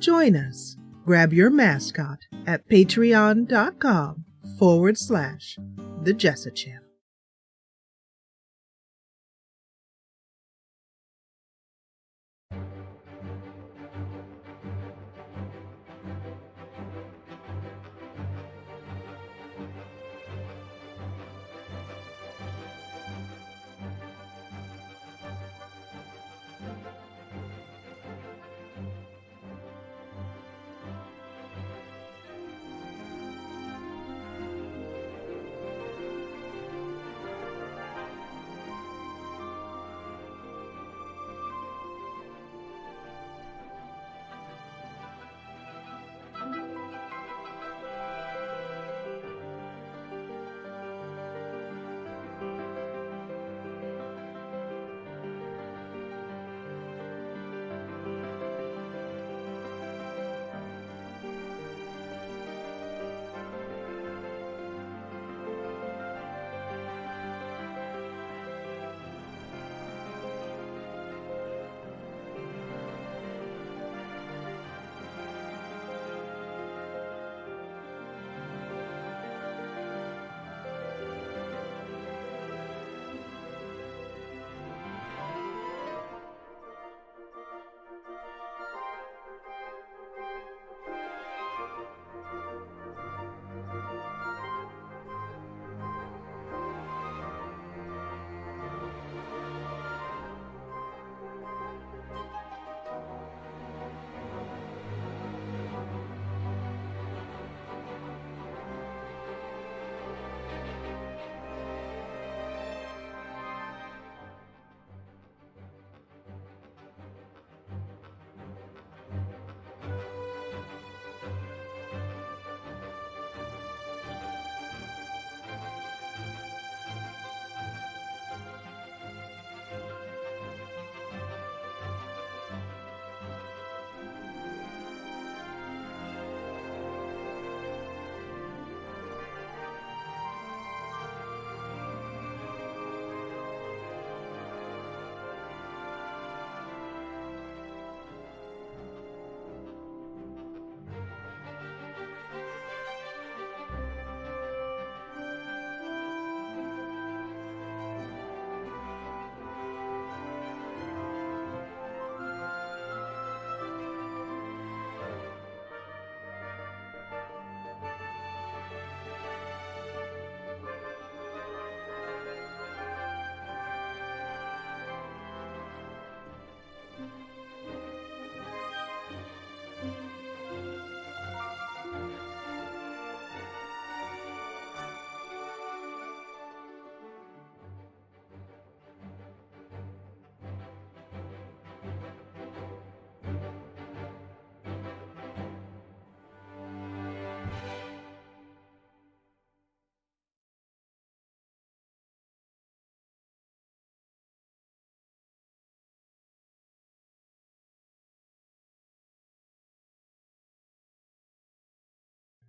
Join us. Grab your mascot at patreon.com/the Jessa Channel.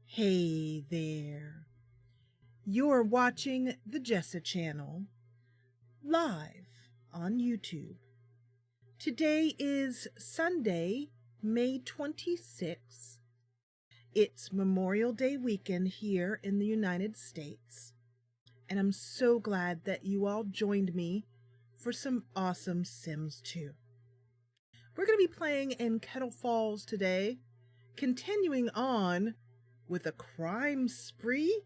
Hey there. You're watching the Jessa Channel live on YouTube. Today is Sunday, May 26th. It's Memorial Day weekend here in the United States. And I'm so glad that you all joined me for some awesome Sims 2. We're going to be playing in Kettle Falls today, continuing on with a crime spree,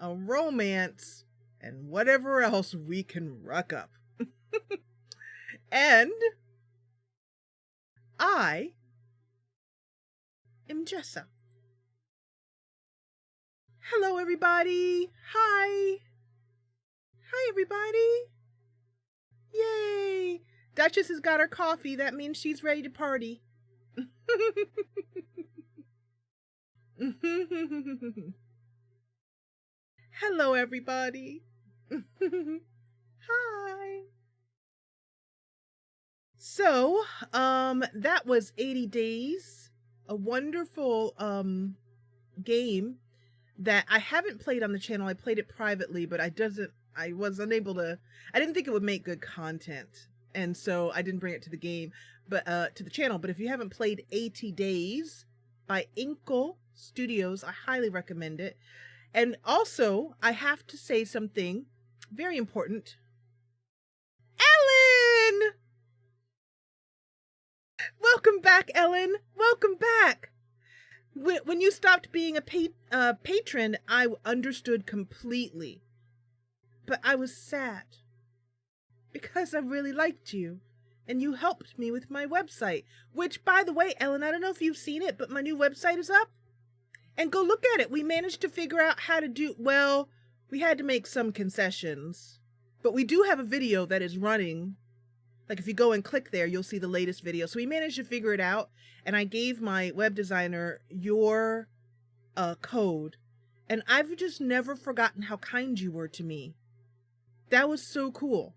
a romance, and whatever else we can ruck up. And I am Jessa. Hello, everybody. Hi. Hi, everybody. Yay. Duchess has got her coffee. That means she's ready to party. Hello, everybody. Hi. So, that was 80 Days, a wonderful game that I haven't played on the channel. I played it privately, but I didn't think it would make good content. and so I didn't bring it to the game, but to the channel. But if you haven't played 80 Days by Inkle Studios, I highly recommend it. And also, I have to say something very important. Ellen! Welcome back, Ellen. Welcome back. When you stopped being a patron, I understood completely. But I was sad. Because I really liked you. And you helped me with my website. Which, by the way, Ellen, I don't know if you've seen it, but my new website is up. And go look at it. We managed to figure out how to do... Well, we had to make some concessions. But we do have a video that is running. Like, if you go and click there, you'll see the latest video. So we managed to figure it out. And I gave my web designer your code. And I've just never forgotten how kind you were to me. That was so cool.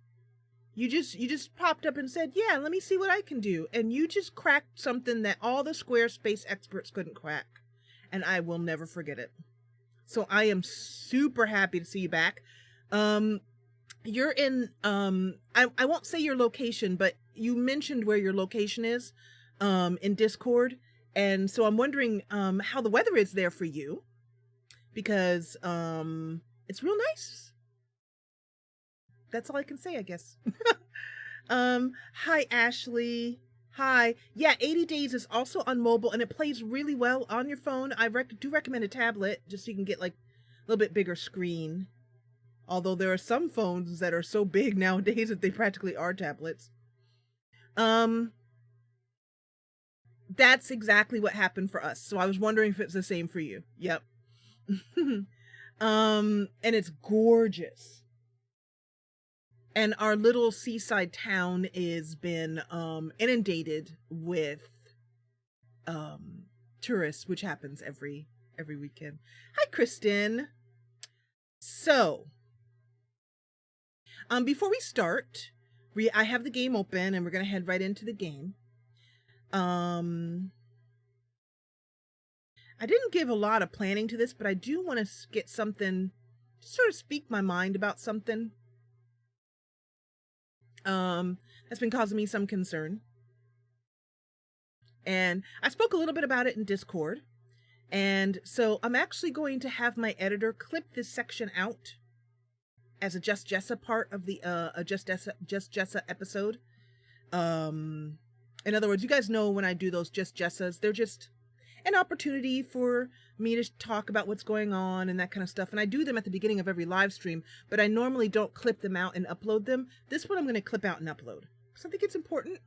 You just popped up and said, yeah, let me see what I can do. And you just cracked something that all the Squarespace experts couldn't crack. And I will never forget it. So I am super happy to see you back. You're in, I won't say your location, but you mentioned where your location is in Discord. And so I'm wondering how the weather is there for you. Because it's real nice. That's all I can say, I guess. Hi, Ashley. Hi. Yeah, 80 Days is also on mobile, and it plays really well on your phone. I do recommend a tablet, just so you can get like a little bit bigger screen. Although there are some phones that are so big nowadays that they practically are tablets. That's exactly what happened for us. So I was wondering if it's the same for you. Yep. And it's gorgeous. And our little seaside town is been inundated with tourists, which happens every weekend. Hi, Kristen. So, before we start, I have the game open, and we're gonna head right into the game. I didn't give a lot of planning to this, but I do want to get something, just sort of speak my mind about something. That's been causing me some concern. And I spoke a little bit about it in Discord. And so I'm actually going to have my editor clip this section out as a Just Jessa part of the Just Jessa episode. In other words, you guys know when I do those Just Jessas, they're just an opportunity for me to talk about what's going on and that kind of stuff. And I do them at the beginning of every live stream, but I normally don't clip them out and upload them. This one I'm going to clip out and upload. So I think it's important.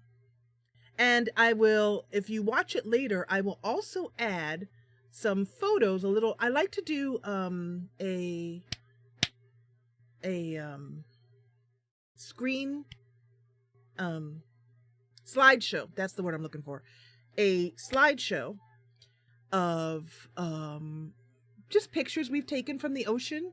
And I will, if you watch it later, I will also add some photos, a little, I like to do a screen slideshow. That's the word I'm looking for. A slideshow of just pictures we've taken from the ocean,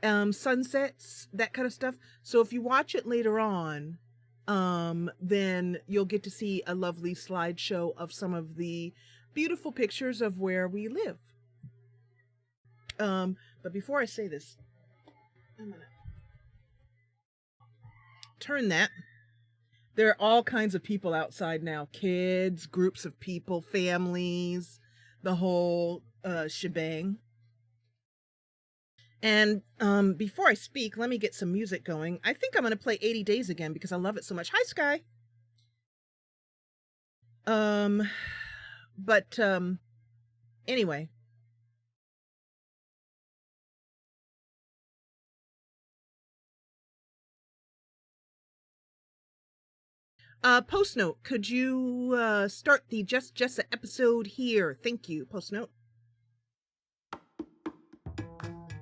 sunsets, that kind of stuff. So if you watch it later on, then you'll get to see a lovely slideshow of some of the beautiful pictures of where we live. But before I say this, I'm gonna turn that. There are all kinds of people outside now. Kids, groups of people, families, the whole shebang. And before I speak, let me get some music going. I think I'm going to play 80 Days again because I love it so much. Hi, Sky. Anyway. Post note, could you start the Just Jessa episode here? Thank you. Post note.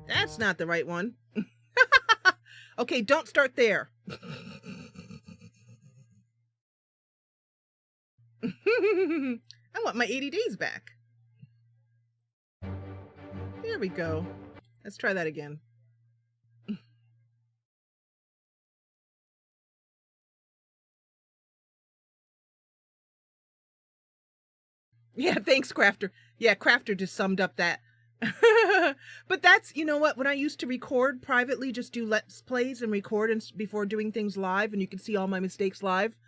That's not the right one. Okay, don't start there. I want my 80 days back. There we go. Let's try that again. Yeah, thanks, Crafter. Yeah, Crafter just summed up that But that's, you know what, when I used to record privately, just do let's plays and record and before doing things live, and you can see all my mistakes live.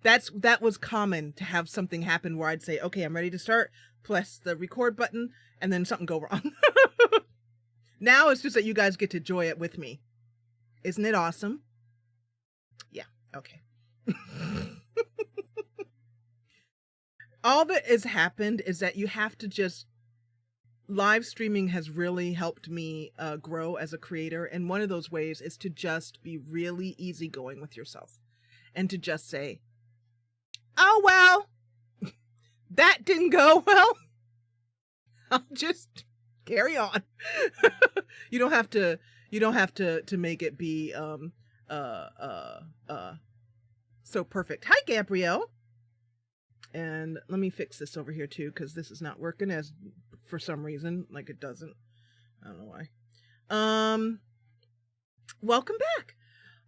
That was common to have something happen where I'd say, okay, I'm ready to start, press the record button, and then something go wrong. Now it's just that you guys get to enjoy it with me. Isn't it awesome? Yeah, okay. All that has happened is that you have to just, live streaming has really helped me grow as a creator. And one of those ways is to just be really easygoing with yourself and to just say, oh, well, that didn't go well. I'll just carry on. You don't have to make it be so perfect. Hi, Gabrielle. And let me fix this over here too, because this is not working as for some reason, like it doesn't. I don't know why. Welcome back.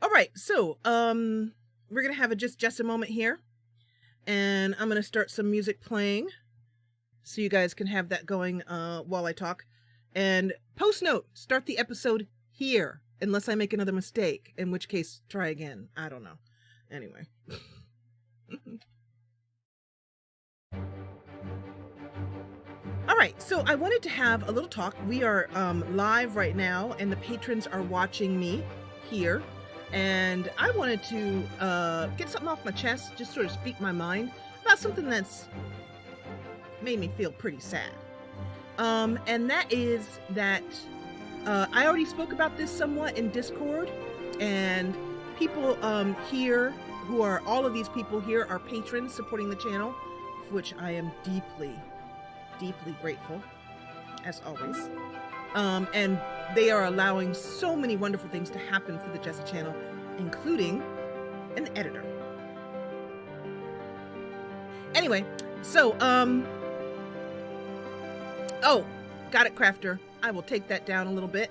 All right, so we're gonna have just a moment here, and I'm gonna start some music playing so you guys can have that going while I talk. And post note, start the episode here, unless I make another mistake, in which case try again. I don't know. Anyway. All right, so I wanted to have a little talk. We are live right now, and the patrons are watching me here. And I wanted to get something off my chest, just sort of speak my mind about something that's made me feel pretty sad. And that is that I already spoke about this somewhat in Discord, and people here who are, all of these people here are patrons supporting the channel, for which I am deeply grateful, as always. And they are allowing so many wonderful things to happen for the Jessa Channel, including an editor. Anyway, so, oh, got it, Crafter. I will take that down a little bit.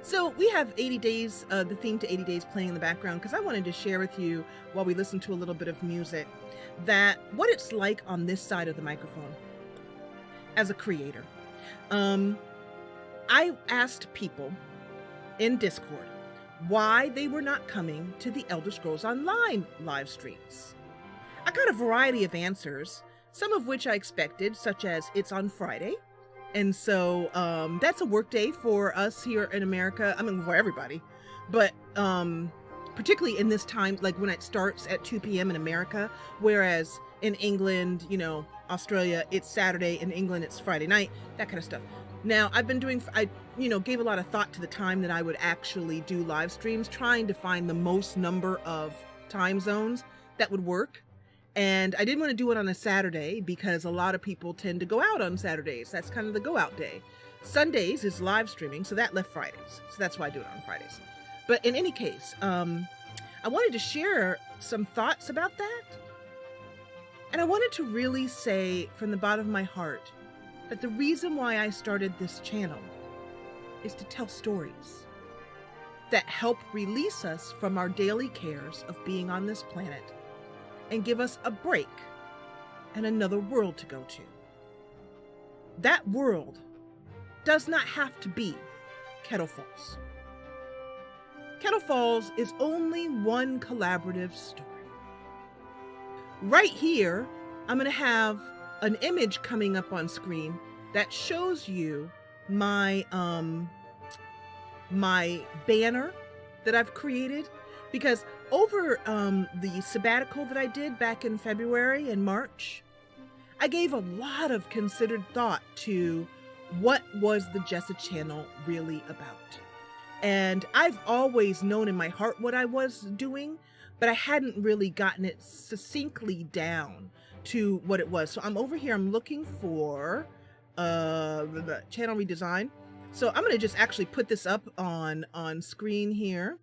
So we have 80 Days, the theme to 80 Days playing in the background, because I wanted to share with you, while we listen to a little bit of music, that what it's like on this side of the microphone as a creator. I asked people in Discord why they were not coming to the Elder Scrolls Online live streams. I got a variety of answers, some of which I expected, such as it's on Friday. And so that's a work day for us here in America. I mean, for everybody, but particularly in this time, like when it starts at 2 p.m. in America, whereas in England, you know, Australia, it's Saturday. In England, it's Friday night, that kind of stuff. Now, I've been doing, gave a lot of thought to the time that I would actually do live streams, trying to find the most number of time zones that would work. And I didn't want to do it on a Saturday because a lot of people tend to go out on Saturdays. That's kind of the go out day. Sundays is live streaming, so that left Fridays. So that's why I do it on Fridays. But in any case, I wanted to share some thoughts about that. And I wanted to really say from the bottom of my heart that the reason why I started this channel is to tell stories that help release us from our daily cares of being on this planet and give us a break and another world to go to. That world does not have to be Kettle Falls. Kettle Falls is only one collaborative story. Right here, I'm going to have an image coming up on screen that shows you my my banner that I've created, because over the sabbatical that I did back in February and March, I gave a lot of considered thought to what was the Jessa Channel really about. And I've always known in my heart what I was doing, but I hadn't really gotten it succinctly down to what it was. So I'm over here, I'm looking for the channel redesign. So I'm going to just actually put this up on screen here.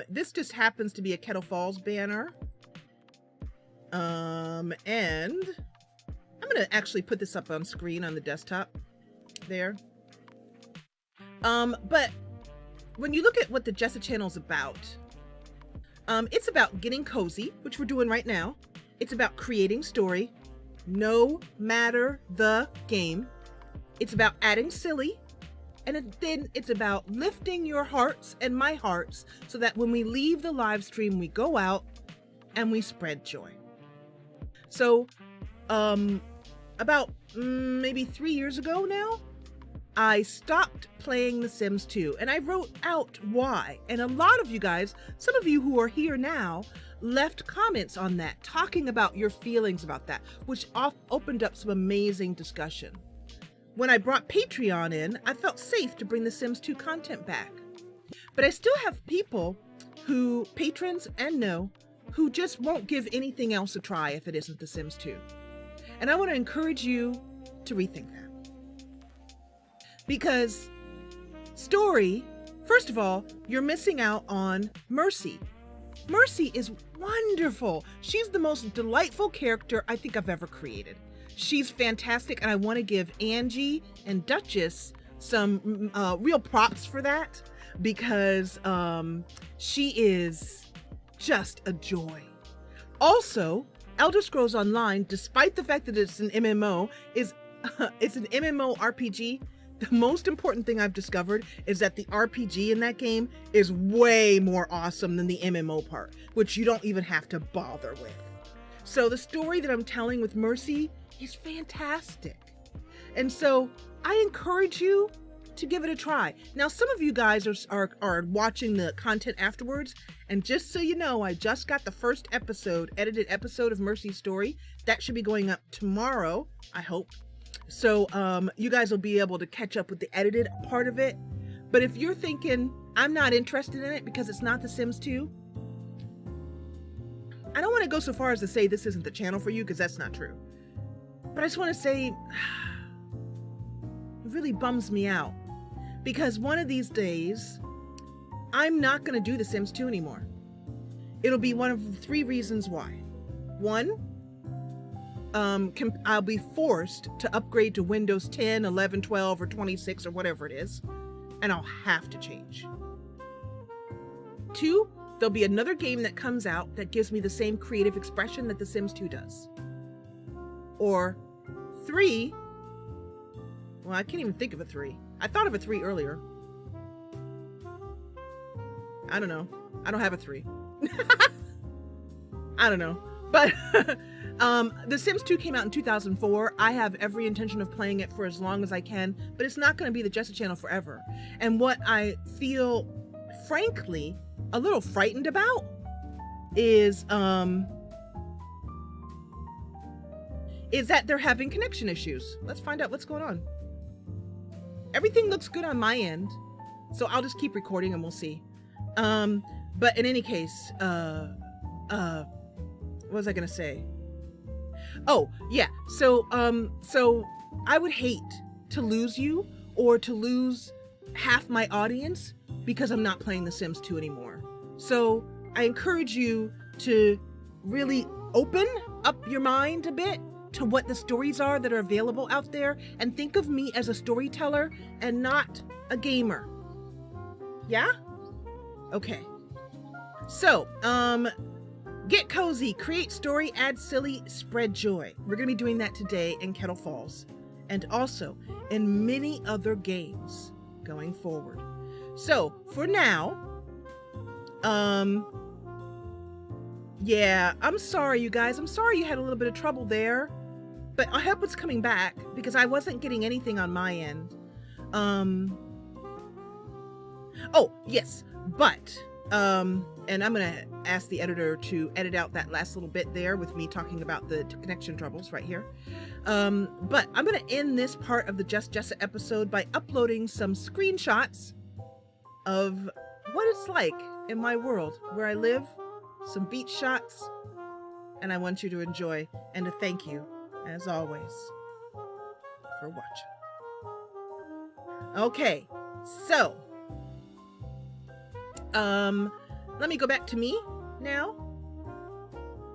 This just happens to be a Kettle Falls banner. And I'm going to actually put this up on screen on the desktop there. But when you look at what the Jessa Channel is about, it's about getting cozy, which we're doing right now. It's about creating story, no matter the game. It's about adding silly. And then it's about lifting your hearts and my hearts so that when we leave the live stream, we go out and we spread joy. So, about maybe 3 years ago now, I stopped playing The Sims 2, and I wrote out why. And a lot of you guys, some of you who are here now, left comments on that, talking about your feelings about that, which opened up some amazing discussion. When I brought Patreon in, I felt safe to bring The Sims 2 content back. But I still have people who, patrons and no, who just won't give anything else a try if it isn't The Sims 2. And I want to encourage you to rethink that. Because story, first of all, you're missing out on Mercy. Mercy is wonderful. She's the most delightful character I think I've ever created. She's fantastic, and I want to give Angie and Duchess some real props for that, because she is just a joy. Also, Elder Scrolls Online, despite the fact that it's an MMO, it's an MMO RPG. The most important thing I've discovered is that the RPG in that game is way more awesome than the MMO part, which you don't even have to bother with. So the story that I'm telling with Mercy is fantastic. And so I encourage you to give it a try. Now, some of you guys are watching the content afterwards, and just so you know, I just got the first edited episode of Mercy's story. That should be going up tomorrow, I hope. So you guys will be able to catch up with the edited part of it. But if you're thinking, I'm not interested in it because it's not The Sims 2, I don't want to go so far as to say this isn't the channel for you, because that's not true. But I just want to say, it really bums me out, because one of these days, I'm not going to do The Sims 2 anymore. It'll be one of 3 reasons why. 1, I'll be forced to upgrade to Windows 10, 11, 12, or 26, or whatever it is, and I'll have to change. 2, there'll be another game that comes out that gives me the same creative expression that The Sims 2 does. Or 3, well, I can't even think of a 3. I thought of a 3 earlier. I don't know. I don't have a 3. I don't know. But The Sims 2 came out in 2004. I have every intention of playing it for as long as I can, but it's not going to be the Jessa Channel forever. And what I feel, frankly, a little frightened about is that they're having connection issues. Let's find out what's going on. Everything looks good on my end, so I'll just keep recording and we'll see. But in any case, what was I gonna say? Oh, yeah. So I would hate to lose you or to lose half my audience because I'm not playing The Sims 2 anymore. So I encourage you to really open up your mind a bit to what the stories are that are available out there, and think of me as a storyteller and not a gamer. Yeah? Okay. So, get cozy, create story, add silly, spread joy. We're going to be doing that today in Kettle Falls, and also in many other games going forward. So, for now, yeah, I'm sorry, you guys. I'm sorry you had a little bit of trouble there. But I hope it's coming back, because I wasn't getting anything on my end. Oh, yes, but, and I'm going to ask the editor to edit out that last little bit there with me talking about the connection troubles right here. But I'm going to end this part of the Just Jessa episode by uploading some screenshots of what it's like in my world where I live, some beach shots, and I want you to enjoy and to thank you, as always, for watching. Okay, so, let me go back to me now.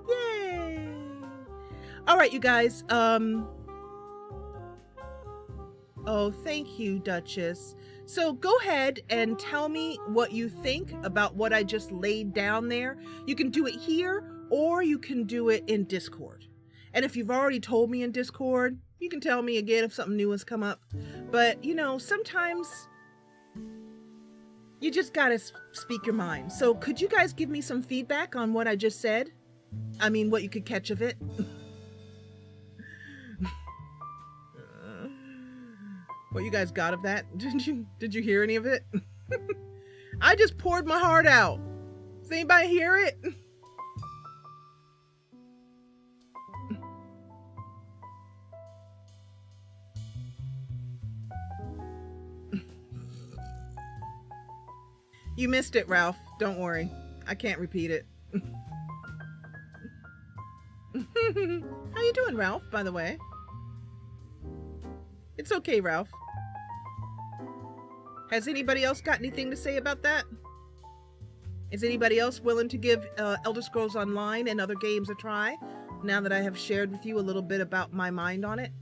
Yay! All right, you guys, oh, thank you, Duchess. So go ahead and tell me what you think about what I just laid down there. You can do it here, or you can do it in Discord. And if you've already told me in Discord, you can tell me again if something new has come up. But, you know, sometimes you just gotta speak your mind. So could you guys give me some feedback on what I just said? I mean, what you could catch of it? What you guys got of that? Did you hear any of it? I just poured my heart out. Does anybody hear it? You missed it, Ralph. Don't worry. I can't repeat it. How you doing, Ralph, by the way? It's okay, Ralph. Has anybody else got anything to say about that? Is anybody else willing to give Elder Scrolls Online and other games a try, now that I have shared with you a little bit about my mind on it?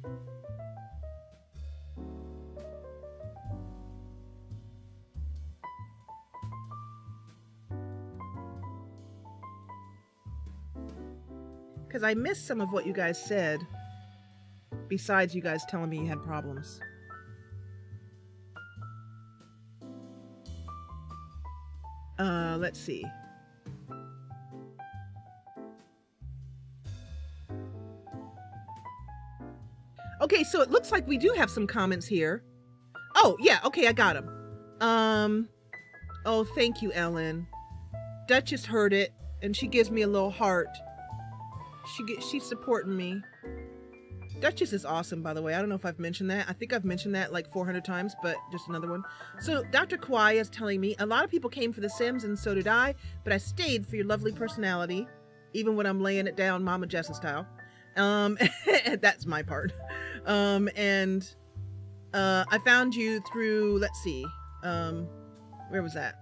Because I missed some of what you guys said, besides you guys telling me you had problems. Let's see. Okay, so it looks like we do have some comments here. Oh, yeah, okay, I got them. Oh, thank you, Ellen. Duchess heard it, and she gives me a little heart. She's supporting me. Duchess is awesome, by the way. I don't know if I've mentioned that. I think I've mentioned that like 400 times, but just another one. So Dr. Kawhi is telling me, a lot of people came for The Sims, and so did I, but I stayed for your lovely personality, even when I'm laying it down Mama Jessa style. That's my part. I found you through, let's see, where was that?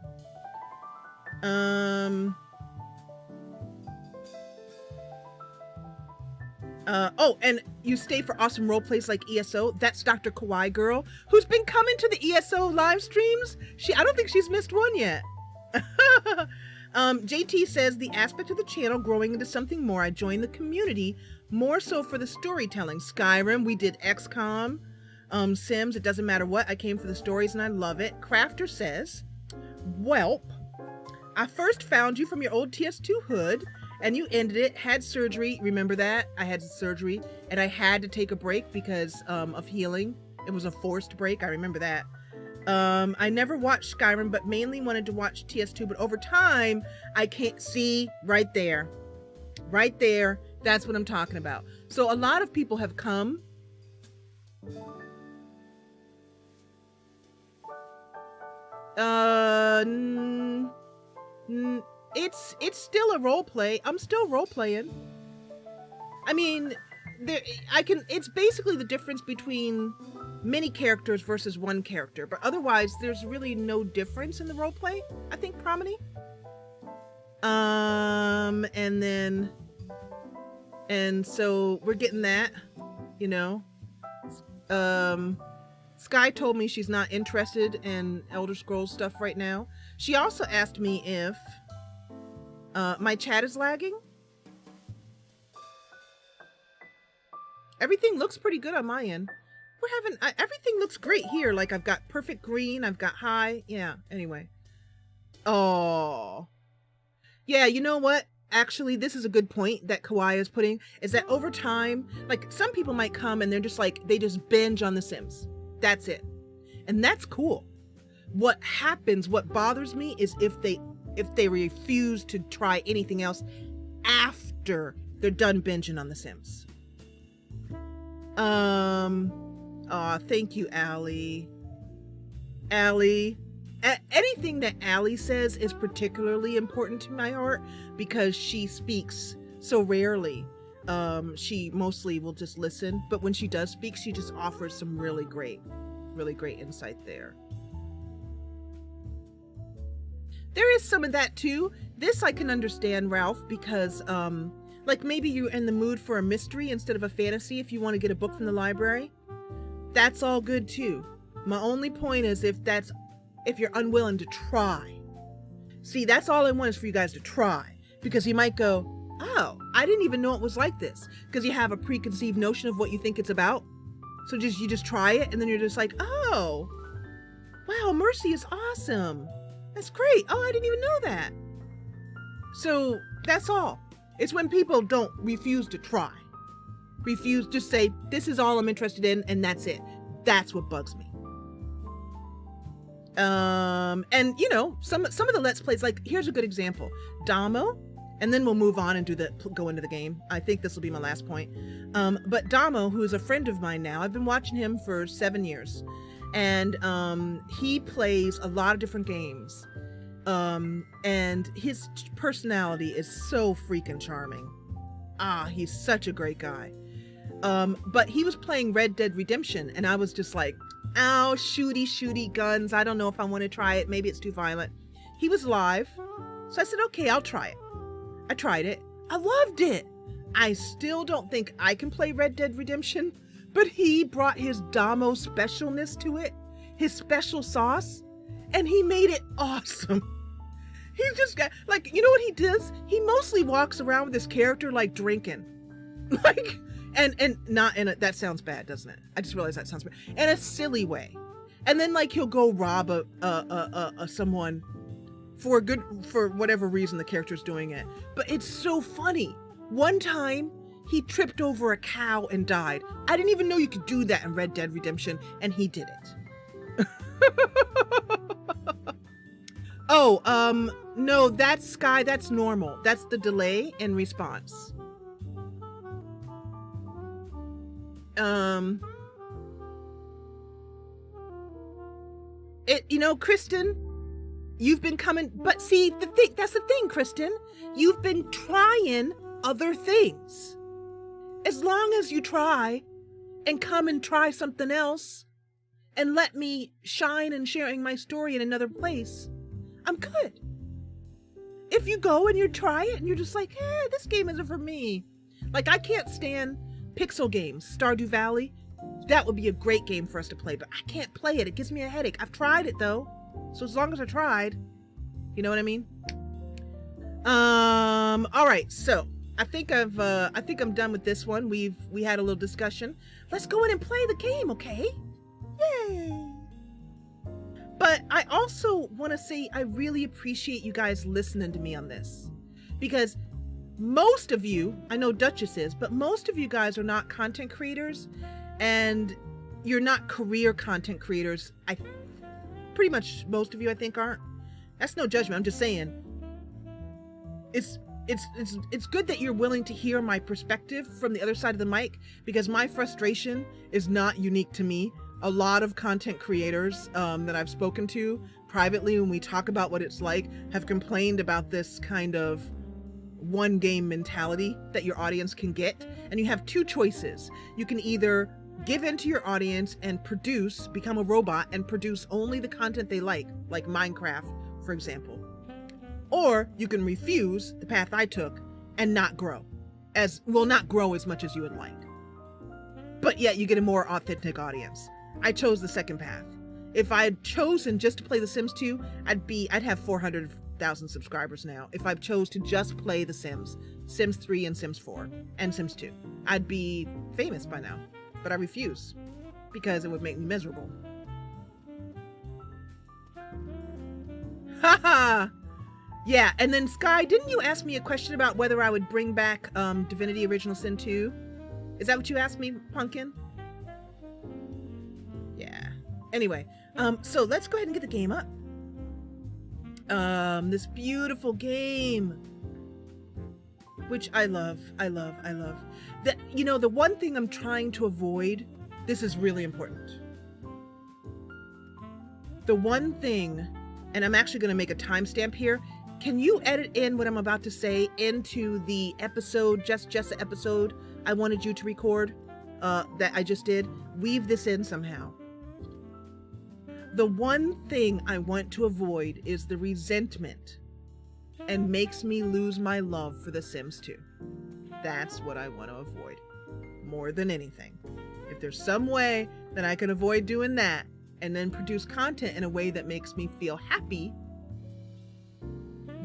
Oh, and you stay for awesome role plays like ESO. That's Dr. Kawaii girl, who's been coming to the ESO live streams. I don't think she's missed one yet. JT says, the aspect of the channel growing into something more. I joined the community more so for the storytelling. Skyrim, we did XCOM, Sims, it doesn't matter what. I came for the stories and I love it. Crafter says, welp, I first found you from your old TS2 hood, and you ended it, had surgery. Remember that? I had surgery, and I had to take a break because of healing. It was a forced break. I remember that. I never watched Skyrim, but mainly wanted to watch TS2. But over time, I can't see right there. Right there. That's what I'm talking about. So a lot of people have come. It's still a role play. I'm still role playing. I mean, it's basically the difference between many characters versus one character, but otherwise there's really no difference in the role play, I think, Promeny. And so we're getting that, you know. Sky told me she's not interested in Elder Scrolls stuff right now. She also asked me if my chat is lagging. Everything looks pretty good on my end. Everything looks great here. Like I've got perfect green, I've got high. Yeah, anyway. Oh. Yeah, you know what? Actually, this is a good point that Kawaii is putting, is that over time, like some people might come and they're just like, they just binge on The Sims. That's it. And that's cool. What bothers me is if they refuse to try anything else after they're done binging on The Sims. Thank you, Allie. Anything that Allie says is particularly important to my heart because she speaks so rarely. She mostly will just listen, but when she does speak, she just offers some really great insight there. There is some of that too. This I can understand, Ralph, because like maybe you're in the mood for a mystery instead of a fantasy if you want to get a book from the library. That's all good too. My only point is if you're unwilling to try. See, that's all I want is for you guys to try. Because you might go, oh, I didn't even know it was like this, because you have a preconceived notion of what you think it's about. So you just try it, and then you're just like, oh, wow, Mercy is awesome. That's great. Oh, I didn't even know that. So that's all. It's when people don't refuse to try. Refuse, just say, this is all I'm interested in, and that's it. That's what bugs me. And you know, some of the Let's Plays, like, here's a good example. Damo, and then we'll move on and go into the game. I think this will be my last point. But Damo, who is a friend of mine now, I've been watching him for 7 years. And he plays a lot of different games. And his personality is so freaking charming. Ah, he's such a great guy. But he was playing Red Dead Redemption, and I was just like, ow, shooty guns. I don't know if I want to try it. Maybe it's too violent. He was live. So I said, okay, I'll try it. I tried it. I loved it. I still don't think I can play Red Dead Redemption, but he brought his Damo specialness to it, his special sauce, and he made it awesome. He just got, like, you know what he does? He mostly walks around with his character like drinking. Like, and not in a, that sounds bad, doesn't it? I just realized that sounds bad. In a silly way. And then like he'll go rob someone for whatever reason the character's doing it. But it's so funny. One time he tripped over a cow and died. I didn't even know you could do that in Red Dead Redemption, and he did it. Oh, no, that's Sky, that's normal. That's the delay in response. You know, Kristen, you've been coming, but see, that's the thing, Kristen. You've been trying other things. As long as you try and come and try something else and let me shine and sharing my story in another place, I'm good. If you go and you try it and you're just like, this game isn't for me. Like, I can't stand pixel games. Stardew Valley, that would be a great game for us to play, but I can't play it. It gives me a headache. I've tried it though. So as long as I tried, you know what I mean? All right. So I think I'm done with this one. We had a little discussion. Let's go in and play the game, okay? Yay! But I also want to say I really appreciate you guys listening to me on this, because most of you, I know Duchess is, but most of you guys are not content creators, and you're not career content creators. Pretty much most of you, I think, aren't. That's no judgment. I'm just saying it's good that you're willing to hear my perspective from the other side of the mic, because my frustration is not unique to me. A lot of content creators that I've spoken to privately, when we talk about what it's like, have complained about this kind of one game mentality that your audience can get. And you have two choices. You can either give in to your audience and become a robot and produce only the content they like Minecraft, for example. Or you can refuse the path I took and not grow as much as you would like. But yet you get a more authentic audience. I chose the second path. If I had chosen just to play The Sims 2, I'd have 400,000 subscribers now. If I chose to just play The Sims, Sims 3 and Sims 4 and Sims 2, I'd be famous by now. But I refuse because it would make me miserable. Haha! Yeah, and then Sky, didn't you ask me a question about whether I would bring back Divinity Original Sin 2? Is that what you asked me, Pumpkin? Yeah. Anyway, so let's go ahead and get the game up. This beautiful game, which I love. You know, the one thing I'm trying to avoid, this is really important. The one thing, and I'm actually going to make a timestamp here. Can you edit in what I'm about to say into the episode, Jessa episode I wanted you to record that I just did? Weave this in somehow. The one thing I want to avoid is the resentment and makes me lose my love for The Sims 2. That's what I want to avoid more than anything. If there's some way that I can avoid doing that and then produce content in a way that makes me feel happy,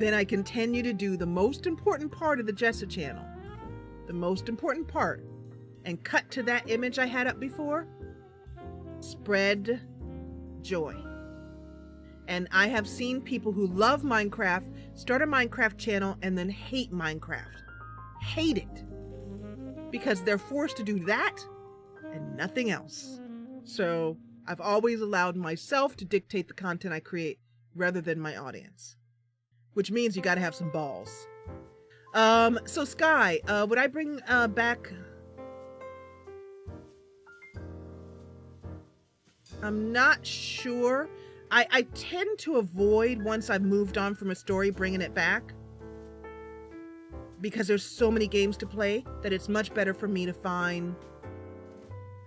then I continue to do the most important part of the Jessa channel, the most important part, and cut to that image I had up before. Spread joy. And I have seen people who love Minecraft start a Minecraft channel and then hate Minecraft. Hate it. Because they're forced to do that and nothing else. So I've always allowed myself to dictate the content I create rather than my audience. Which means you gotta have some balls. So Sky, would I bring back... I'm not sure. I tend to avoid, once I've moved on from a story, bringing it back. Because there's so many games to play that it's much better for me to find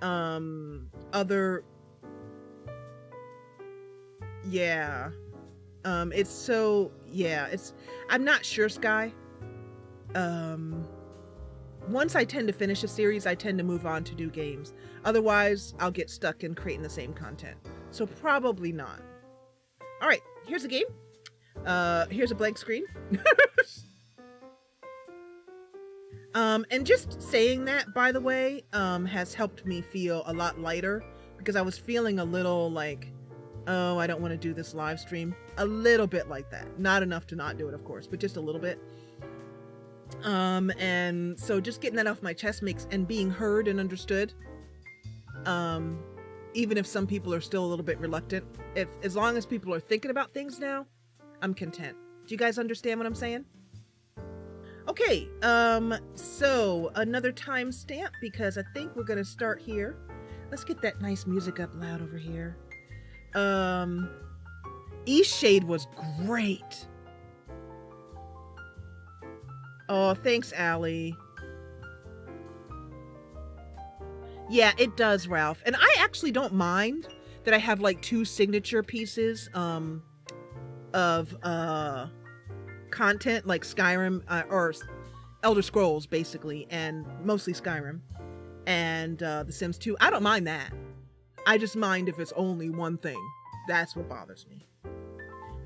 other... Yeah. It's so... Yeah, it's... I'm not sure, Sky. Once I tend to finish a series, I tend to move on to new games. Otherwise, I'll get stuck in creating the same content. So probably not. All right, here's a game. Here's a blank screen. And just saying that, by the way, has helped me feel a lot lighter, because I was feeling a little like, oh, I don't want to do this live stream. A little bit like that. Not enough to not do it, of course, but just a little bit. And so just getting that off my chest makes, and being heard and understood, even if some people are still a little bit reluctant, as long as people are thinking about things now, I'm content. Do you guys understand what I'm saying? Okay, so another timestamp, because I think we're gonna start here. Let's get that nice music up loud over here. East Shade was great. Oh, thanks, Allie. Yeah, it does, Ralph. And I actually don't mind that I have like 2 signature pieces of content, like Skyrim or Elder Scrolls, basically, and mostly Skyrim, and The Sims 2. I don't mind that. I just mind if it's only one thing. That's what bothers me.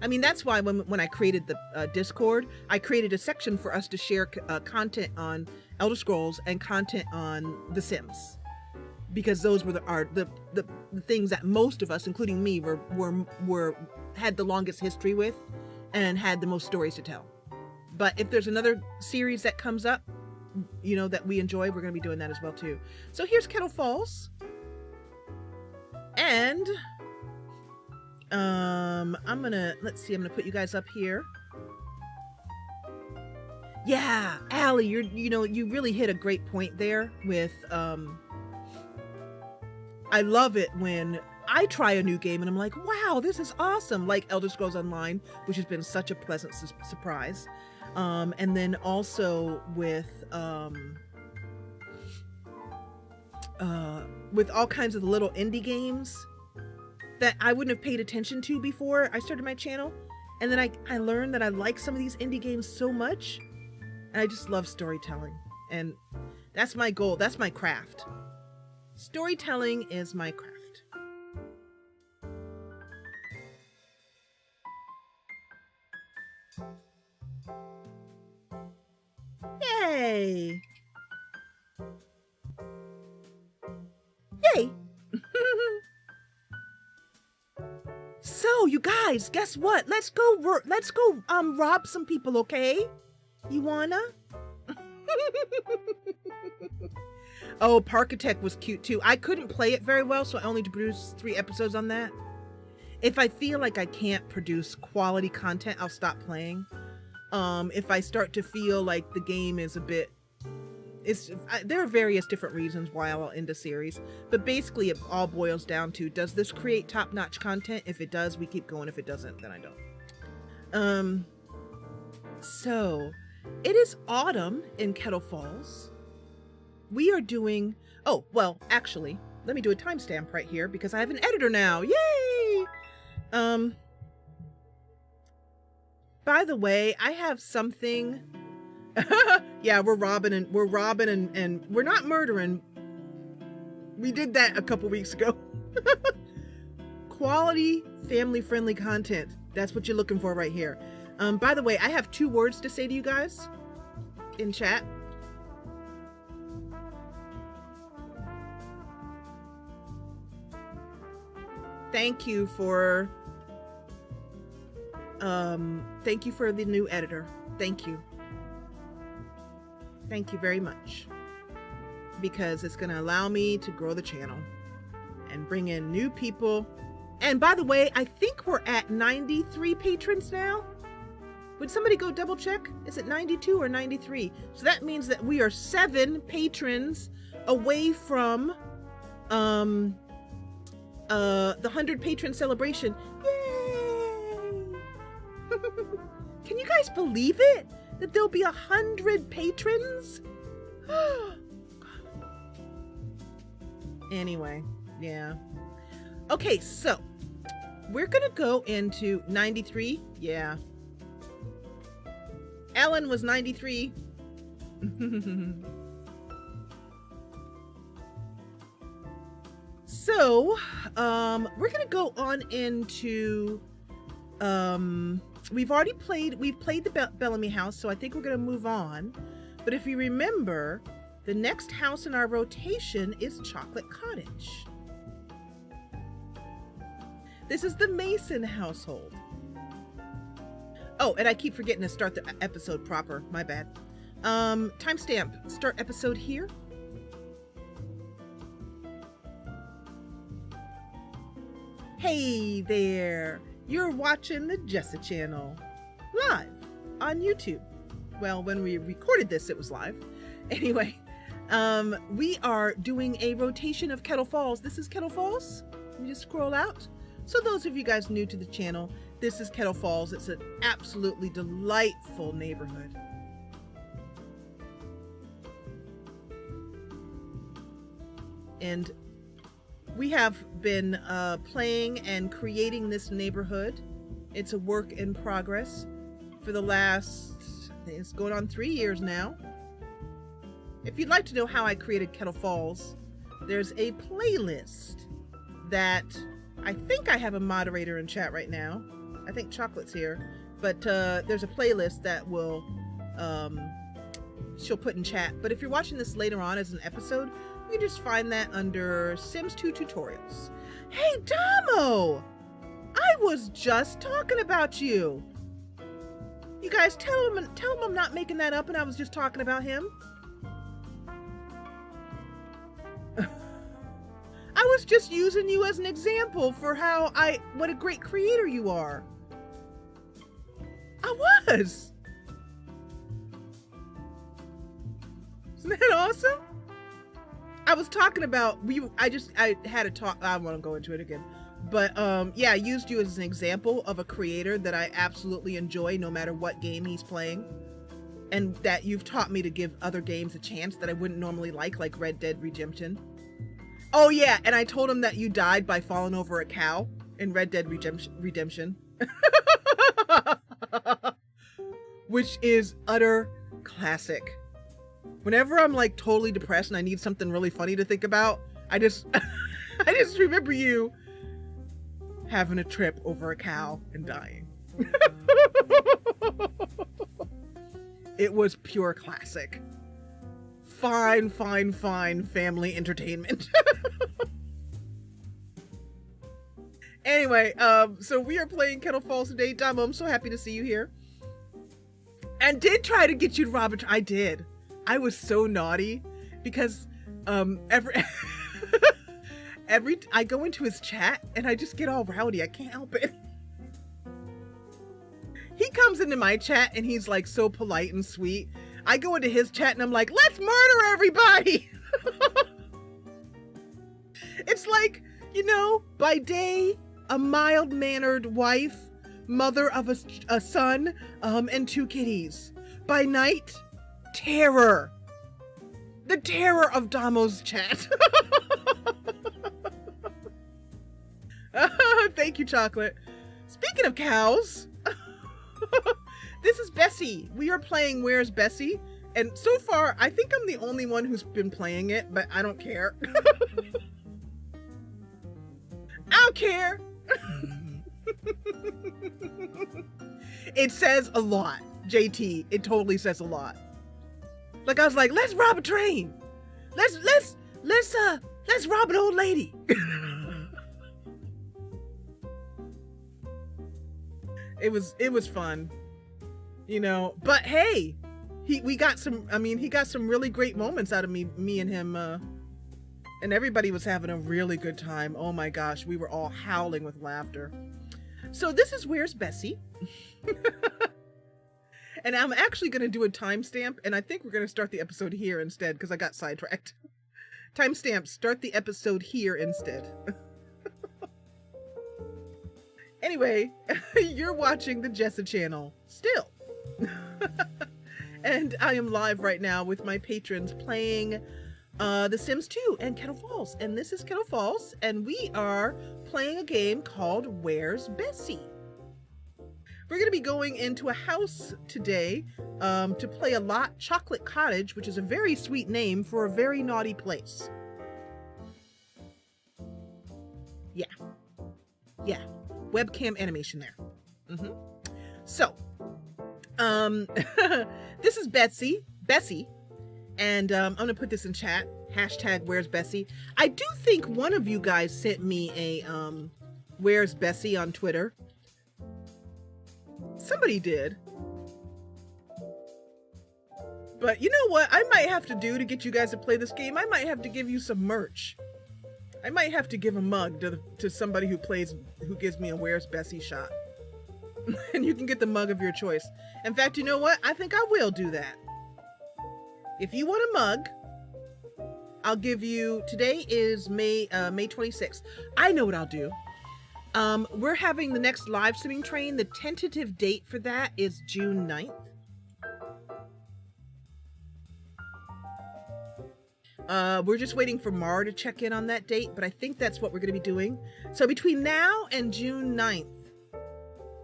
I mean, that's why when I created the Discord, I created a section for us to share content on Elder Scrolls and content on The Sims, because those were the things that most of us, including me, had the longest history with and had the most stories to tell. But if there's another series that comes up, you know, that we enjoy, we're going to be doing that as well too. So here's Kettle Falls, and let's see, I'm gonna put you guys up here. Yeah, Allie, you really hit a great point there with, I love it when I try a new game and I'm like, wow, this is awesome. Like Elder Scrolls Online, which has been such a pleasant surprise. And then also with all kinds of little indie games that I wouldn't have paid attention to before I started my channel. And then I learned that I like some of these indie games so much. And I just love storytelling. And that's my goal. That's my craft. Storytelling is my craft. Yay! Yay! So, you guys, guess what? Let's go rob some people, okay? You wanna? Oh, Parkitect was cute too. I couldn't play it very well, so I only produced 3 episodes on that. If I feel like I can't produce quality content, I'll stop playing. If I start to feel like the game is a bit... there are various different reasons why I'll end a series, but basically it all boils down to, does this create top-notch content? If it does, we keep going. If it doesn't, then I don't. So, it is autumn in Kettle Falls. We are doing... Oh, well, actually, let me do a timestamp right here because I have an editor now. Yay! By the way, I have something... Yeah, we're robbing and we're not murdering. We did that a couple weeks ago. Quality, family-friendly content. That's what you're looking for right here. By the way, I have 2 words to say to you guys in chat. Thank you for the new editor. Thank you. Thank you very much. Because it's going to allow me to grow the channel and bring in new people. And by the way, I think we're at 93 patrons now. Would somebody go double check? Is it 92 or 93? So that means that we are 7 patrons away from the 100 patron celebration. Yay! Can you guys believe it? That there'll be 100 patrons? Anyway, yeah. Okay, so we're gonna go into 93. Yeah. Ellen was 93. So, we're gonna go on into, we've played the Bellamy house, so I think we're gonna move on. But if you remember, the next house in our rotation is Chocolate Cottage. This is the Mason household. Oh, and I keep forgetting to start the episode proper. My bad. Timestamp. Start episode here. Hey there. You're watching the Jessa Channel live on YouTube. Well, when we recorded this, it was live. Anyway, we are doing a rotation of Kettle Falls. This is Kettle Falls. Let me just scroll out. So those of you guys new to the channel, this is Kettle Falls. It's an absolutely delightful neighborhood. And we have been playing and creating this neighborhood. It's a work in progress for the last, I think it's going on 3 years now. If you'd like to know how I created Kettle Falls, there's a playlist that I think I have a moderator in chat right now. I think Chocolate's here, but there's a playlist that will she'll put in chat. But if you're watching this later on as an episode, you can just find that under Sims 2 tutorials. Hey Damo, I was just talking about you. You guys tell him I'm not making that up and I was just talking about him. I was just using you as an example for what a great creator you are. I was. Isn't that awesome? I was talking about, I had a talk, I won't go into it again. But yeah, I used you as an example of a creator that I absolutely enjoy no matter what game he's playing. And that you've taught me to give other games a chance that I wouldn't normally like Red Dead Redemption. Oh yeah, and I told him that you died by falling over a cow in Red Dead Redemption. Which is utter classic. Whenever I'm like totally depressed and I need something really funny to think about, I just I just remember you having a trip over a cow and dying. It was pure classic. Fine family entertainment. Anyway, so we are playing Kettle Falls today. Damo, I'm so happy to see you here. And did try to get you to rob I did. I was so naughty because every I go into his chat and I just get all rowdy. I can't help it. He comes into my chat and he's like so polite and sweet. I go into his chat and I'm like, let's murder everybody. It's like, you know, by day, a mild-mannered wife, mother of a son, and 2 kitties. By night, terror. The terror of Damo's chat. Thank you, Chocolate. Speaking of cows, this is Bessie. We are playing Where's Bessie? And so far, I think I'm the only one who's been playing it, but I don't care. I don't care. It says a lot, JT. It totally says a lot. Like I was like, let's rob a train. Let's rob an old lady. It was fun, you know. But hey, he got some really great moments out of me and him, and everybody was having a really good time. Oh my gosh, we were all howling with laughter. So this is Where's Bessie? And I'm actually going to do a timestamp, and I think we're going to start the episode here instead because I got sidetracked. Timestamp, start the episode here instead. Anyway, you're watching the Jessa Channel still. And I am live right now with my patrons playing The Sims 2 and Kettle Falls. And this is Kettle Falls, and we are playing a game called Where's Bessie? We're going to be going into a house today to play a lot chocolate cottage, which is a very sweet name for a very naughty place. Yeah. Webcam animation there. So, this is Bessie, and I'm going to put this in chat. Hashtag Where's Bessie? I do think one of you guys sent me a Where's Bessie on Twitter. Somebody did. But you know what I might have to do to get you guys to play this game? I might have to give you some merch. I might have to give a mug to somebody who gives me a Where's Bessie shot. And you can get the mug of your choice. In fact, you know what? I think I will do that. If you want a mug, I'll give you, today is May 26th. I know what I'll do. We're having the next Livesimming Train. The tentative date for that is June 9th. We're just waiting for Mar to check in on that date, but I think that's what we're going to be doing. So between now and June 9th,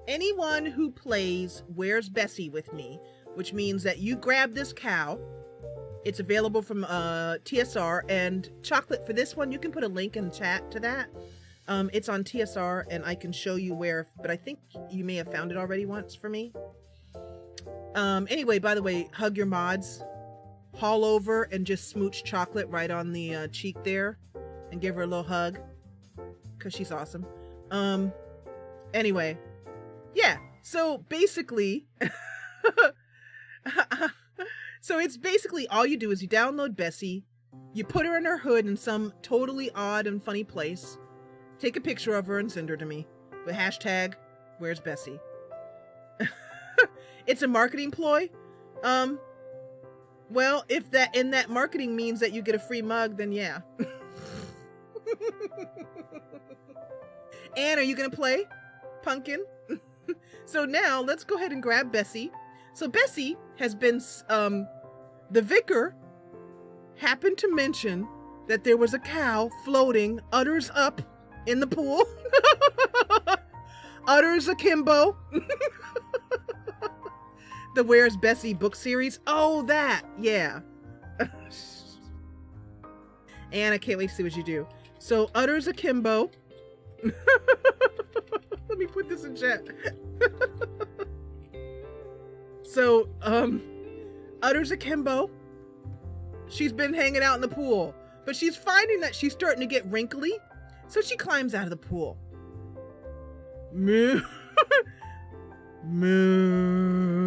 anyone who plays Where's Bessie with me, which means that you grab this cow, it's available from TSR, and chocolate for this one, you can put a link in the chat to that. It's on TSR, and I can show you where, but I think you may have found it already once for me. Anyway, by the way, hug your mods. Haul over and just smooch chocolate right on the cheek there and give her a little hug because she's awesome. Anyway, yeah, so basically it's basically all you do is you download Bessie, you put her in her hood in some totally odd and funny place, take a picture of her and send her to me with hashtag Where's Bessie. It's a marketing ploy. Well, if that in that marketing means that you get a free mug, then yeah. Anne, are you gonna play Pumpkin? So now let's go ahead and grab Bessie. So Bessie has been, the vicar happened to mention that there was a cow floating udders up in the pool. Udders akimbo. The Where's Bessie book series. Oh, that. Yeah. And I can't wait to see what you do. So, udders akimbo. Let me put this in chat. So, udders akimbo. She's been hanging out in the pool, but she's finding that she's starting to get wrinkly. So she climbs out of the pool. Moo. Moo.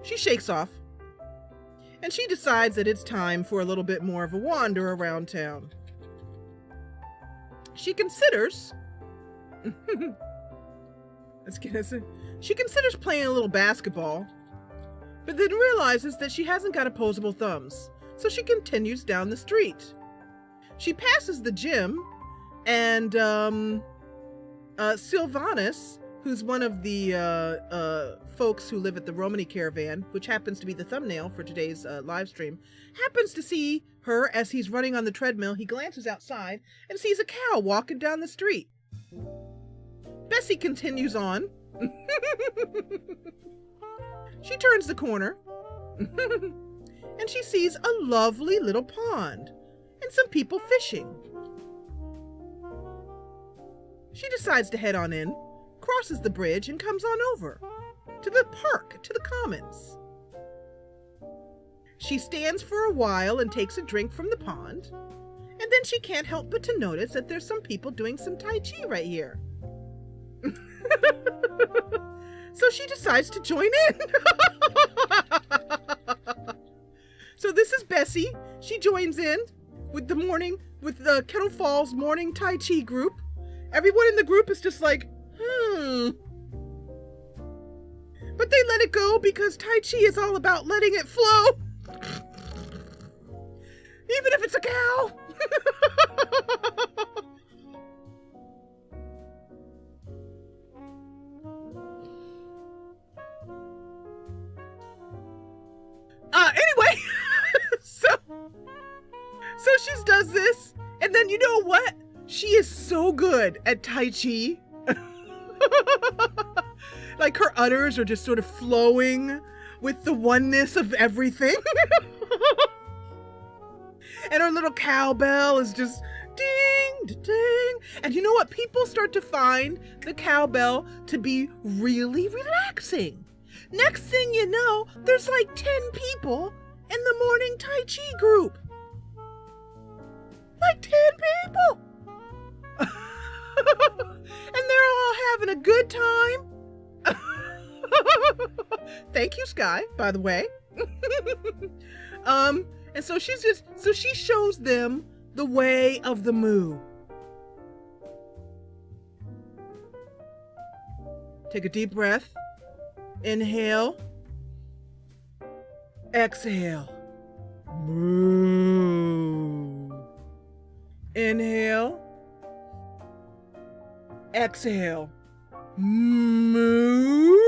She shakes off, and she decides that it's time for a little bit more of a wander around town. She considers she considers playing a little basketball, but then realizes that she hasn't got opposable thumbs, so she continues down the street. She passes the gym, and Sylvanus, who's one of the folks who live at the Romany Caravan, which happens to be the thumbnail for today's live stream, happens to see her as he's running on the treadmill. He glances outside and sees a cow walking down the street. Bessie continues on. She turns the corner and she sees a lovely little pond and some people fishing. She decides to head on in. crosses the bridge and comes on over to the park, to the commons. She stands for a while and takes a drink from the pond, and then she can't help but to notice that there's some people doing some Tai Chi right here. So she decides to join in. So this is Bessie. She joins in with the Kettle Falls morning Tai Chi group. Everyone in the group is just like, But they let it go because Tai Chi is all about letting it flow. Even if it's a cow. Anyway, so she does this, and then you know what? She is so good at Tai Chi. Like her udders are just sort of flowing with the oneness of everything. And her little cowbell is just ding, ding. And you know what? People start to find the cowbell to be really relaxing. Next thing you know, there's like 10 people in the morning Tai Chi group. Like 10 people. And they're all having a good time. Thank you, Sky, by the way. And so she shows them the way of the moo. Take a deep breath. Inhale. Exhale. Moo. Inhale. Exhale. Moo.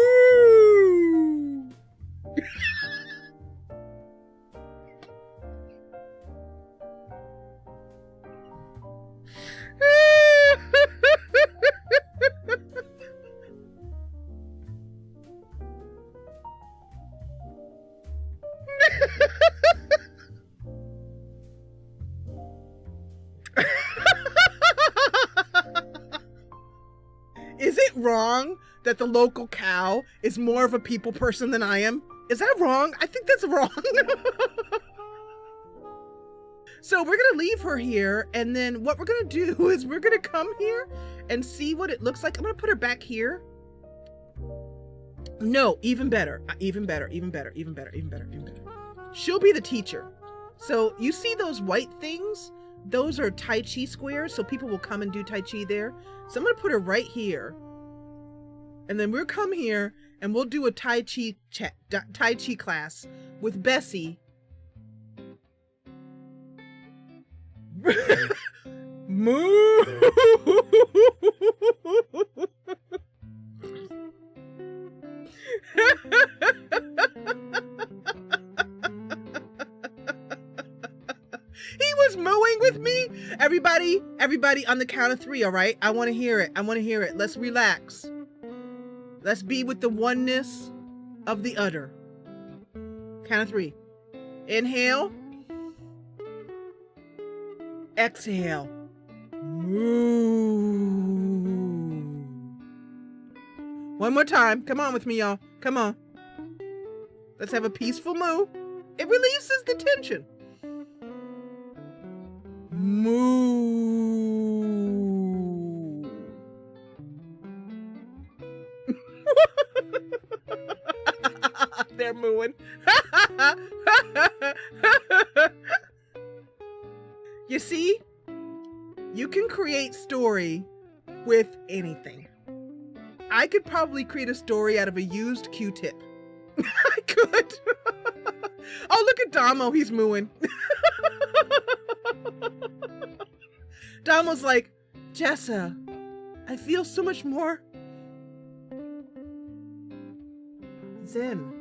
Is it wrong that the local cow is more of a people person than I am? Is that wrong? I think that's wrong. So we're gonna leave her here, and then what we're gonna do is we're gonna come here and see what it looks like. I'm gonna put her back here. No, even better, even better, even better, even better, even better, even better. She'll be the teacher. So you see those white things? Those are Tai Chi squares, so people will come and do Tai Chi there. So I'm gonna put her right here. And then we'll come here and we'll do a Tai Chi class with Bessie. Moo. He was mooing with me. Everybody on the count of 3, all right? I want to hear it. I want to hear it. Let's relax. Let's be with the oneness of the udder. Count of 3. Inhale. Exhale. Moo. One more time. Come on with me, y'all. Come on. Let's have a peaceful moo. It releases the tension. Moo. They're mooing. You see, you can create story with anything. I could probably create a story out of a used Q-tip. I could. Oh, look at Damo. He's mooing. Damo's like, Jessa, I feel so much more zen.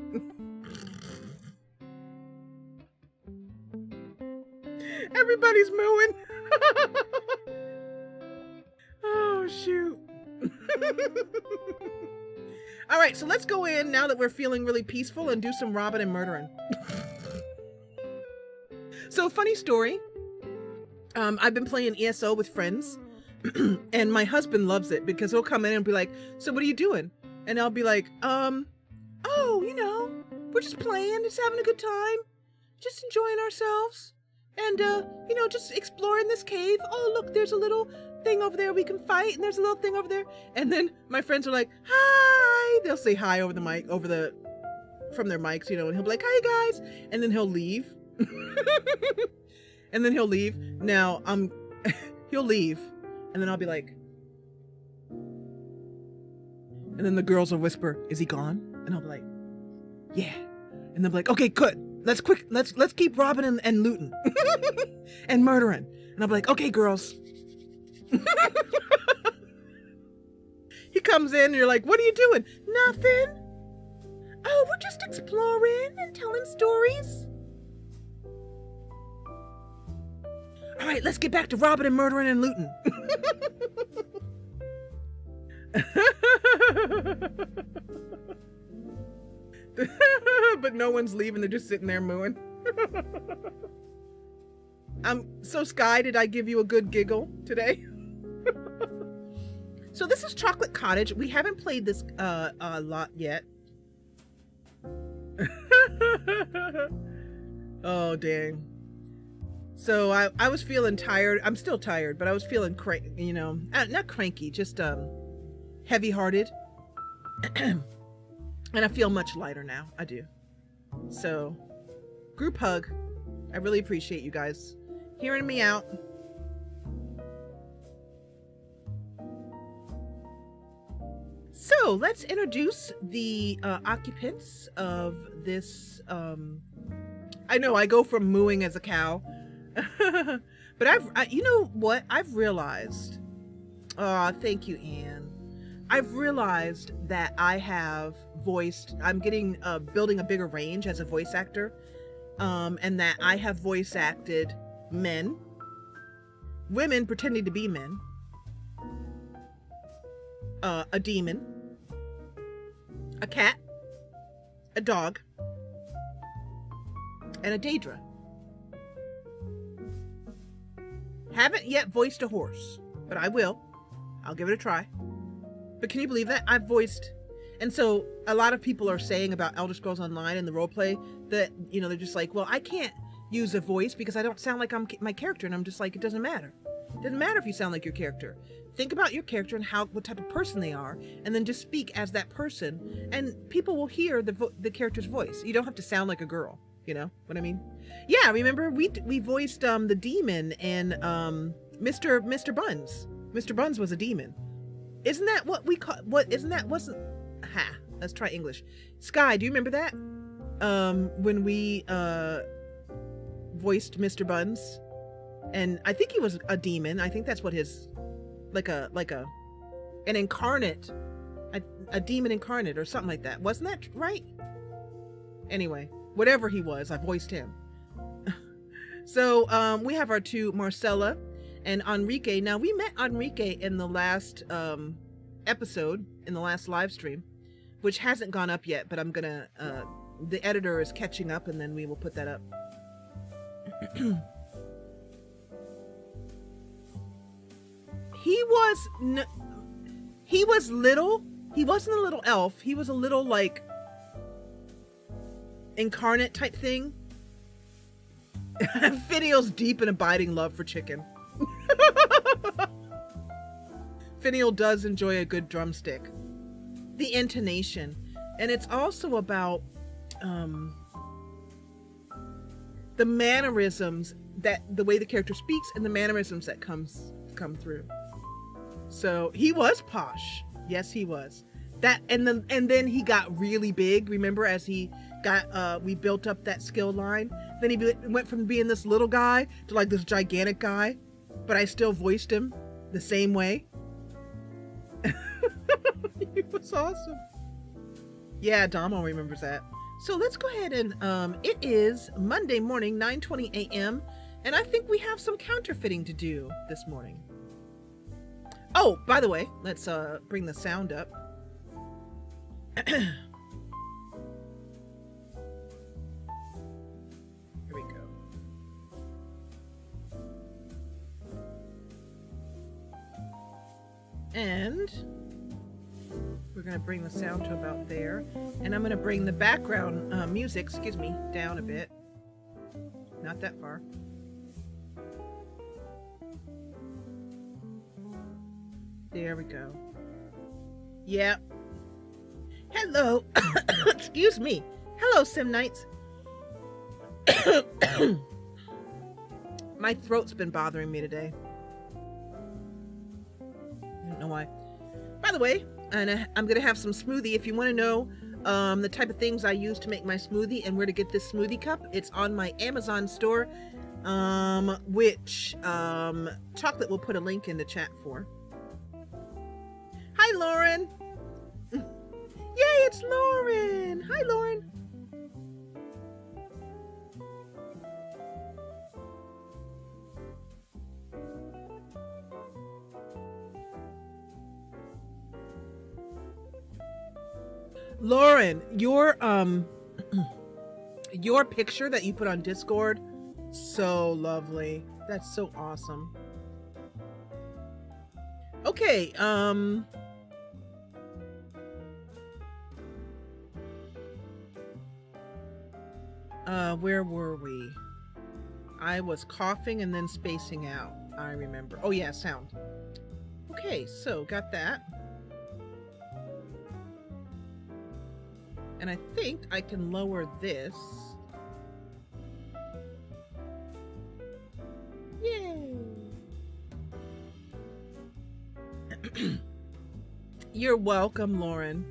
Everybody's mooing. Oh, shoot. All right, so let's go in now that we're feeling really peaceful and do some robbing and murdering. So, funny story. I've been playing ESO with friends, And my husband loves it because he'll come in and be like, so what are you doing? And I'll be like, oh, you know, we're just playing, just having a good time, just enjoying ourselves. And, you know, just exploring this cave. Oh, look, there's a little thing over there we can fight. And there's a little thing over there. And then my friends are like, hi. They'll say hi over the mic, from their mics, you know, and he'll be like, hi, guys. And then he'll leave. And then he'll leave. Now, he'll leave. And then I'll be like, and then the girls will whisper, is he gone? And I'll be like, yeah. And they'll be like, okay, good. Let's keep robbing and looting and murdering. And I'll be like, okay, girls. He comes in and you're like, what are you doing? Nothing. Oh, we're just exploring and telling stories. All right, let's get back to robbing and murdering and looting. But no one's leaving. They're just sitting there mooing. So Sky, did I give you a good giggle today? So this is Chocolate Cottage. We haven't played this a lot yet. Oh, dang. So I was feeling tired. I'm still tired, but I was feeling you know, not cranky, just heavy-hearted. And I feel much lighter now. I do. So, group hug. I really appreciate you guys hearing me out. So, let's introduce the occupants of this. I know I go from mooing as a cow. But you know what? I've realized. Thank you, Anne. I've realized that I have I'm getting, building a bigger range as a voice actor. And that I have voice acted men, women pretending to be men, a demon, a cat, a dog, and a Daedra. Haven't yet voiced a horse, but I will. I'll give it a try. But can you believe that? I've voiced... And so a lot of people are saying about Elder Scrolls Online and the roleplay that, you know, they're just like, well, I can't use a voice because I don't sound like I'm my character. And I'm just like, it doesn't matter. It doesn't matter if you sound like your character. Think about your character and what type of person they are, and then just speak as that person, and people will hear the character's voice. You don't have to sound like a girl. You know what I mean? Yeah, remember we voiced the demon in Mr. Buns. Mr. Buns was a demon. Isn't that what we call? Let's try English. Sky, do you remember that? When we voiced Mr. Buns, and I think he was a demon. I think that's what his an incarnate, a demon incarnate or something like that. Wasn't that right? Anyway, whatever he was, I voiced him. So we have our two, Marcella and Enrique. Now, we met Enrique in the last episode, in the last live stream, which hasn't gone up yet, but I'm gonna, the editor is catching up, and then we will put that up. He was little. He wasn't a little elf. He was a little, like, incarnate type thing. Finial's deep and abiding love for chicken. Finial does enjoy a good drumstick. The intonation. And it's also about the mannerisms, that the way the character speaks and the mannerisms that come through. So he was posh. Yes, he was. That, and then he got really big. Remember, as he got we built up that skill line. Then he went from being this little guy to like this gigantic guy, but I still voiced him the same way. It was awesome. Yeah, Damo remembers that. So let's go ahead and it is Monday morning, 9:20 a.m. and I think we have some counterfeiting to do this morning. Oh, by the way, let's bring the sound up. Here we go. And we're going to bring the sound to about there. And I'm going to bring the background music, excuse me, down a bit. Not that far. There we go. Yep. Hello. Excuse me. Hello, Sim Knights. My throat's been bothering me today. I don't know why. By the way, and I'm going to have some smoothie. If you want to know the type of things I use to make my smoothie and where to get this smoothie cup, it's on my Amazon store, which Chocolate will put a link in the chat for. Hi, Lauren. Yay, it's Lauren. Hi, Lauren. Lauren, your picture that you put on Discord, so lovely. That's so awesome. Okay, where were we? I was coughing and then spacing out. I remember. Oh yeah, sound. Okay, so got that. And I think I can lower this. Yay! You're welcome, Lauren.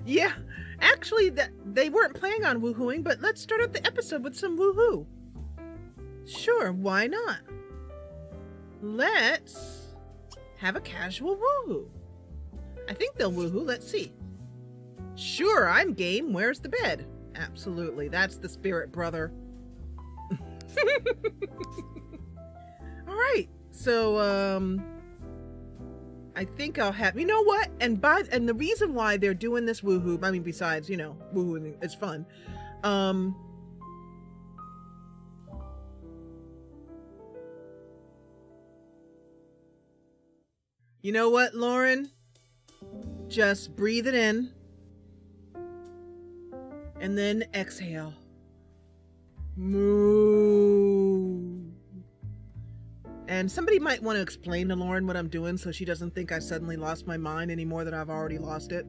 Yeah, actually, they weren't planning on woohooing, but let's start out the episode with some woohoo. Sure, why not? Let's have a casual woohoo. I think they'll woohoo. Let's see. Sure, I'm game. Where's the bed? Absolutely. That's the spirit, brother. All right. So, I think I'll have, you know what? And the reason why they're doing this woohoo, I mean, besides, you know, woohooing, it's fun. You know what, Lauren? Just breathe it in and then exhale. Moo. And somebody might want to explain to Lauren what I'm doing so she doesn't think I suddenly lost my mind any more than I've already lost it.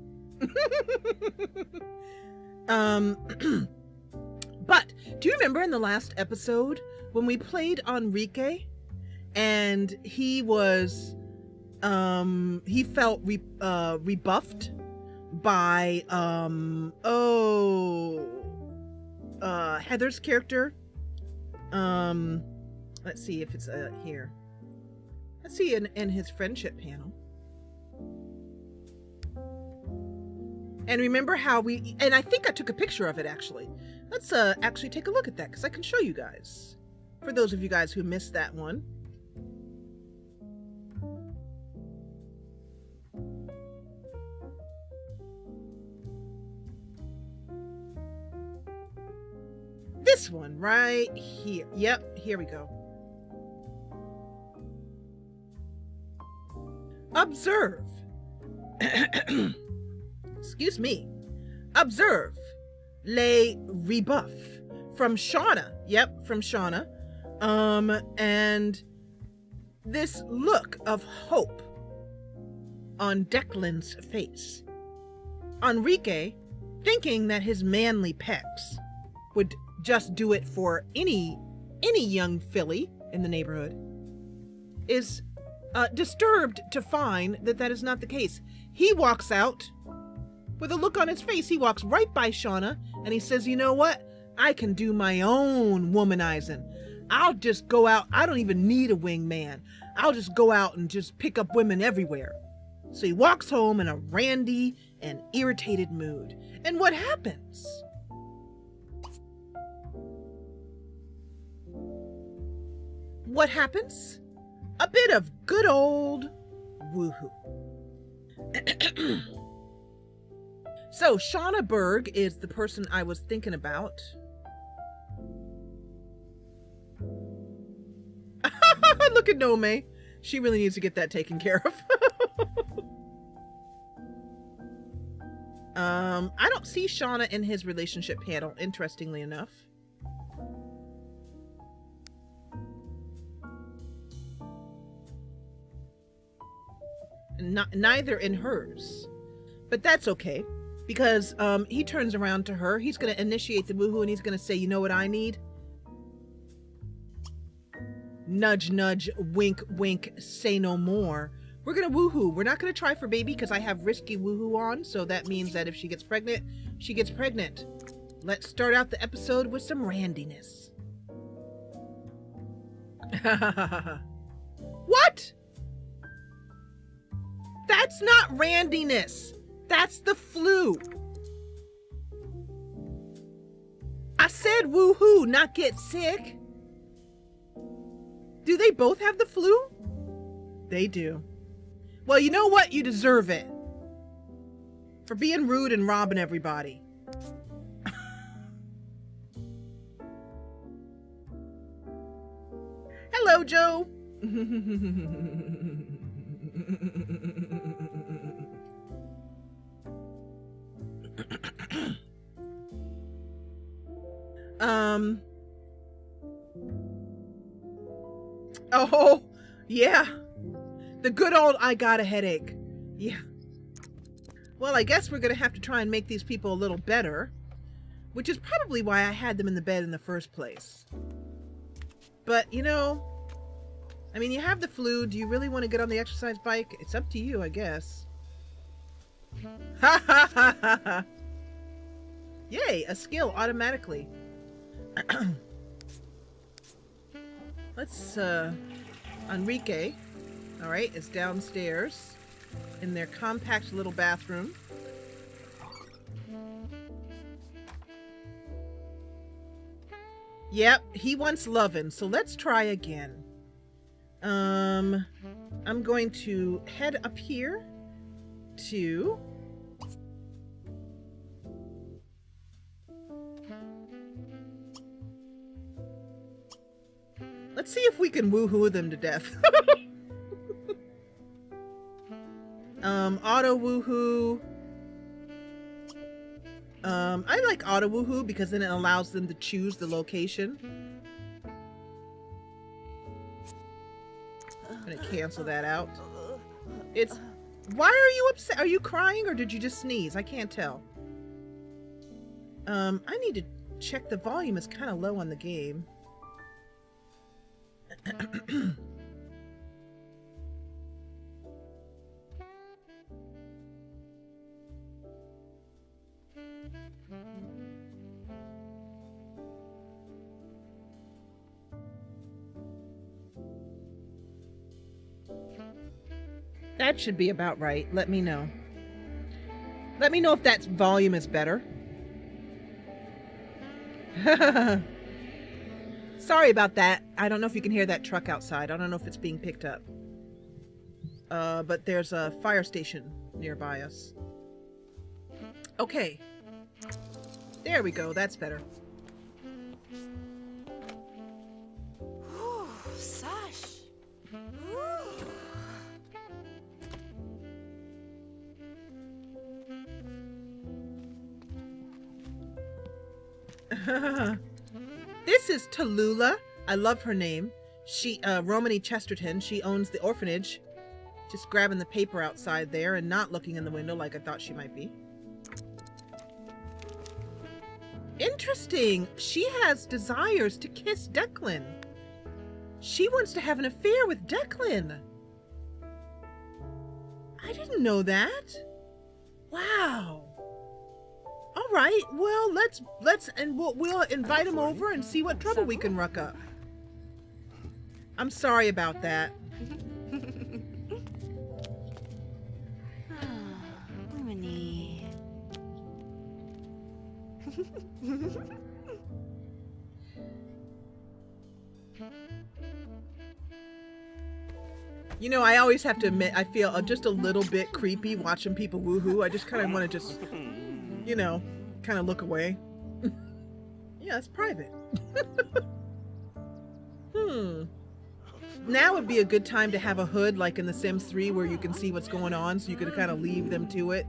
But do you remember in the last episode when we played Enrique and he was he felt rebuffed by Heather's character. Let's see if it's here. Let's see in his friendship panel. And remember how and I think I took a picture of it actually. Let's actually take a look at that because I can show you guys. For those of you guys who missed that one. This one right here. Yep, here we go. Observe. Excuse me. Observe. Les rebuff. From Shauna. Yep, from Shauna. And this look of hope on Declan's face. Enrique, thinking that his manly pecs would just do it for any young filly in the neighborhood, is disturbed to find that that is not the case. He walks out with a look on his face. He walks right by Shauna and he says, you know what? I can do my own womanizing. I'll just go out. I don't even need a wingman. I'll just go out and just pick up women everywhere. So he walks home in a randy and irritated mood. And what happens? What happens? A bit of good old woohoo. So Shauna Berg is the person I was thinking about. Look at Nome. She really needs to get that taken care of. I don't see Shauna in his relationship panel, interestingly enough. Neither in hers. But that's okay. Because he turns around to her. He's going to initiate the woohoo and he's going to say, you know what I need? Nudge, nudge, wink, wink, say no more. We're going to woohoo. We're not going to try for baby because I have risky woohoo on. So that means that if she gets pregnant, she gets pregnant. Let's start out the episode with some randiness. What? That's not randiness. That's the flu. I said woohoo, not get sick. Do they both have the flu? They do. Well, you know what? You deserve it. For being rude and robbing everybody. Hello, Joe. Oh, yeah. The good old I got a headache. Yeah. Well, I guess we're going to have to try and make these people a little better, which is probably why I had them in the bed in the first place. But, you know, I mean, you have the flu. Do you really want to get on the exercise bike? It's up to you, I guess. Ha ha ha ha ha. Yay, a skill automatically. Let's, Enrique, all right, is downstairs in their compact little bathroom. Yep, he wants lovin', so let's try again. I'm going to head up here to... Let's see if we can woohoo them to death. Auto woohoo. I like auto woohoo because then it allows them to choose the location. I'm gonna cancel that out. It's... Why are you upset? Are you crying or did you just sneeze? I can't tell. I need to check the volume. It's kind of low on the game. That should be about right. Let me know. Let me know if that volume is better. Sorry about that. I don't know if you can hear that truck outside. I don't know if it's being picked up. But there's a fire station nearby us. Okay. There we go. That's better. Ooh, Sash. This is Tallulah. I love her name. She, Romany Chesterton. She owns the orphanage. Just grabbing the paper outside there and not looking in the window like I thought she might be. Interesting. She has desires to kiss Declan. She wants to have an affair with Declan. I didn't know that. Wow. All right. Well, we'll invite him over and see what trouble we can ruck up. I'm sorry about that. Romany. You know, I always have to admit, I feel just a little bit creepy watching people woohoo. I just kind of want to just, you know, kind of look away. Yeah, it's private. now would be a good time to have a hood like in The Sims 3 where you can see what's going on, so you can kind of leave them to it.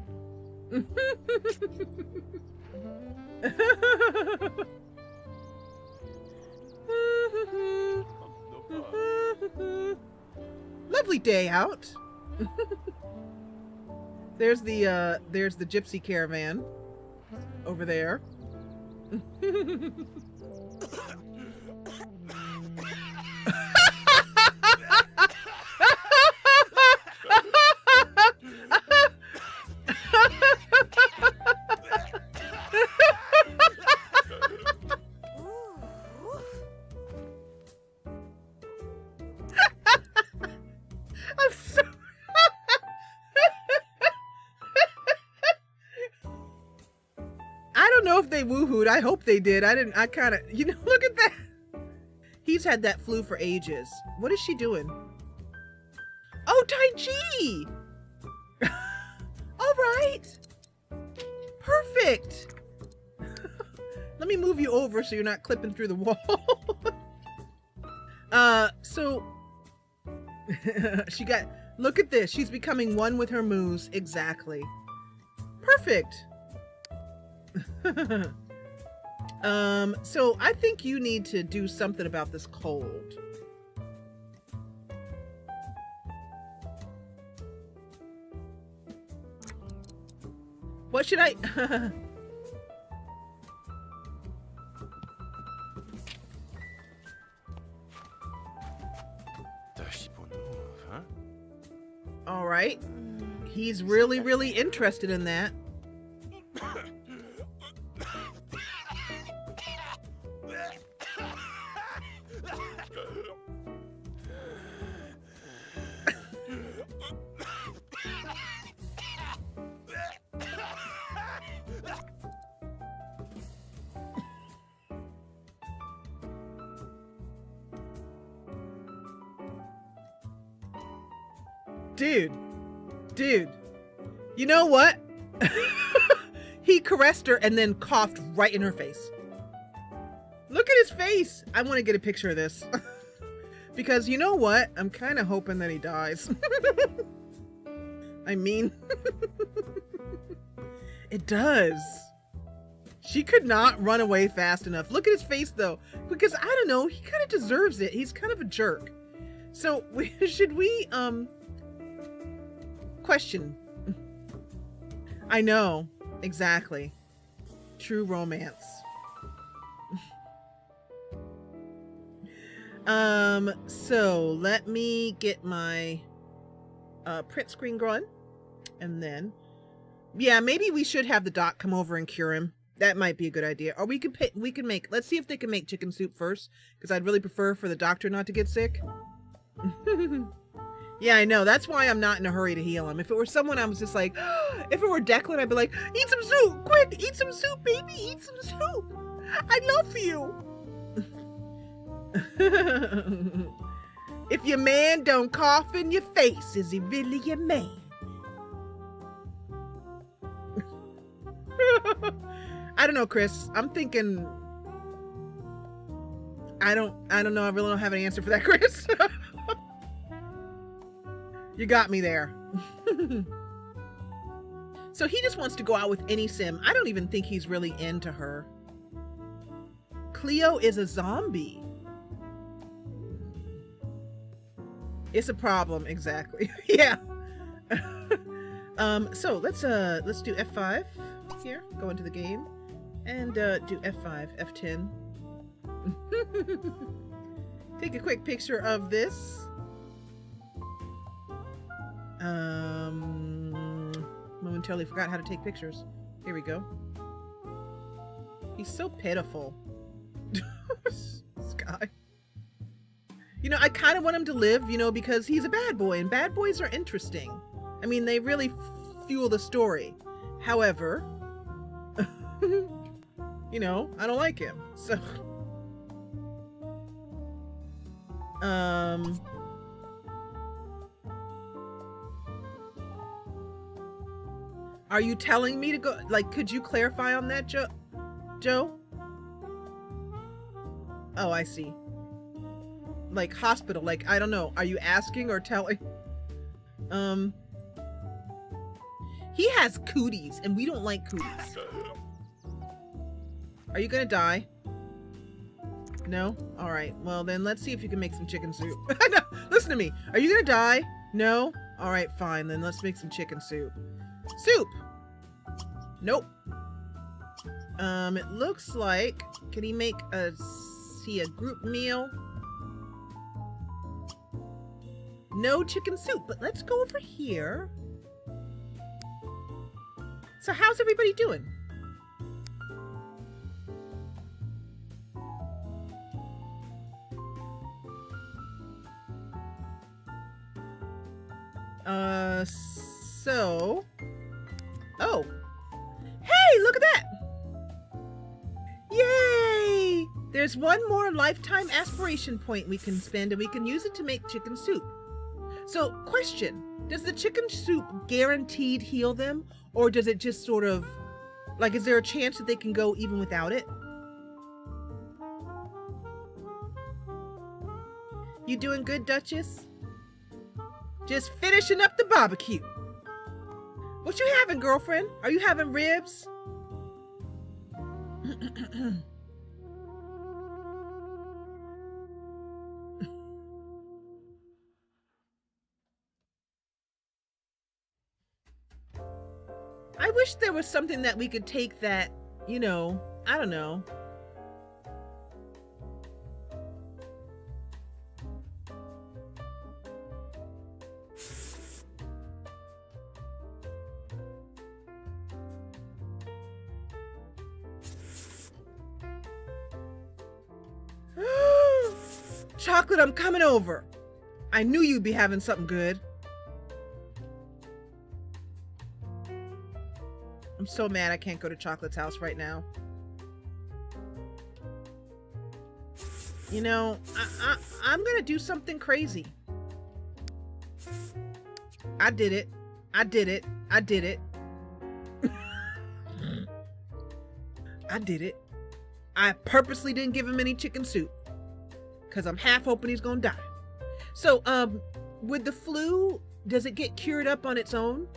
Lovely day out. There's the gypsy caravan over there. I'm so I don't know if they woohooed. I hope they did. I kind of, you know, look at that. He's had that flu for ages. What is she doing? Oh, Tai Chi! All right. Perfect. Let me move you over so you're not clipping through the wall. So she got, look at this. She's becoming one with her moves. Exactly. Perfect. So I think you need to do something about this cold. What should I? All right. He's really, really interested in that. Dude, you know what? He caressed her and then coughed right in her face. Look at his face. I want to get a picture of this. Because you know what? I'm kind of hoping that he dies. I mean, it does. She could not run away fast enough. Look at his face though, because I don't know, he kind of deserves it. He's kind of a jerk. So should we, question. I know, exactly. True romance. So let me get my print screen going, and then, yeah, maybe we should have the doc come over and cure him. That might be a good idea. Or we can make, let's see if they can make chicken soup first, because I'd really prefer for the doctor not to get sick. Yeah, I know. That's why I'm not in a hurry to heal him. If it were someone, I was just like, if it were Declan, I'd be like, eat some soup, quick, eat some soup, baby, eat some soup. I love you. If your man don't cough in your face, is he really your man? I don't know, Chris. I'm thinking, I don't know. I really don't have an answer for that, Chris. You got me there. So he just wants to go out with any sim. I don't even think he's really into her. Cleo is a zombie. It's a problem, exactly. Yeah. So let's do F5 here. Go into the game and do F5, F10. Take a quick picture of this. Momentarily forgot how to take pictures. Here we go. He's so pitiful. This guy. You know, I kind of want him to live, you know, because he's a bad boy, and bad boys are interesting. I mean, they really fuel the story. However, you know, I don't like him. So, are you telling me to go? Like, could you clarify on that, Joe? Oh, I see. like hospital. Like, I don't know. Are you asking or telling? He has cooties and we don't like cooties. Are you gonna die? No? All right. Well, then let's see if you can make some chicken soup. No, listen to me. Are you gonna die? No? All right, fine. Then let's make some chicken soup. Soup! Nope. It looks like, can he make a group meal? No chicken soup, but let's go over here. So how's everybody doing? Oh. Hey, look at that! Yay! There's one more lifetime aspiration point we can spend and we can use it to make chicken soup. So, question, does the chicken soup guaranteed heal them? Or does it just sort of, like, is there a chance that they can go even without it? You doing good, Duchess? Just finishing up the barbecue. What you having, girlfriend? Are you having ribs? I wish there was something that we could take that, you know, I don't know. Chocolate, I'm coming over. I knew you'd be having something good. I'm so mad I can't go to Chocolate's house right now. You know, I'm gonna do something crazy. I did it. I did it. I did it. I did it. I purposely didn't give him any chicken soup. Because I'm half hoping he's gonna die. So, with the flu, does it get cured up on its own?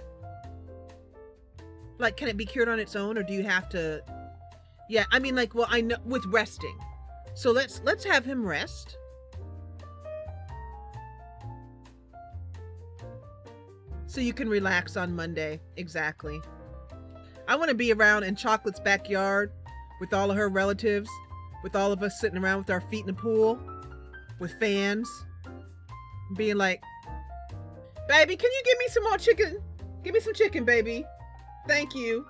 Like, can it be cured on its own, or do you have to? Yeah, I mean, like, well, I know with resting. So let's have him rest. So you can relax on Monday. Exactly. I want to be around in Chocolate's backyard with all of her relatives, with all of us sitting around with our feet in the pool, with fans, being like, baby, can you give me some more chicken? Give me some chicken, baby. Thank you.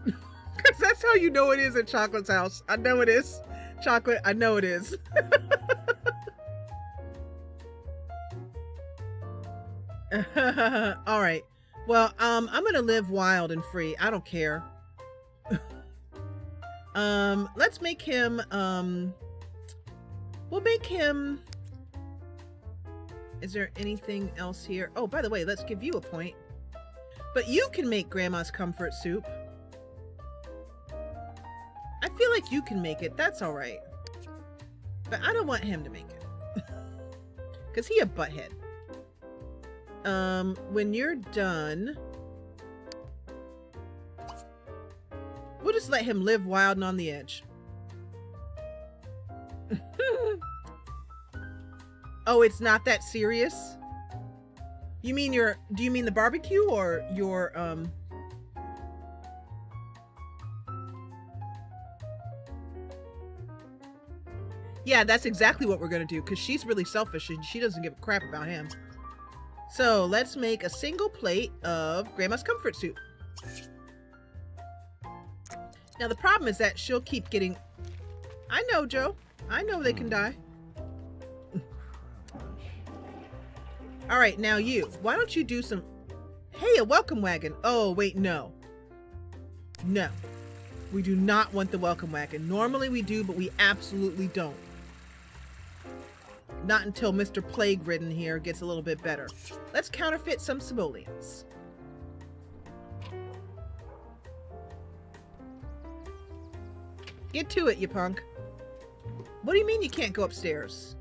Because that's how you know it is at Chocolate's house. I know it is. Chocolate, I know it is. All right. Well, I'm going to live wild and free. I don't care. Let's make him, we'll make him, is there anything else here? Oh, by the way, let's give you a point. But you can make Grandma's comfort soup. I feel like you can make it. That's all right. But I don't want him to make it. Because he a butthead. When you're done, we'll just let him live wild and on the edge. Oh, it's not that serious? You mean do you mean the barbecue or your, Yeah, that's exactly what we're gonna do, because she's really selfish and she doesn't give a crap about him. So let's make a single plate of Grandma's comfort soup. Now the problem is that she'll keep getting, I know, Joe. I know they can die. All right, now you, why don't you do some, hey, a welcome wagon. Oh, wait, no. No, we do not want the welcome wagon. Normally we do, but we absolutely don't. Not until Mr. Plague Ridden here gets a little bit better. Let's counterfeit some simoleons. Get to it, you punk. What do you mean you can't go upstairs?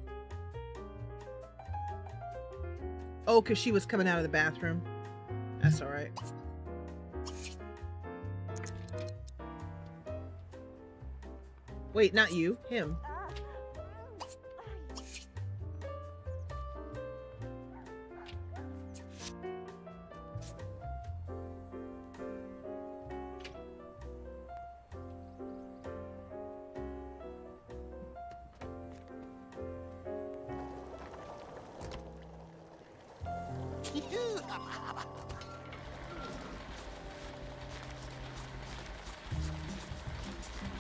Oh, because she was coming out of the bathroom. That's all right. Wait, not you. Him.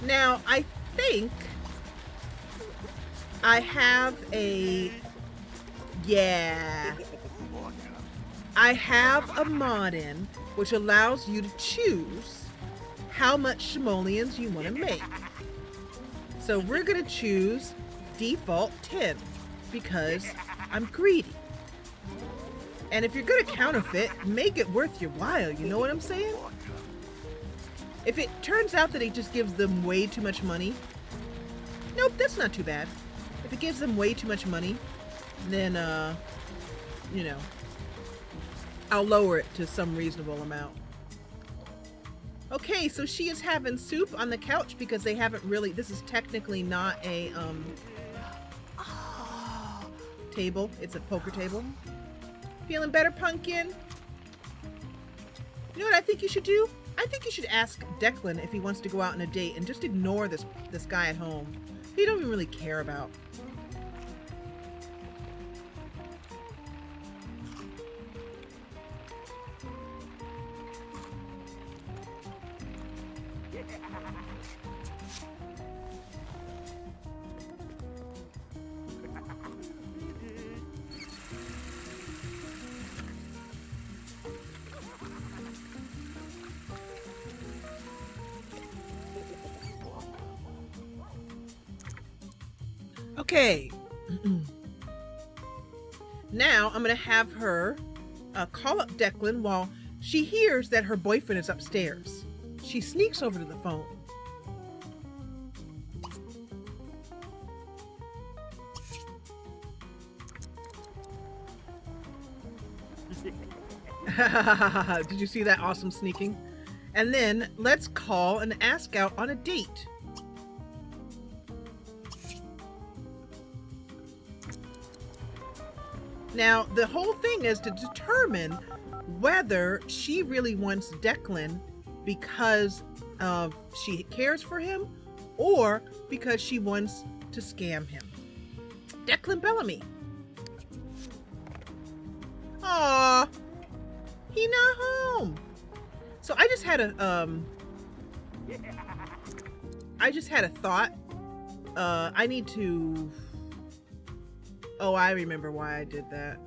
Now, I think I have a... Yeah. I have a mod in which allows you to choose how much simoleons you want to make. So we're going to choose default 10 because I'm greedy. And if you're going to counterfeit, make it worth your while. You know what I'm saying? If it turns out that it just gives them way too much money, nope, that's not too bad. If it gives them way too much money, then, you know, I'll lower it to some reasonable amount. Okay, so she is having soup on the couch because they haven't really, this is technically not a, table. It's a poker table. Feeling better, Pumpkin? You know what I think you should do? I think you should ask Declan if he wants to go out on a date and just ignore this guy at home. He don't even really care about. Okay. Now I'm going to have her call up Declan while she hears that her boyfriend is upstairs. She sneaks over to the phone. Did you see that awesome sneaking? And then let's call and ask out on a date. Now, the whole thing is to determine whether she really wants Declan because she cares for him or because she wants to scam him. Declan Bellamy. Aw, he not home. So I just had a thought. I need to. Oh, I remember why I did that.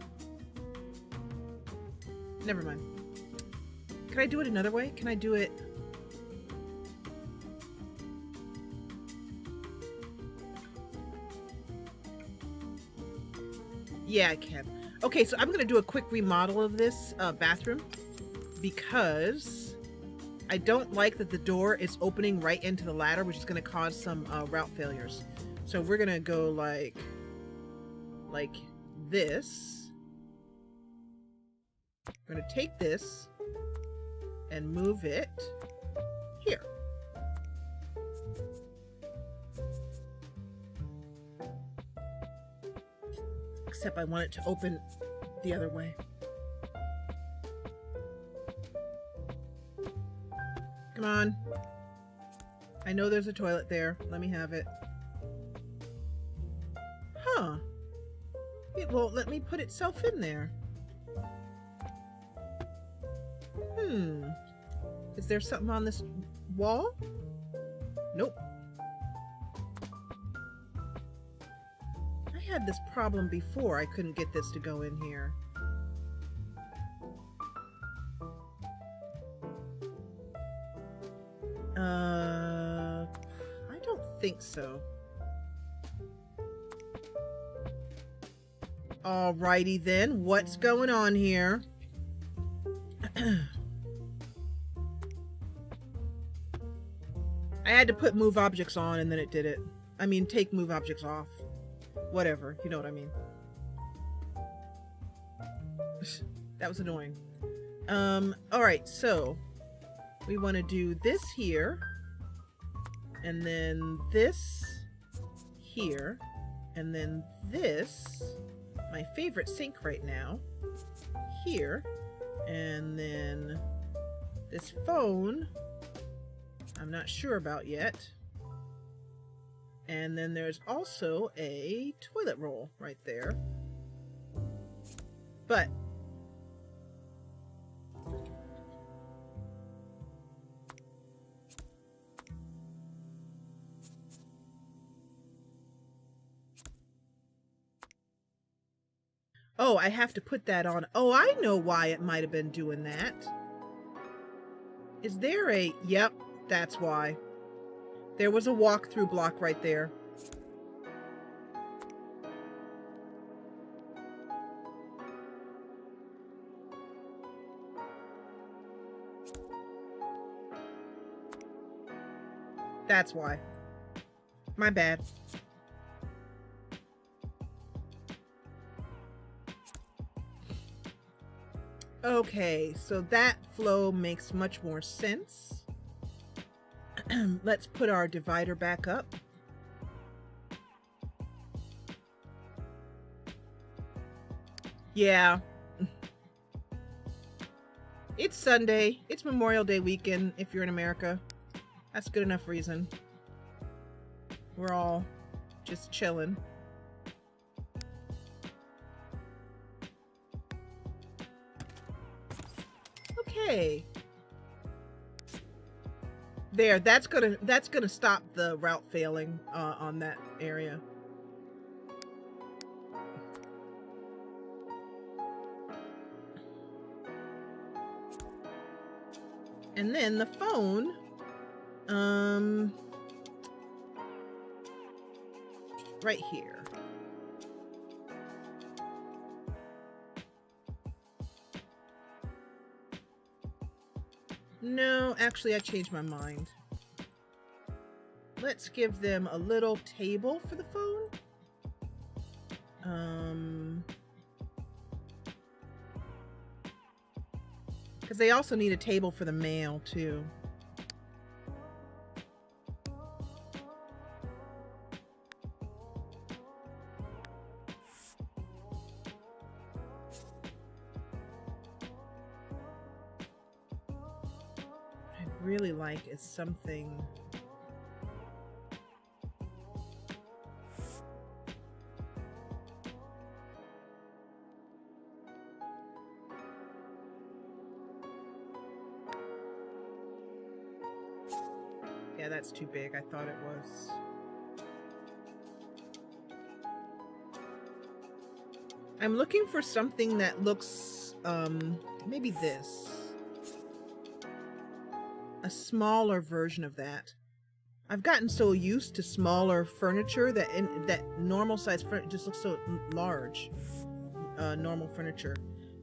Never mind. Can I do it another way? Can I do it? Yeah, I can. Okay, so I'm going to do a quick remodel of this bathroom because I don't like that the door is opening right into the ladder, which is going to cause some route failures. So we're going to go like this. I'm going to take this and move it here. Except I want it to open the other way. Come on. I know there's a toilet there. Let me have it. Huh. It won't let me put itself in there. Is there something on this wall? Nope. I had this problem before. I couldn't get this to go in here. I don't think so. Alrighty then, what's going on here? I had to put move objects on and then it did it. I mean, take move objects off. Whatever, you know what I mean. That was annoying. All right, so we want to do this here, and then this here, and then this, my favorite sink right now, here, and then this phone, I'm not sure about yet. And then there's also a toilet roll right there. But oh, I have to put that on. Oh, I know why it might have been doing that. Is there a... Yep, that's why. There was a walk-through block right there. That's why. My bad. Okay, so that flow makes much more sense. Let's put our divider back up. Yeah. It's Sunday. It's Memorial Day weekend if you're in America. That's good enough reason. We're all just chilling. Okay. There, that's gonna stop the route failing on that area. And then the phone, right here. No, actually I changed my mind. Let's give them a little table for the phone. Because they also need a table for the mail too. Really like is something yeah, that's too big. I thought it was. I'm looking for something that looks maybe this. A smaller version of that. I've gotten so used to smaller furniture that normal size furniture just looks so large. Normal furniture.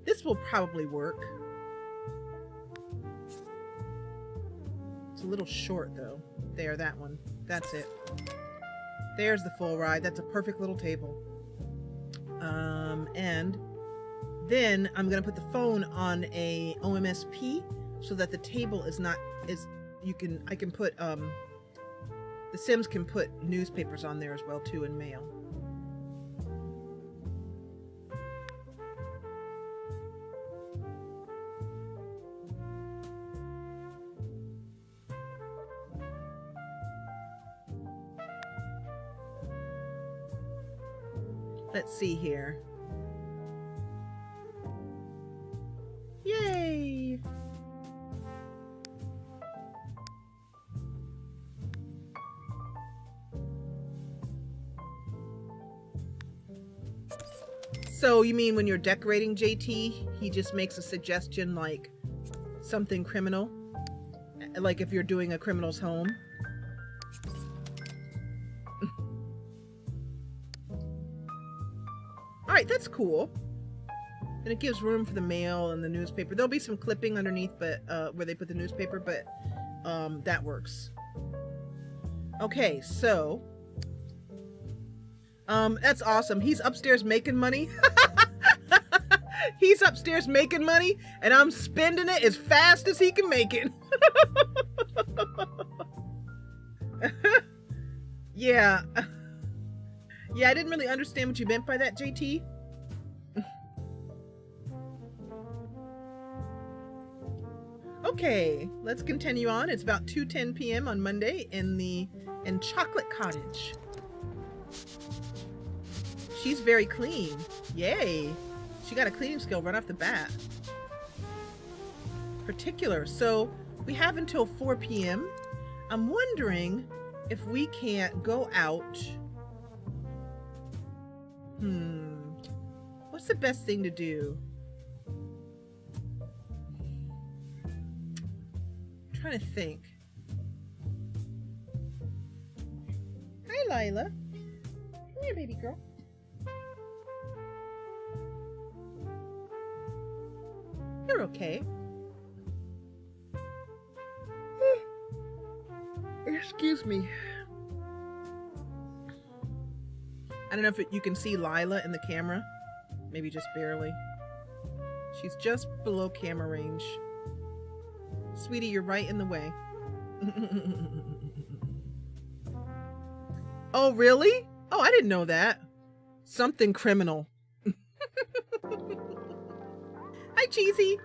This will probably work. It's a little short though. There, that one. That's it. There's the full ride. That's a perfect little table. And then I'm gonna put the phone on a OMSP so that the table is not I can put the Sims can put newspapers on there as well too, and mail. Let's see here. Yay! So you mean when you're decorating JT, he just makes a suggestion like something criminal? Like if you're doing a criminal's home? Alright, that's cool. And it gives room for the mail and the newspaper. There'll be some clipping underneath, but where they put the newspaper, but that works. Okay, so that's awesome. He's upstairs making money. He's upstairs making money, and I'm spending it as fast as he can make it. Yeah. Yeah, I didn't really understand what you meant by that, JT. Okay, let's continue on. It's about 2:10 p.m. on Monday in Chocolate Cottage. She's very clean. Yay. She got a cleaning skill right off the bat. Particular. So we have until 4 p.m. I'm wondering if we can't go out. What's the best thing to do? I'm trying to think. Hi, Lila. Come here, baby girl. You're okay. Excuse me. I don't know if you can see Lila in the camera. Maybe just barely. She's just below camera range. Sweetie, you're right in the way. Oh, really? Oh, I didn't know that. Something criminal. Hi, Cheesy.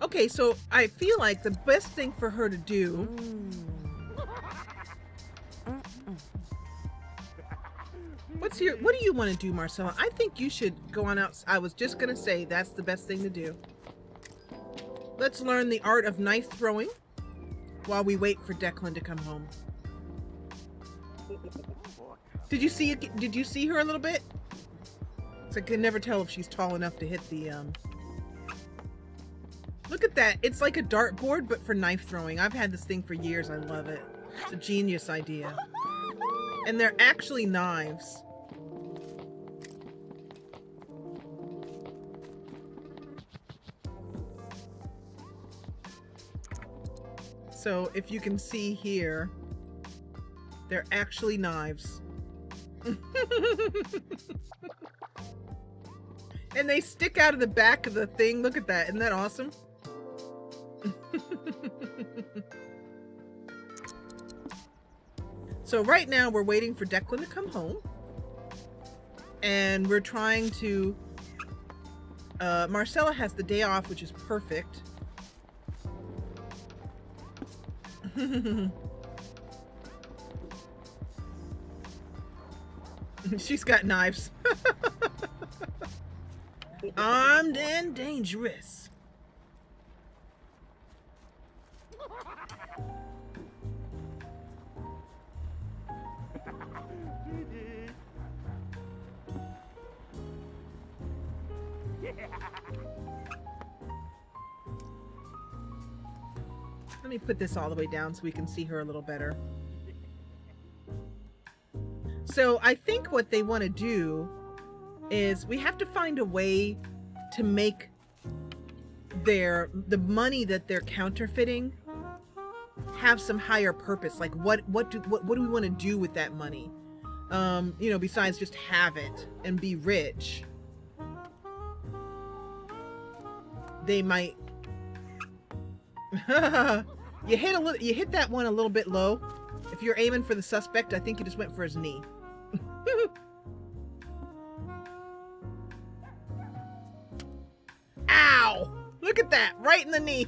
Okay, so I feel like the best thing for her to do what do you want to do, Marcella? I think you should go on out. I was just gonna say that's the best thing to do. Let's learn the art of knife throwing while we wait for Declan to come home. Did you see it? Did you see her a little bit? So I can never tell if she's tall enough to hit the Look at that. It's like a dartboard, but for knife throwing. I've had this thing for years. I love it. It's a genius idea. And they're actually knives. So if you can see here, they're actually knives. And they stick out of the back of the thing. Look at that. Isn't that awesome? So right now we're waiting for Declan to come home. And we're trying to... Marcella has the day off, which is perfect. She's got knives. Armed and dangerous. Let me put this all the way down so we can see her a little better. So I think what they want to do is we have to find a way to make the money that they're counterfeiting have some higher purpose. Like what do we want to do with that money? You know, besides just have it and be rich. They might you hit that one a little bit low. If you're aiming for the suspect, I think you just went for his knee. Ow! Look at that, right in the knee.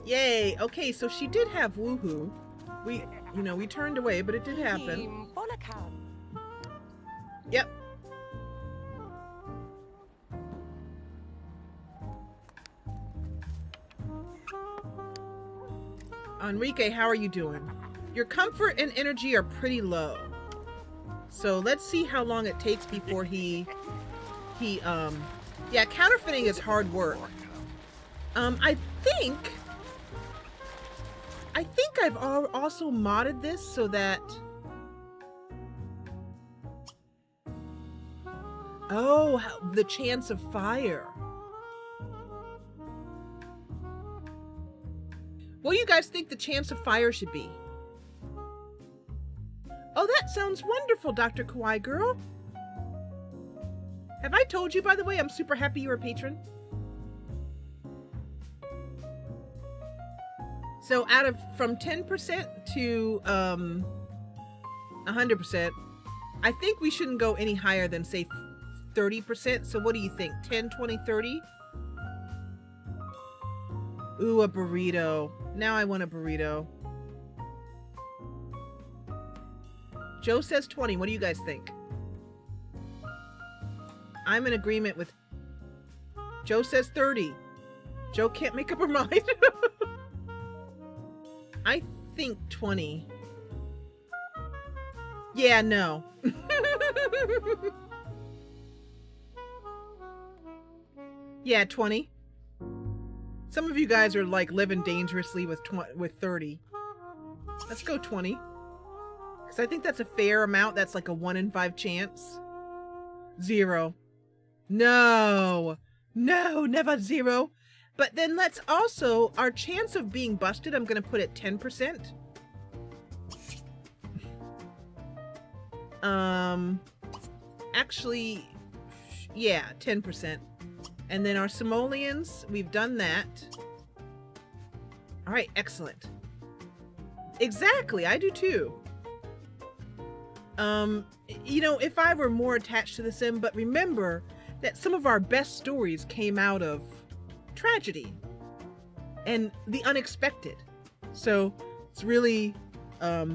Yay! Okay, so she did have woohoo. We turned away, but it did happen. Yep. Enrique, how are you doing? Your comfort and energy are pretty low. So let's see how long it takes before yeah, counterfeiting is hard work. I think I've also modded this so that, oh, the chance of fire. What do you guys think the chance of fire should be? Oh, that sounds wonderful, Dr. Kawaii Girl. Have I told you, by the way, I'm super happy you're a patron? So from 10% to 100%, I think we shouldn't go any higher than, say, 30%. So what do you think? 10, 20, 30? Ooh, a burrito. Now I want a burrito. Joe says 20. What do you guys think? I'm in agreement with... Joe says 30. Joe can't make up her mind. I think 20. Yeah, no. Yeah, 20. Some of you guys are like living dangerously with 30. Let's go 20. Because I think that's a fair amount. That's like a 1 in 5 chance. 0. No. No, never 0. But then let's also, our chance of being busted, I'm going to put at 10%. Actually, yeah, 10%. And then our simoleons, we've done that. All right, excellent. Exactly, I do too. You know, if I were more attached to the sim, but remember that some of our best stories came out of tragedy and the unexpected. So it's really, I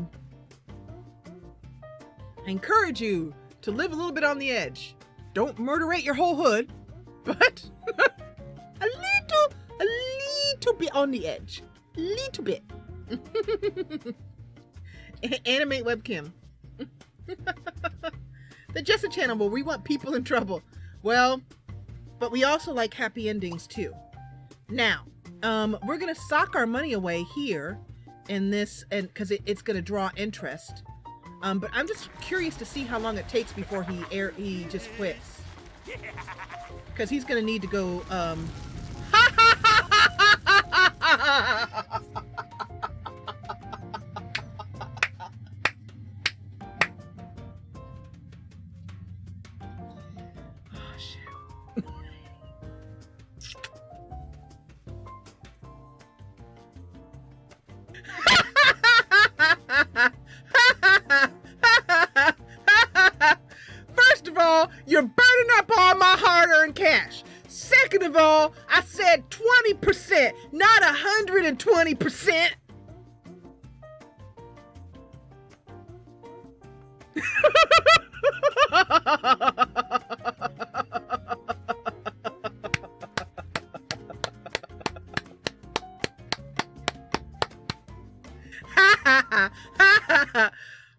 encourage you to live a little bit on the edge. Don't murderate your whole hood, but a little bit on the edge. Little bit. Animate webcam. The Jessa Channel, where we want people in trouble. Well, but we also like happy endings too. Now, we're gonna sock our money away here in this, and because it's gonna draw interest. But I'm just curious to see how long it takes before he just quits, because he's gonna need to go. First of all, you're burning up all my hard-earned cash. Second of all, I said 20%, not 120%.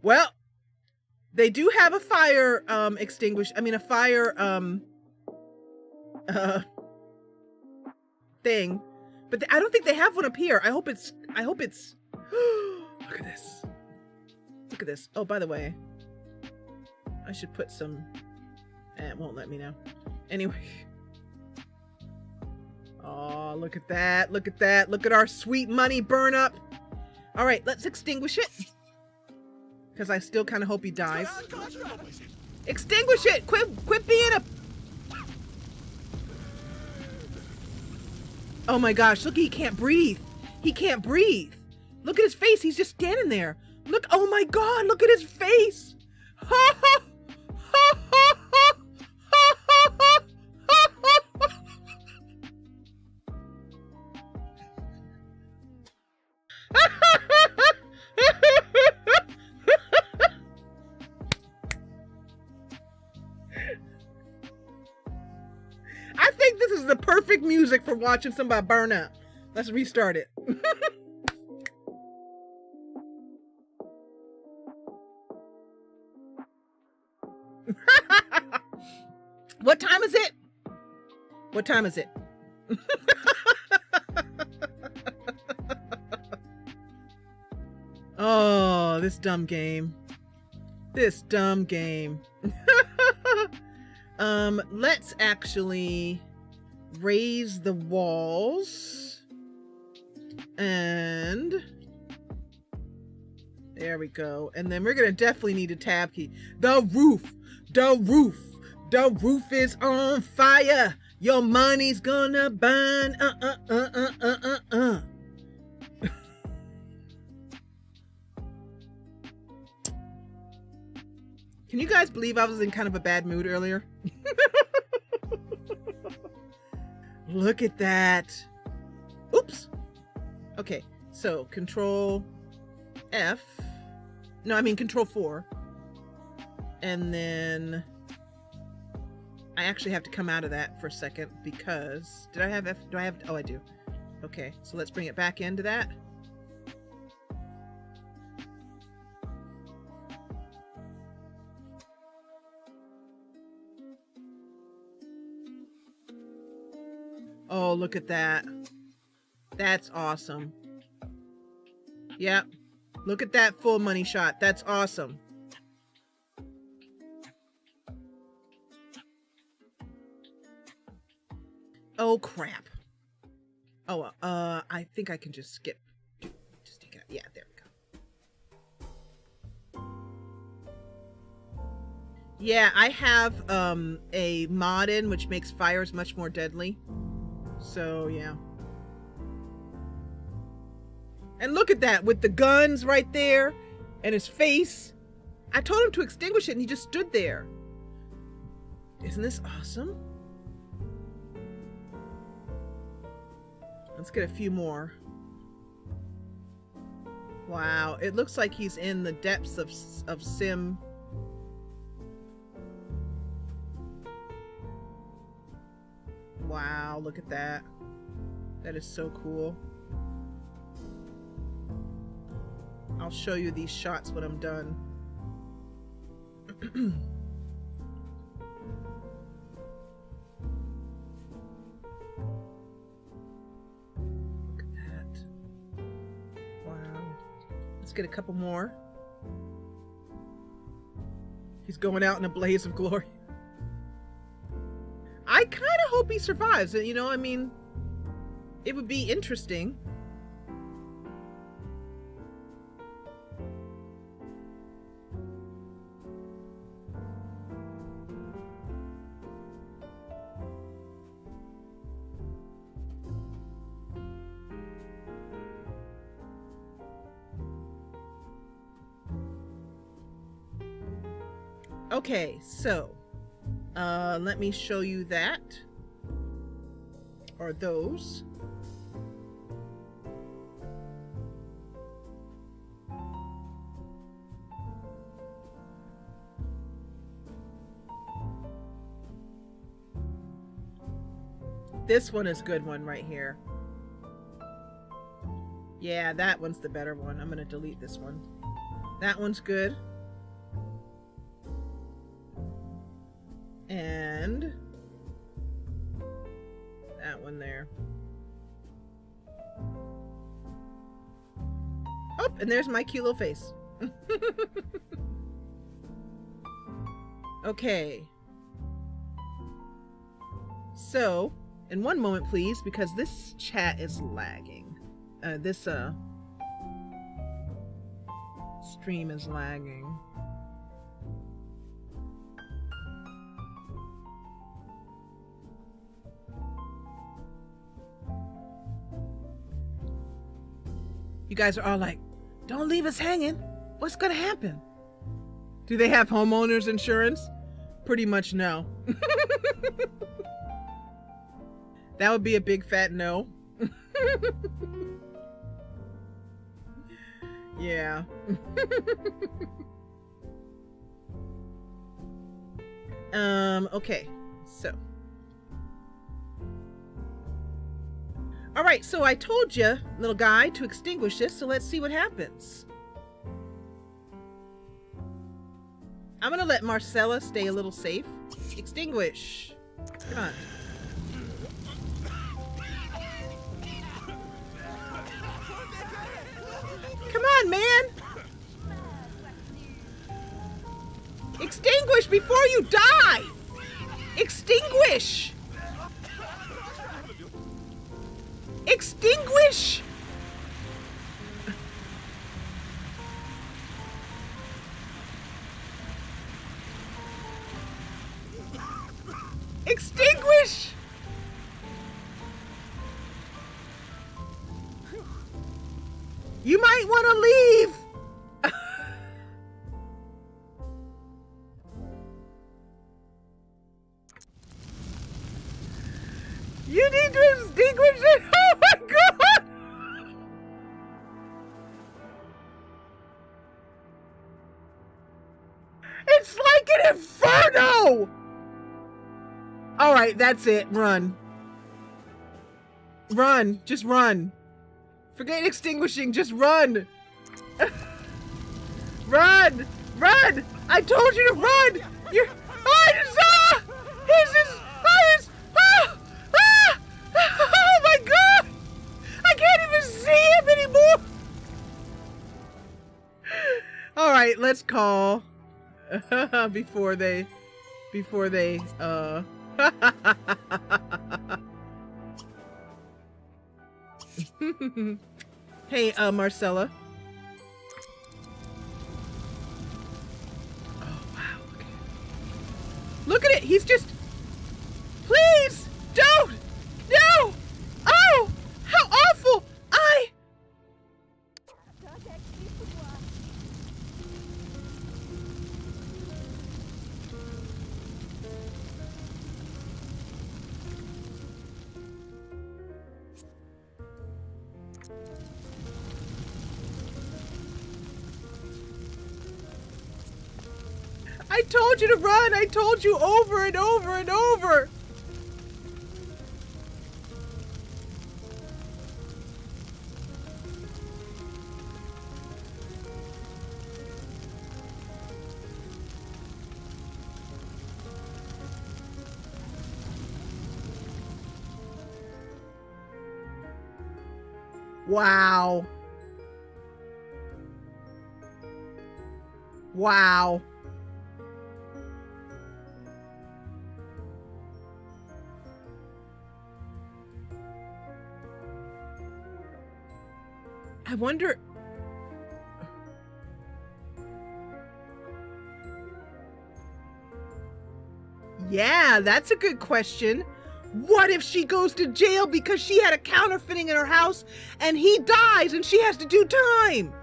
Well, they do have a fire extinguisher. I mean, a fire thing, but I don't think they have one up here. I hope it's look at this. Look at this. Oh, by the way, I should put some, it won't let me now. Anyway. Oh, look at that. Look at that. Look at our sweet money burn up. All right, let's extinguish it. Because I still kind of hope he dies. Extinguish it! Quit being a... Oh my gosh, look, he can't breathe. He can't breathe. Look at his face. He's just standing there. Look, oh my God, look at his face. I think this is the perfect music for watching somebody burn up. Let's restart it. What time is it? What time is it? Oh, this dumb game. This dumb game. Let's actually raise the walls. And there we go. And then we're gonna definitely need a tab key. The roof is on fire. Your money's gonna burn. Can you guys believe I was in kind of a bad mood earlier? Look at that. Oops. Okay, so Control F. No, I mean Control 4. And then I actually have to come out of that for a second because did I have F? Do I have? Oh, I do. Okay, so let's bring it back into that. Oh, look at that. That's awesome. Yep. Look at that full money shot. That's awesome. Oh, crap. Oh, I think I can just skip. Just take it. Yeah, there we go. Yeah, I have a mod in which makes fires much more deadly. So, yeah. And look at that with the guns right there and his face. I told him to extinguish it and he just stood there. Isn't this awesome? Let's get a few more. Wow, it looks like he's in the depths of Sim. Wow, look at that. That is so cool. I'll show you these shots when I'm done. Look at that. Wow. Let's get a couple more. He's going out in a blaze of glory. I kind of hope he survives. You know, I mean, it would be interesting. Okay, so let me show you that, or those. This one is a good one right here. Yeah, that one's the better one. I'm gonna delete this one. That one's good. And that one there. Oh, and there's my cute little face. Okay. So, in one moment, please, because this chat is lagging. This stream is lagging. You guys are all like, don't leave us hanging. What's gonna happen? Do they have homeowners insurance? Pretty much no. That would be a big fat no. Yeah. Okay, so. All right, so I told you, little guy, to extinguish this, so let's see what happens. I'm gonna let Marcella stay a little safe. Extinguish. Come on. Come on, man! Extinguish before you die! Extinguish! Extinguish! Extinguish! You might want to leave! You need to extinguish it! Oh my god! It's like an inferno! Alright, that's it. Run. Run. Just run. Forget extinguishing. Just run. Run! Run! I told you to run! You're... Oh, I just... Ah! He's just... I just... Ah! Ah! Oh my god! I can't even see him anymore! Alright, let's call. Before they... Hey, Marcella. Oh, wow. Okay. Look at it. He's just... Please! Don't! No! Oh! How awful! I told you to run! I told you over and over and over! Wow. Wow. I wonder... Yeah, that's a good question. What if she goes to jail because she had a counterfeiting in her house and he dies and she has to do time?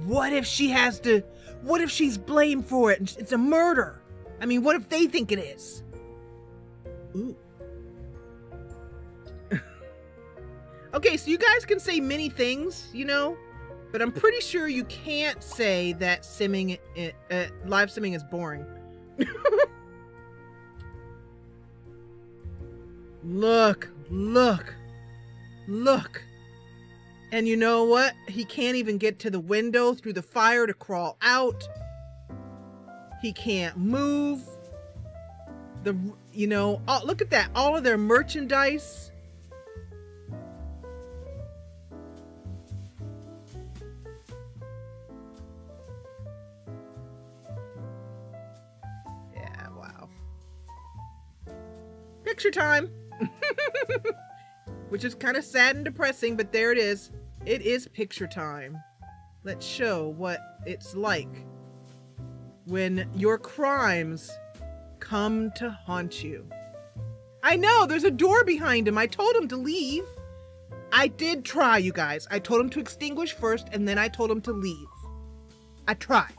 What if she has to... What if she's blamed for it and it's a murder? I mean, what if they think it is? Ooh. Okay, so you guys can say many things, you know, but I'm pretty sure you can't say that simming, live simming is boring. Look, look, look. And you know what? He can't even get to the window through the fire to crawl out. He can't move. You know, oh, look at that. All of their merchandise. Yeah, wow. Picture time. Which is kind of sad and depressing, but there it is. It is picture time. Let's show what it's like when your crimes come to haunt you. I know, there's a door behind him. I told him to leave. I did try, you guys. I told him to extinguish first, and then I told him to leave. I tried.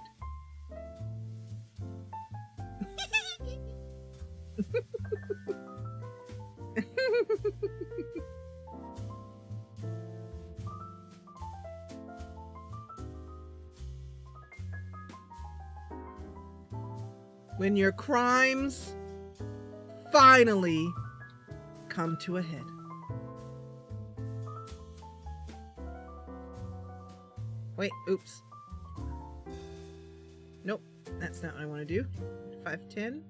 When your crimes finally come to a head. Wait, oops. Nope, that's not what I want to do. 510.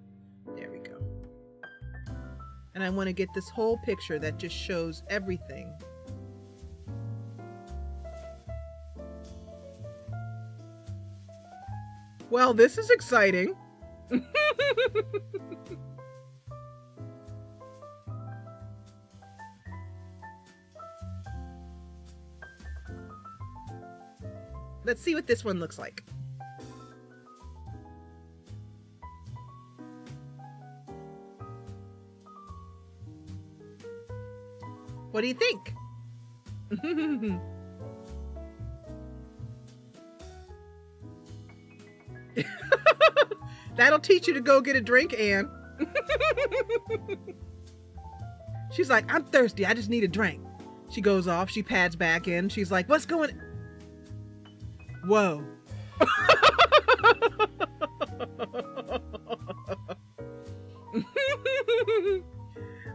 There we go. And I want to get this whole picture that just shows everything. Well, this is exciting. Let's see what this one looks like. What do you think? That'll teach you to go get a drink, Anne. She's like, I'm thirsty. I just need a drink. She goes off. She pads back in. She's like, what's going on? Whoa.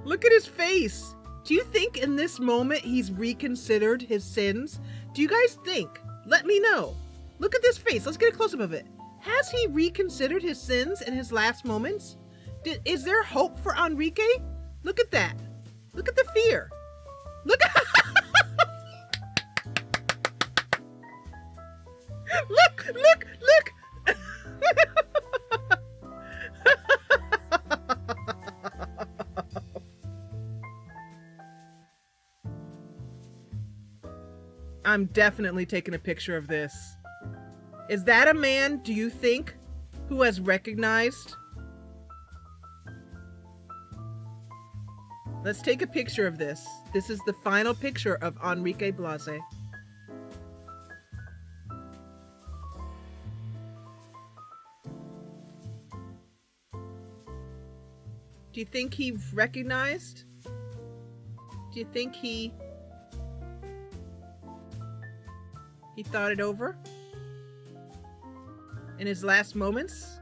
Look at his face. Do you think in this moment he's reconsidered his sins? Do you guys think? Let me know. Look at this face. Let's get a close-up of it. Has he reconsidered his sins in his last moments? Is there hope for Enrique? Look at that. Look at the fear. Look at look. I'm definitely taking a picture of this. Is that a man, do you think, who has recognized? Let's take a picture of this. This is the final picture of Enrique Blase. Do you think he recognized? Do you think he thought it over? In his last moments?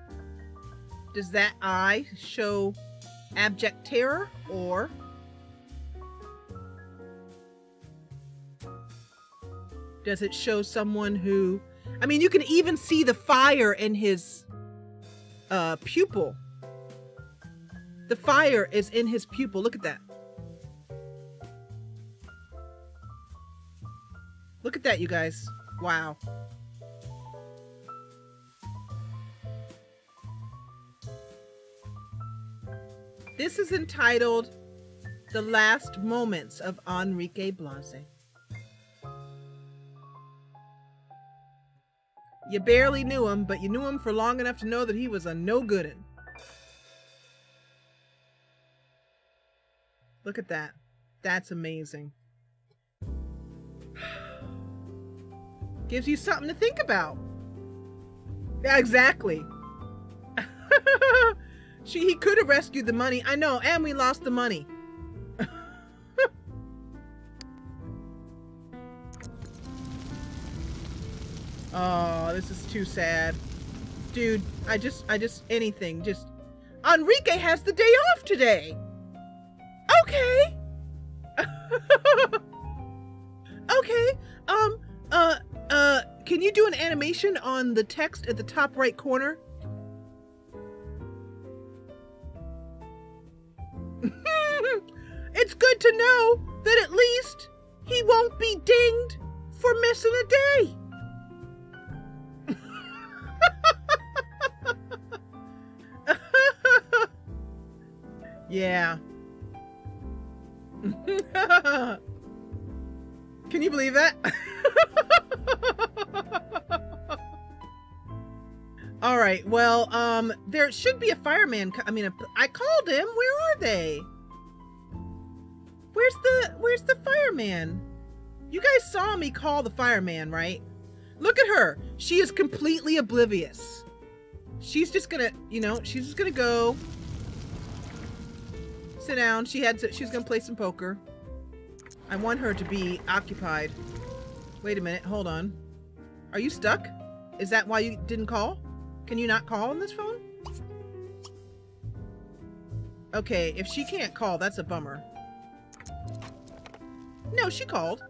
Does that eye show abject terror, or does it show someone who, I mean, you can even see the fire in his pupil. The fire is in his pupil. Look at that. Look at that, you guys. Wow. This is entitled The Last Moments of Enrique Blase. You barely knew him, but you knew him for long enough to know that he was a no-goodin'. Look at that. That's amazing. Gives you something to think about. Yeah, exactly. He could have rescued the money. I know, and we lost the money. Oh, this is too sad. Dude, I just anything. Just Enrique has the day off today. Okay. Okay. Can you do an animation on the text at the top right corner? It's good to know that at least he won't be dinged for missing a day. Yeah. Can you believe that? All right. Well, there should be a fireman. I called him. Where are they? Where's the fireman? You guys saw me call the fireman, right? Look at her. She is completely oblivious. She's just gonna, she's just gonna go sit down. She's gonna play some poker. I want her to be occupied. Wait a minute. Hold on. Are you stuck? Is that why you didn't call? Can you not call on this phone? Okay, if she can't call, that's a bummer. No, she called.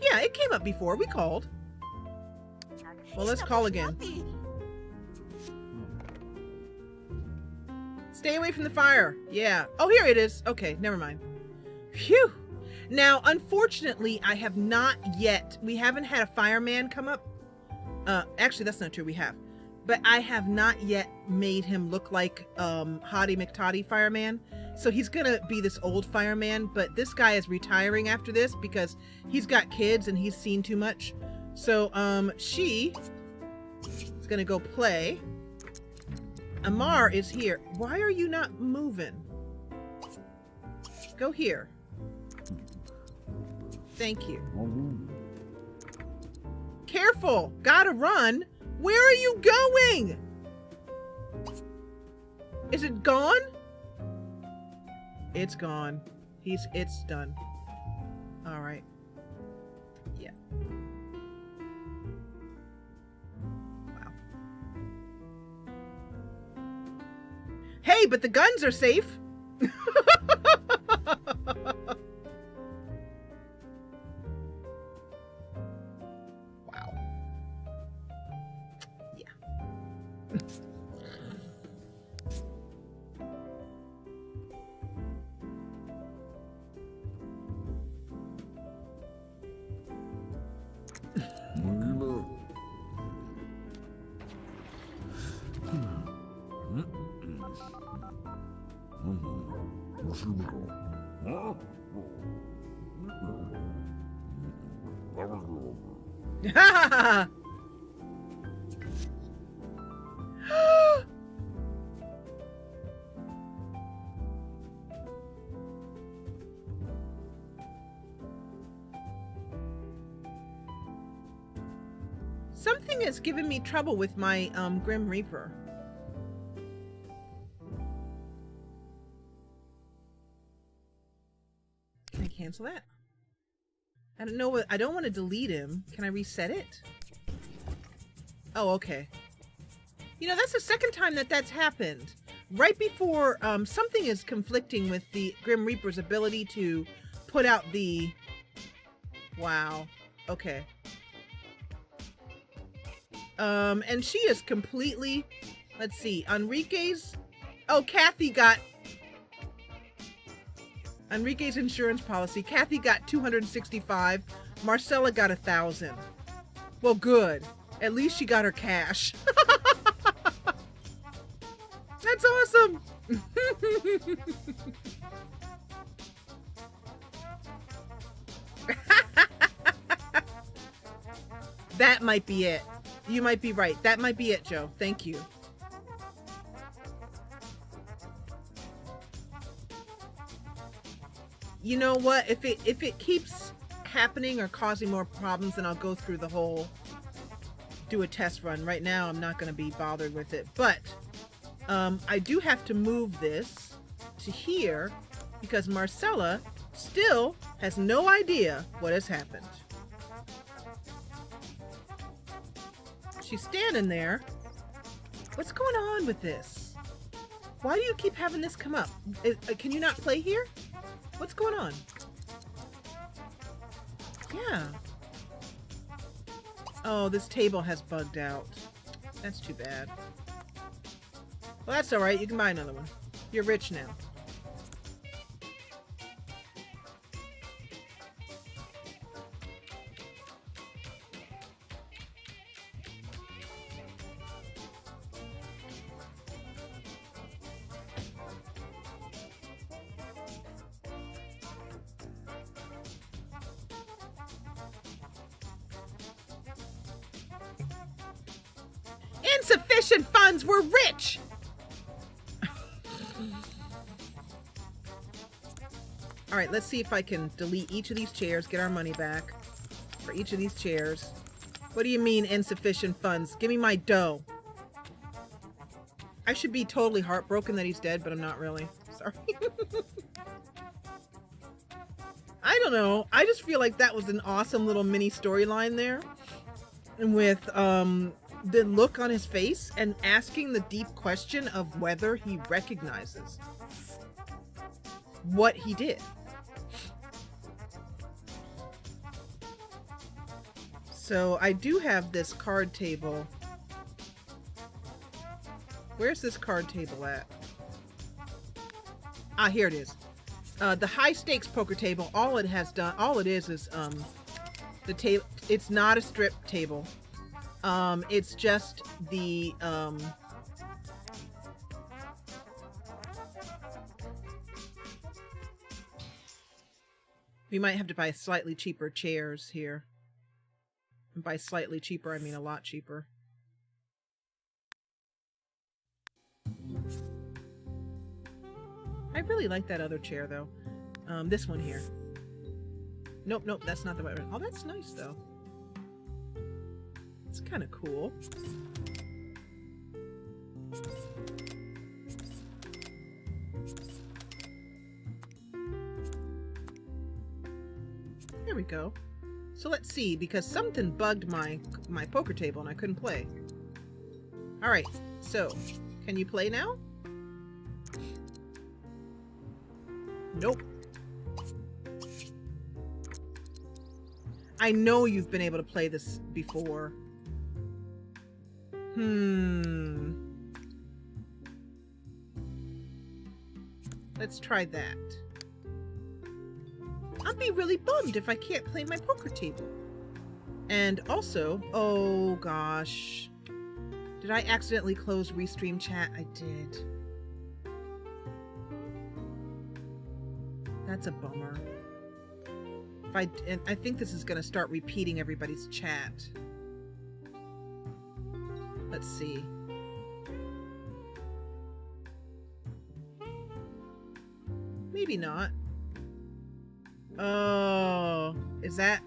Yeah, it came up before. We called. Well, let's call again. Stay away from the fire. Yeah. Oh, here it is. Okay, never mind. Phew. Now, unfortunately, I have not yet. We haven't had a fireman come up. Actually, that's not true. We have. But I have not yet made him look like Hottie McToddy fireman. So he's going to be this old fireman. But this guy is retiring after this because he's got kids and he's seen too much. So she is going to go play. Amar is here. Why are you not moving? Go here. Thank you. Careful. Gotta run. Where are you going? Is it gone? It's gone. It's done. All right. Yeah. Wow. Hey, but the guns are safe. Wow. Yeah. Something is giving me trouble with my Grim Reaper. Can I cancel that? I don't know what. I don't want to delete him. Can I reset it? Oh, okay. You know, that's the second time that that's happened. Right before something is conflicting with the Grim Reaper's ability to put out the. Wow. Okay. And she is completely. Let's see. Enrique's. Oh, Kathy got. Enrique's insurance policy. Kathy got 265. Marcella got 1,000. Well, good. At least she got her cash. That's awesome. That might be it. You might be right. That might be it, Joe. Thank you. You know what? If it keeps happening or causing more problems, then I'll go through the whole, do a test run. Right now, I'm not going to be bothered with it. But I do have to move this to here because Marcella still has no idea what has happened. She's standing there. What's going on with this? Why do you keep having this come up? Can you not play here? What's going on? Yeah. Oh, this table has bugged out. That's too bad. Well, that's all right. You can buy another one. You're rich now. Insufficient funds. We're rich. All right, let's see if I can delete each of these chairs, get our money back for each of these chairs. What do you mean insufficient funds? Give me my dough. I should be totally heartbroken that he's dead, but I'm not really. Sorry. I don't know. I just feel like that was an awesome little mini storyline there. And with the look on his face and asking the deep question of whether he recognizes what he did. So I do have this card table. Where's this card table at? Ah, here it is. The high stakes poker table. All it is the table. It's not a strip table. It's just the we might have to buy slightly cheaper chairs here. And by slightly cheaper, I mean a lot cheaper. I really like that other chair though. This one here. Nope, nope, that's not the right one. Oh, that's nice though. It's kind of cool. There we go. So let's see, because something bugged my poker table and I couldn't play. All right, so can you play now? Nope. I know you've been able to play this before. Let's try that. I'll be really bummed if I can't play my poker table. And also, oh gosh. Did I accidentally close Restream chat? I did. That's a bummer. And I think this is going to start repeating everybody's chat. Let's see. Maybe not. Oh, is that?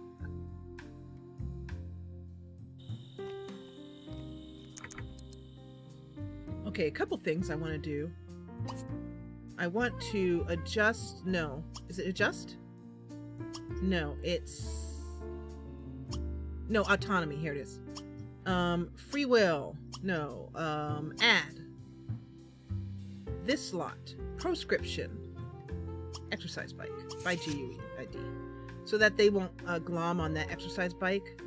Okay, a couple things I want to do. I want to adjust. No. Is it adjust? No, it's... No, autonomy. Here it is. Free will. No. Add. This slot. Proscription. Exercise bike. By GUE ID. So that they won't glom on that exercise bike.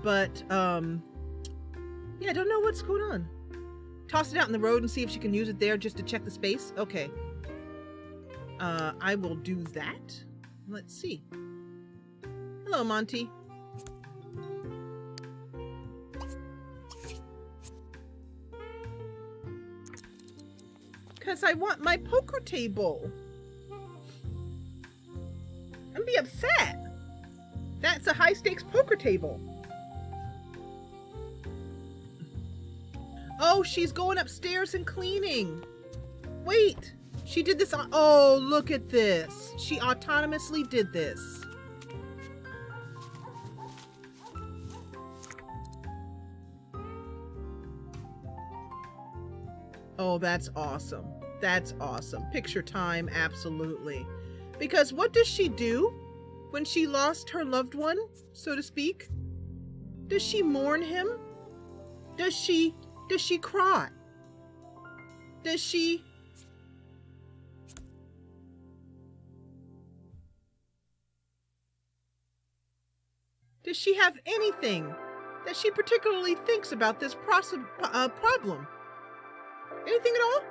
But, yeah, I don't know what's going on. Toss it out in the road and see if she can use it there just to check the space. Okay. I will do that. Let's see. Hello, Monty. Because I want my poker table. I'm be upset. That's a high stakes poker table. Oh, she's going upstairs and cleaning. Wait. She did this. Oh, look at this. She autonomously did this. Oh, that's awesome. That's awesome. Picture time, absolutely. Because what does she do when she lost her loved one, so to speak? Does she mourn him? Does she cry? Does she... Does she have anything that she particularly thinks about this problem? Anything at all?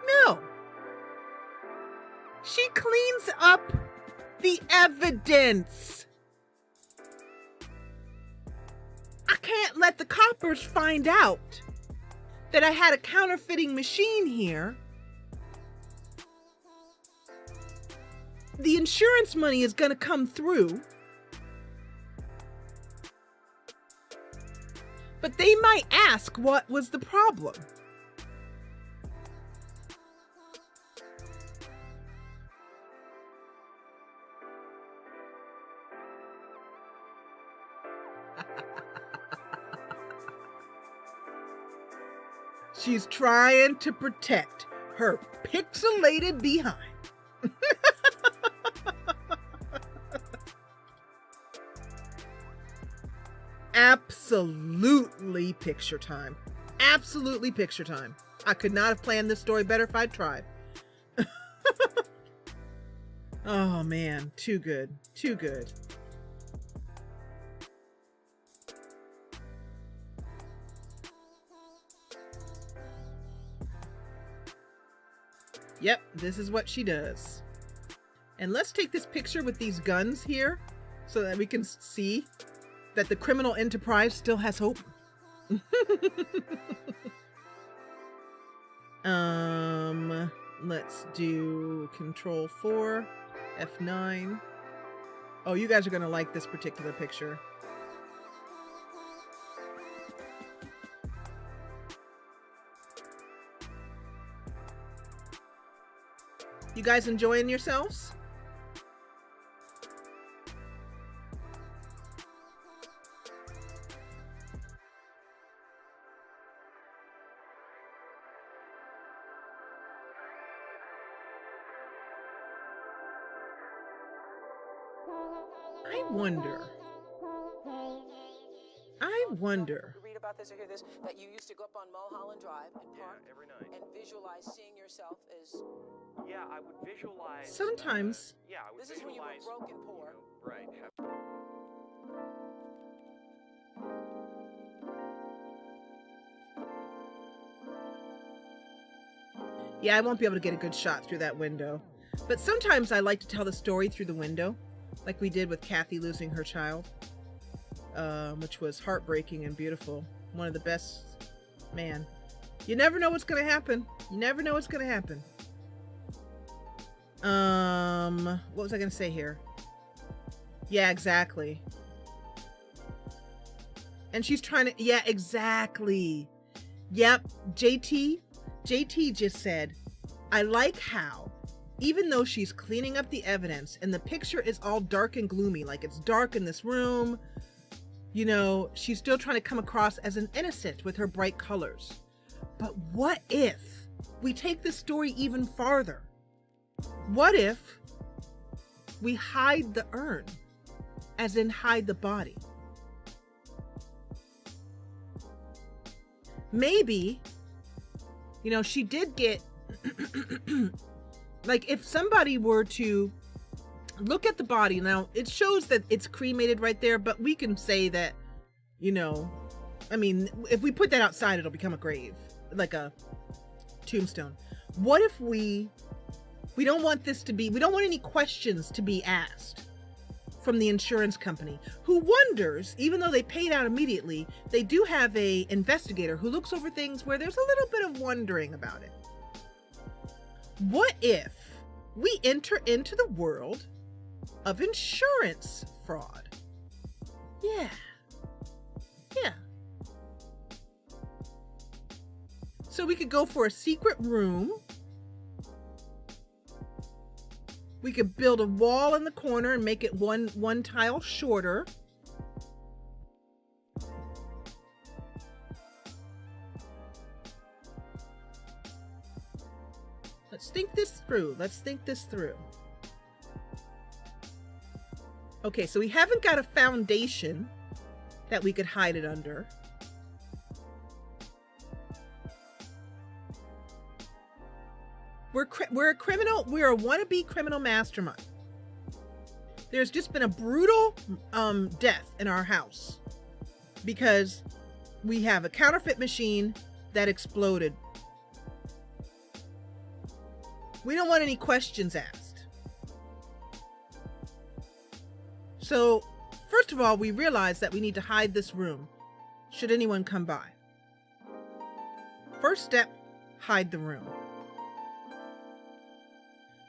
No. She cleans up the evidence. I can't let the coppers find out that I had a counterfeiting machine here. The insurance money is going to come through. But they might ask what was the problem. She's trying to protect her pixelated behind. Absolutely picture time. Absolutely picture time. I could not have planned this story better if I'd tried. Oh man, too good. Too good. Yep, this is what she does. And let's take this picture with these guns here so that we can see that the criminal enterprise still has hope. Let's do Control 4, F9. Oh, you guys are gonna like this particular picture. You guys enjoying yourselves? I wonder. Read about this or hear this, that you used to go up on Mulholland Drive and park every night. and visualize seeing yourself as... Yeah, I would visualize... Sometimes. Yeah, I would This is when you were visualize... broke and poor. Right. Yeah, I won't be able to get a good shot through that window. But sometimes I like to tell the story through the window, like we did with Kathy losing her child, which was heartbreaking and beautiful. One of the best. Man, you never know what's going to happen. You never know what's going to happen. What was I going to say here? Yeah, exactly. And she's trying to, yeah, exactly. Yep, JT just said, I like how, even though she's cleaning up the evidence and the picture is all dark and gloomy, like it's dark in this room, you know, she's still trying to come across as an innocent with her bright colors. But what if we take this story even farther? What if we hide the urn, as in hide the body? Maybe, you know, she did get, like if somebody were to look at the body, now it shows that it's cremated right there, but we can say that, you know, I mean, if we put that outside, it'll become a grave, like a tombstone. What if we don't want this to be, we don't want any questions to be asked from the insurance company, who wonders, even though they paid out immediately, they do have a investigator who looks over things where there's a little bit of wondering about it. What if we enter into the world of insurance fraud? Yeah. So we could go for a secret room. We could build a wall in the corner and make it one tile shorter. Let's think this through. Okay, so we haven't got a foundation that we could hide it under. We're a wannabe criminal mastermind. There's just been a brutal death in our house because we have a counterfeit machine that exploded. We don't want any questions asked. So, first of all, we realize that we need to hide this room should anyone come by. First step, hide the room.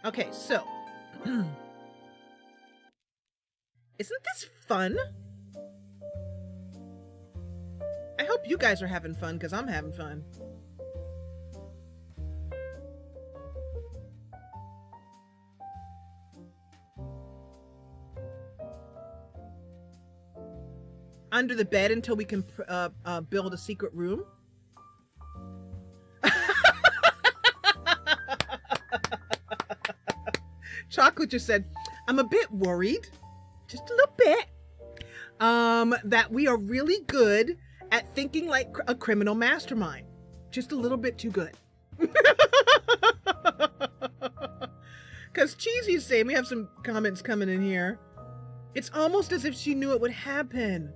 Okay, so, isn't this fun? I hope you guys are having fun, because I'm having fun. Under the bed until we can build a secret room. Chocolate just said, I'm a bit worried, just a little bit, that we are really good at thinking like a criminal mastermind. Just a little bit too good. Because Cheesy's saying, we have some comments coming in here. It's almost as if she knew it would happen.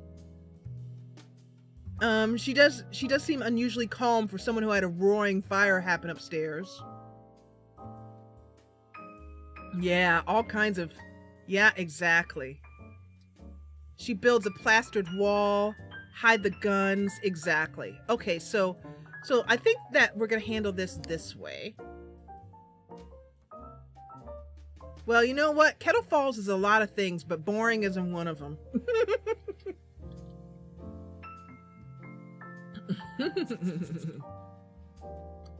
She does seem unusually calm for someone who had a roaring fire happen upstairs. Yeah, all kinds of, yeah, exactly. She builds a plastered wall, hide the guns, exactly. Okay, so I think that we're gonna handle this way. Well, you know what? Kettle Falls is a lot of things, but boring isn't one of them.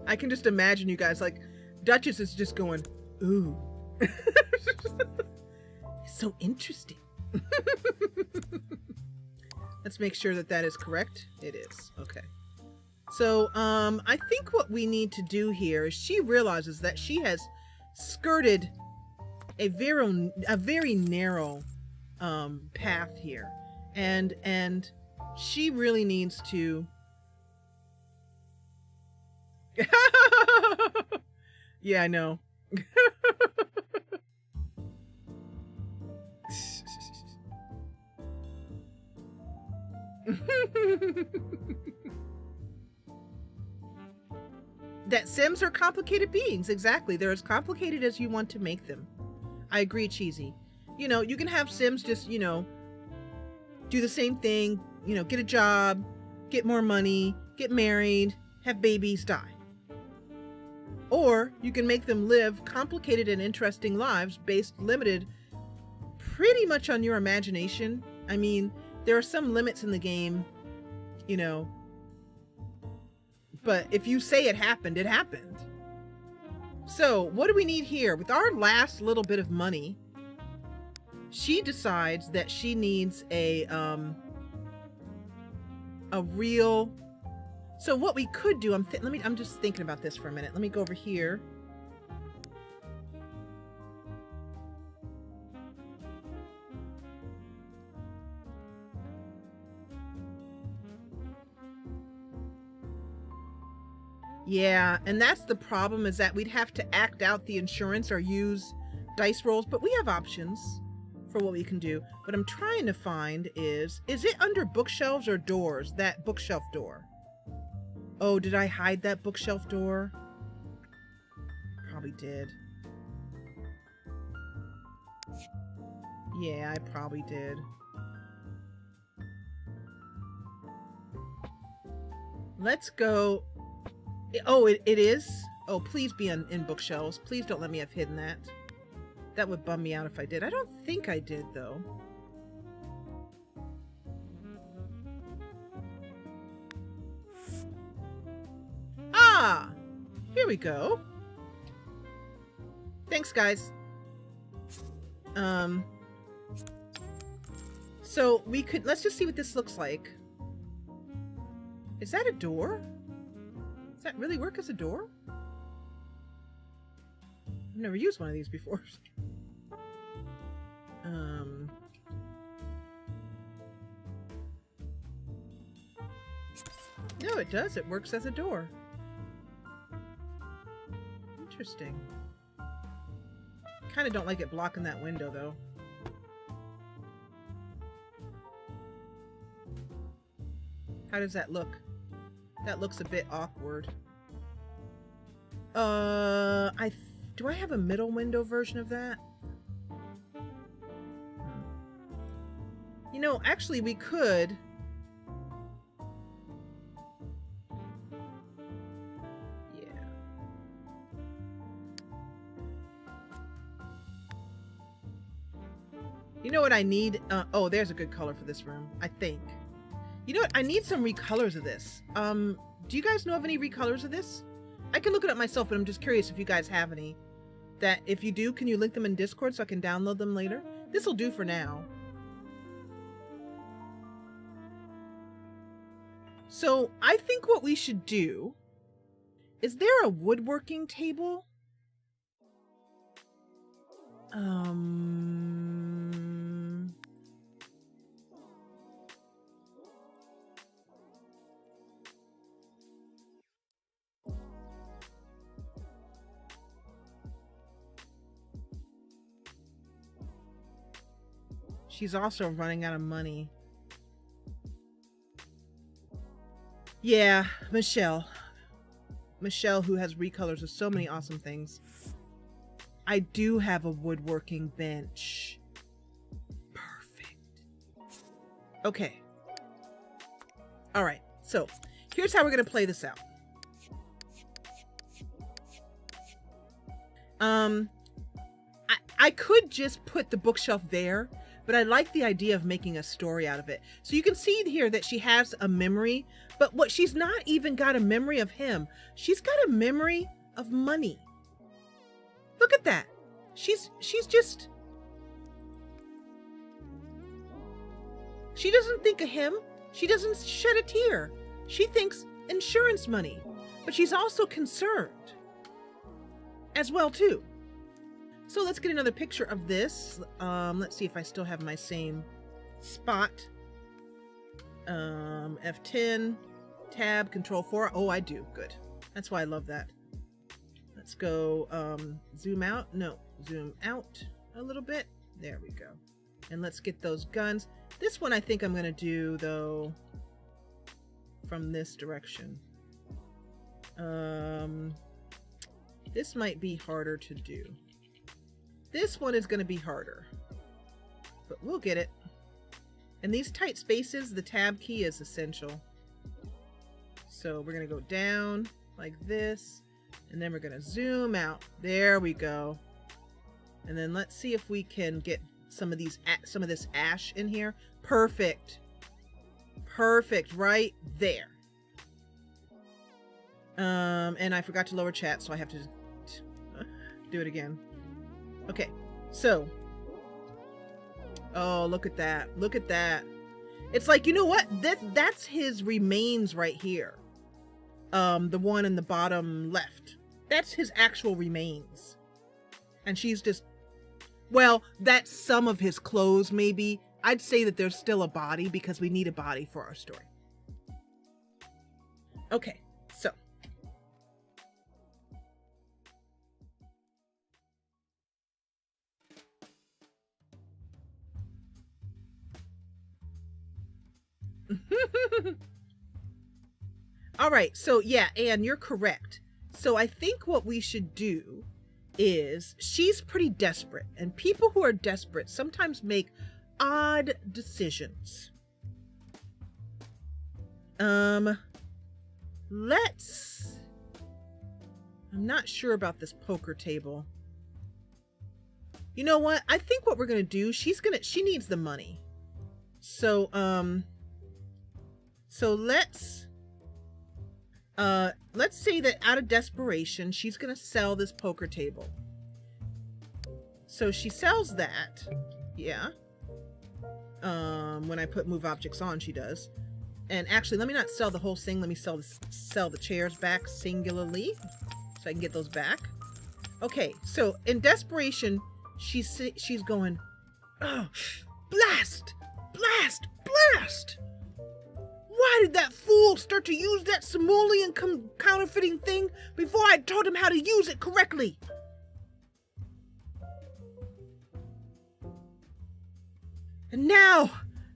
I can just imagine you guys, like, Duchess is just going, ooh. It's so interesting. Let's make sure that that is correct. It is. Okay. So, I think what we need to do here is she realizes that she has skirted a very narrow path here, and she really needs to yeah, I know. That Sims are complicated beings, exactly. They're as complicated as you want to make them. I agree, Cheesy. You know, you can have Sims just, you know, do the same thing, you know, get a job, get more money, get married, have babies, die. Or you can make them live complicated and interesting lives based limited pretty much on your imagination. I mean, there are some limits in the game, you know, but if you say it happened, it happened. So what do we need here? With our last little bit of money, she decides that she needs a real. So what we could do, I'm just thinking about this for a minute. Let me go over here. Yeah, and that's the problem, is that we'd have to act out the insurance or use dice rolls, but we have options for what we can do. What I'm trying to find is it under bookshelves or doors, that bookshelf door? Oh, did I hide that bookshelf door? Probably did. Yeah, I probably did. Let's go. Oh, it is? Oh, please be in bookshelves. Please don't let me have hidden that. That would bum me out if I did. I don't think I did, though. Ah! Here we go. Thanks, guys. So we could, let's just see what this looks like. Is that a door? Does that really work as a door? I've never used one of these before. No, it does. It works as a door. Interesting. Kind of don't like it blocking that window, though. How does that look? That looks a bit awkward. Do I have a middle window version of that? You know, actually we could. Yeah. You know what I need? Oh, there's a good color for this room, I think. You know what? I need some recolors of this. Do you guys know of any recolors of this? I can look it up myself, but I'm just curious if you guys have any. That if you do, can you link them in Discord so I can download them later? This'll do for now. So I think what we should do, is there a woodworking table? She's also running out of money. Yeah, Michelle. Michelle, who has recolors of so many awesome things. I do have a woodworking bench. Perfect. Okay. All right. So here's how we're going to play this out. I could just put the bookshelf there, but I like the idea of making a story out of it. So you can see here that she has a memory, but what she's not even got a memory of him. She's got a memory of money. Look at that. She's just, she doesn't think of him. She doesn't shed a tear. She thinks insurance money, but she's also concerned as well too. So let's get another picture of this. Let's see if I still have my same spot. F10, tab, control 4. Oh, I do. Good. That's why I love that. Let's go zoom out. No, zoom out a little bit. There we go. And let's get those guns. This one I think I'm going to do, though, from this direction. This might be harder to do. This one is going to be harder, but we'll get it. In these tight spaces, the tab key is essential. So we're going to go down like this, and then we're going to zoom out. There we go. And then let's see if we can get some of this ash in here. Perfect. Perfect right there. And I forgot to lower chat, so I have to do it again. Okay, so, oh, look at that. Look at that. It's like, you know what? That's his remains right here. The one in the bottom left. That's his actual remains. And she's just, well, that's some of his clothes, maybe. I'd say that there's still a body because we need a body for our story. Okay, so. All right, so yeah, Anne, you're correct. So I think what we should do is, she's pretty desperate, and people who are desperate sometimes make odd decisions. I'm not sure about this poker table. You know what? I think what we're gonna do, she needs the money. So, let's say that out of desperation, she's gonna sell this poker table. So she sells that, yeah. When I put move objects on, she does. And actually, let me not sell the whole thing. Let me sell the chairs back singularly, so I can get those back. Okay, so in desperation, she's going, oh, blast, blast, blast! Why did that fool start to use that simoleon counterfeiting thing before I taught him how to use it correctly? And now,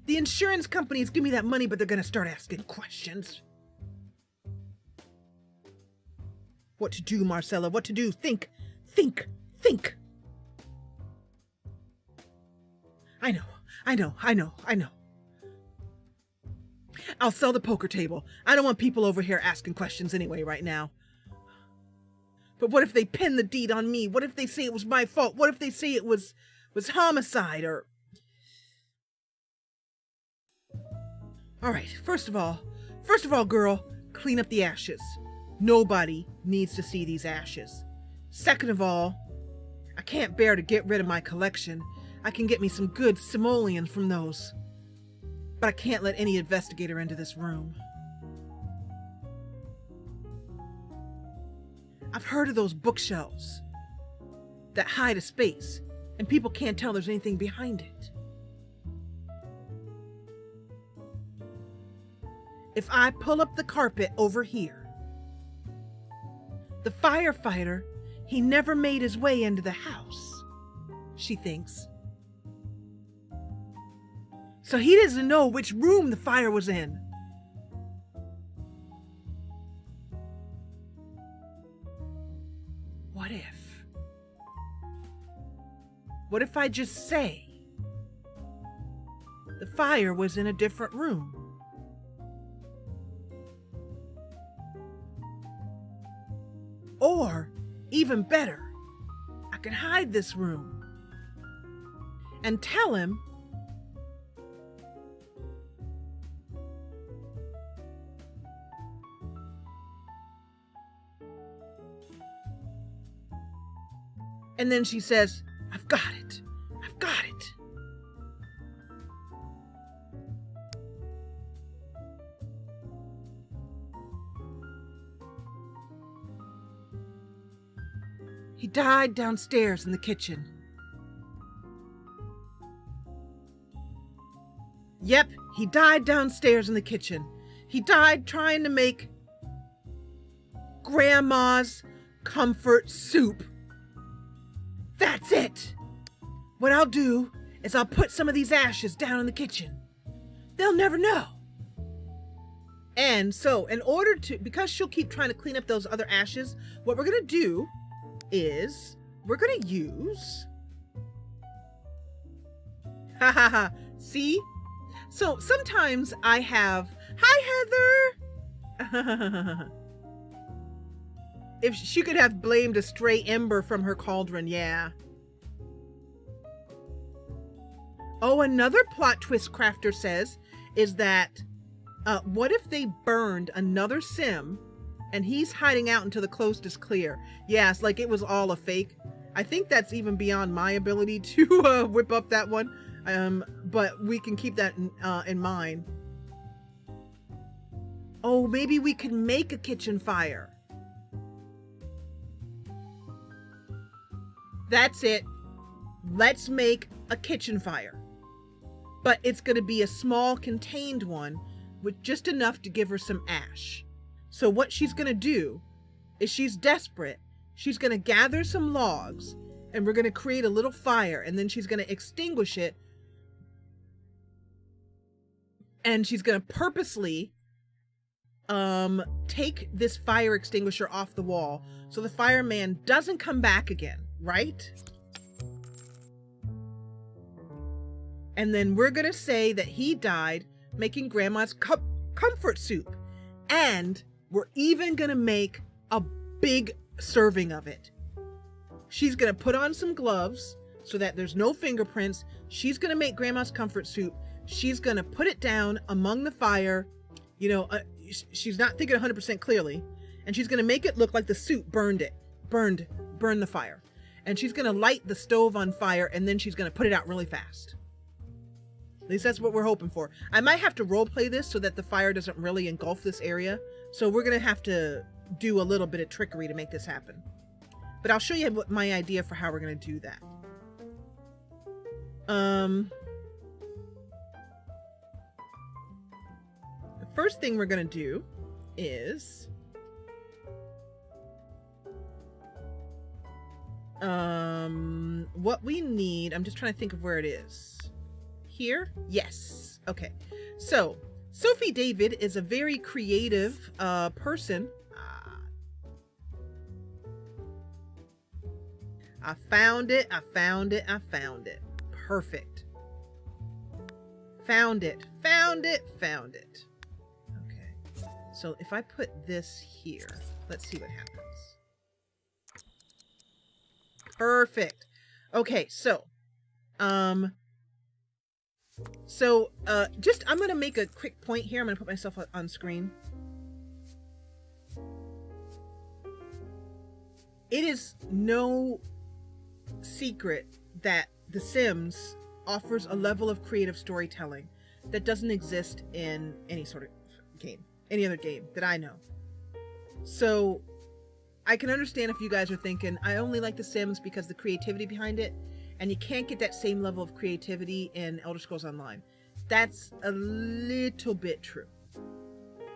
the insurance companies give me that money, but they're gonna start asking questions. What to do, Marcella? What to do? Think, think, think. I know. I'll sell the poker table. I don't want people over here asking questions anyway right now. But what if they pin the deed on me? What if they say it was my fault? What if they say it was homicide or... All right, first of all, girl, clean up the ashes. Nobody needs to see these ashes. Second of all, I can't bear to get rid of my collection. I can get me some good simoleons from those. But I can't let any investigator into this room. I've heard of those bookshelves that hide a space, and people can't tell there's anything behind it. If I pull up the carpet over here, the firefighter, he never made his way into the house, she thinks. So he doesn't know which room the fire was in. What if I just say the fire was in a different room? Or, even better, I can hide this room and tell him and then she says, I've got it. I've got it. He died downstairs in the kitchen. Yep, he died downstairs in the kitchen. He died trying to make Grandma's comfort soup. That's it. What I'll do is I'll put some of these ashes down in the kitchen. They'll never know. And so in order to, because she'll keep trying to clean up those other ashes, what we're going to do is we're going to use, see? So sometimes I have, hi Heather. If she could have blamed a stray ember from her cauldron, yeah. Oh, another plot twist Crafter says is that, what if they burned another sim and he's hiding out until the coast is clear? Yes, like it was all a fake. I think that's even beyond my ability to whip up that one. But we can keep that in mind. Oh, maybe we could make a kitchen fire. That's it. Let's make a kitchen fire. But it's going to be a small contained one with just enough to give her some ash. So what she's going to do is she's desperate. She's going to gather some logs and we're going to create a little fire and then she's going to extinguish it. And she's going to purposely take this fire extinguisher off the wall so the fireman doesn't come back again, right? And then we're going to say that he died making Grandma's comfort soup. And we're even going to make a big serving of it. She's going to put on some gloves so that there's no fingerprints. She's going to make Grandma's comfort soup. She's going to put it down among the fire. You know, she's not thinking 100% clearly. And she's going to make it look like the soup burned the fire. And she's going to light the stove on fire and then she's going to put it out really fast. At least that's what we're hoping for. I might have to role play this so that the fire doesn't really engulf this area. So we're going to have to do a little bit of trickery to make this happen. But I'll show you what my idea for how we're going to do that. The first thing we're going to do is what we need. I'm just trying to think of where it is. Here? Yes. Okay. So Sophie David is a very creative person. I found it. I found it. I found it. Perfect. Found it. Found it. Found it. Okay. So if I put this here, let's see what happens. Perfect. Okay. So, just, I'm going to make a quick point here. I'm going to put myself on screen. It is no secret that The Sims offers a level of creative storytelling that doesn't exist in any sort of game, any other game that I know. So I can understand if you guys are thinking, I only like The Sims because the creativity behind it, and you can't get that same level of creativity in Elder Scrolls Online. That's a little bit true.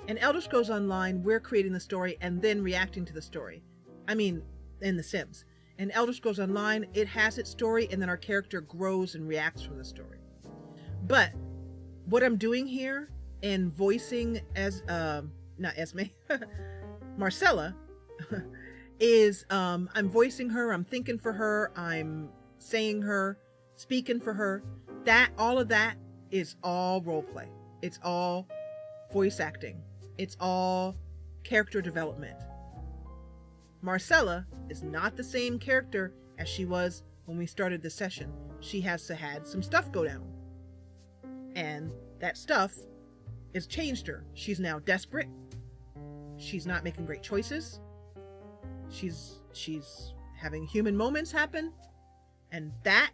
In Elder Scrolls Online, we're creating the story and then reacting to the story. I mean, in The Sims. In Elder Scrolls Online, it has its story and then our character grows and reacts from the story. But what I'm doing here in voicing as, not Esme, Marcella, is I'm voicing her, I'm thinking for her, I'm saying her speaking for her. That, all of that is all role play. It's all voice acting. It's all character development. Marcella is not the same character as she was when we started the session. She has to had some stuff go down. And that stuff has changed her. She's now desperate. She's not making great choices. She's having human moments happen. And that,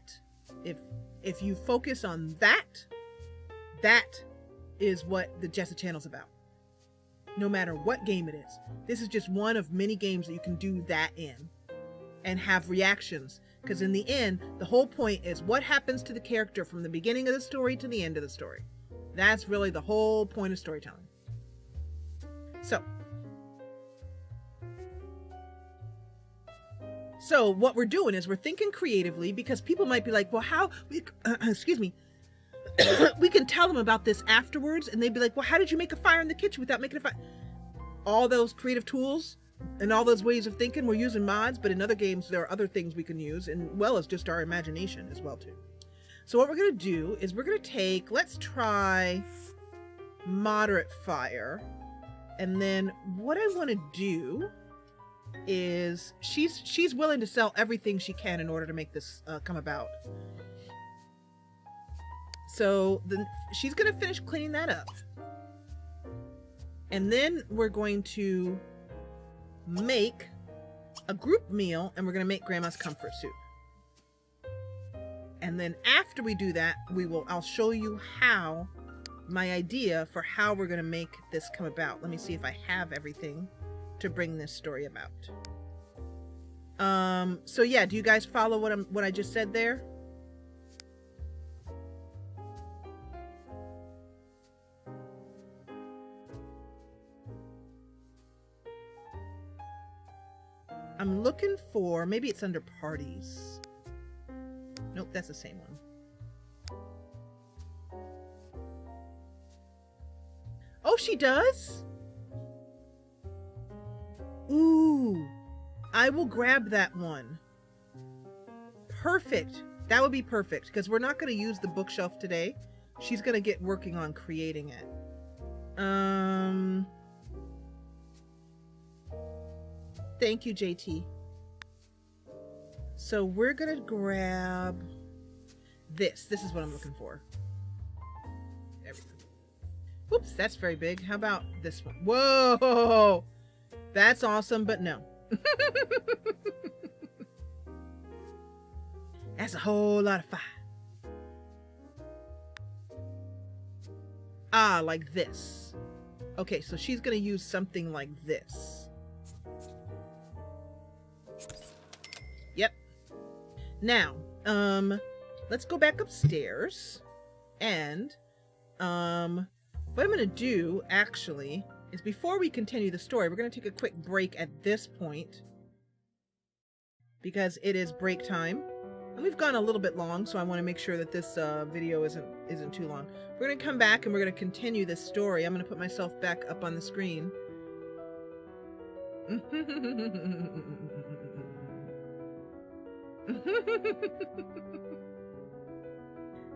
if you focus on that, that is what the Jessa Channel's about. No matter what game it is. This is just one of many games that you can do that in and have reactions. Because in the end, the whole point is what happens to the character from the beginning of the story to the end of the story. That's really the whole point of storytelling. So what we're doing is we're thinking creatively, because people might be like, well, how, excuse me, we can tell them about this afterwards, and they'd be like, well, how did you make a fire in the kitchen without making a fire? All those creative tools and all those ways of thinking, we're using mods, but in other games there are other things we can use, and well as just our imagination as well too. So what we're going to do is we're going to take, let's try moderate fire, and then what I want to do is she's willing to sell everything she can in order to make this come about. So then she's going to finish cleaning that up. And then we're going to make a group meal, and we're going to make Grandma's comfort soup. And then after we do that, I'll show you how, my idea for how we're going to make this come about. Let me see if I have everything to bring this story about. So yeah, do you guys follow what I just said there? I'm looking for, maybe it's under parties. Nope, that's the same one. Oh, she does? Ooh, I will grab that one. Perfect. That would be perfect, because we're not going to use the bookshelf today. She's going to get working on creating it. Thank you, JT. So we're going to grab this. This is what I'm looking for. There we go. Oops, that's very big. How about this one? Whoa! That's awesome, but no. That's a whole lot of fire. Ah, like this. Okay, so she's going to use something like this. Yep. Now, let's go back upstairs, and what I'm going to do, actually, is before we continue the story, we're going to take a quick break at this point, because it is break time, and we've gone a little bit long, so I want to make sure that this video isn't too long. We're going to come back and we're going to continue this story. I'm going to put myself back up on the screen.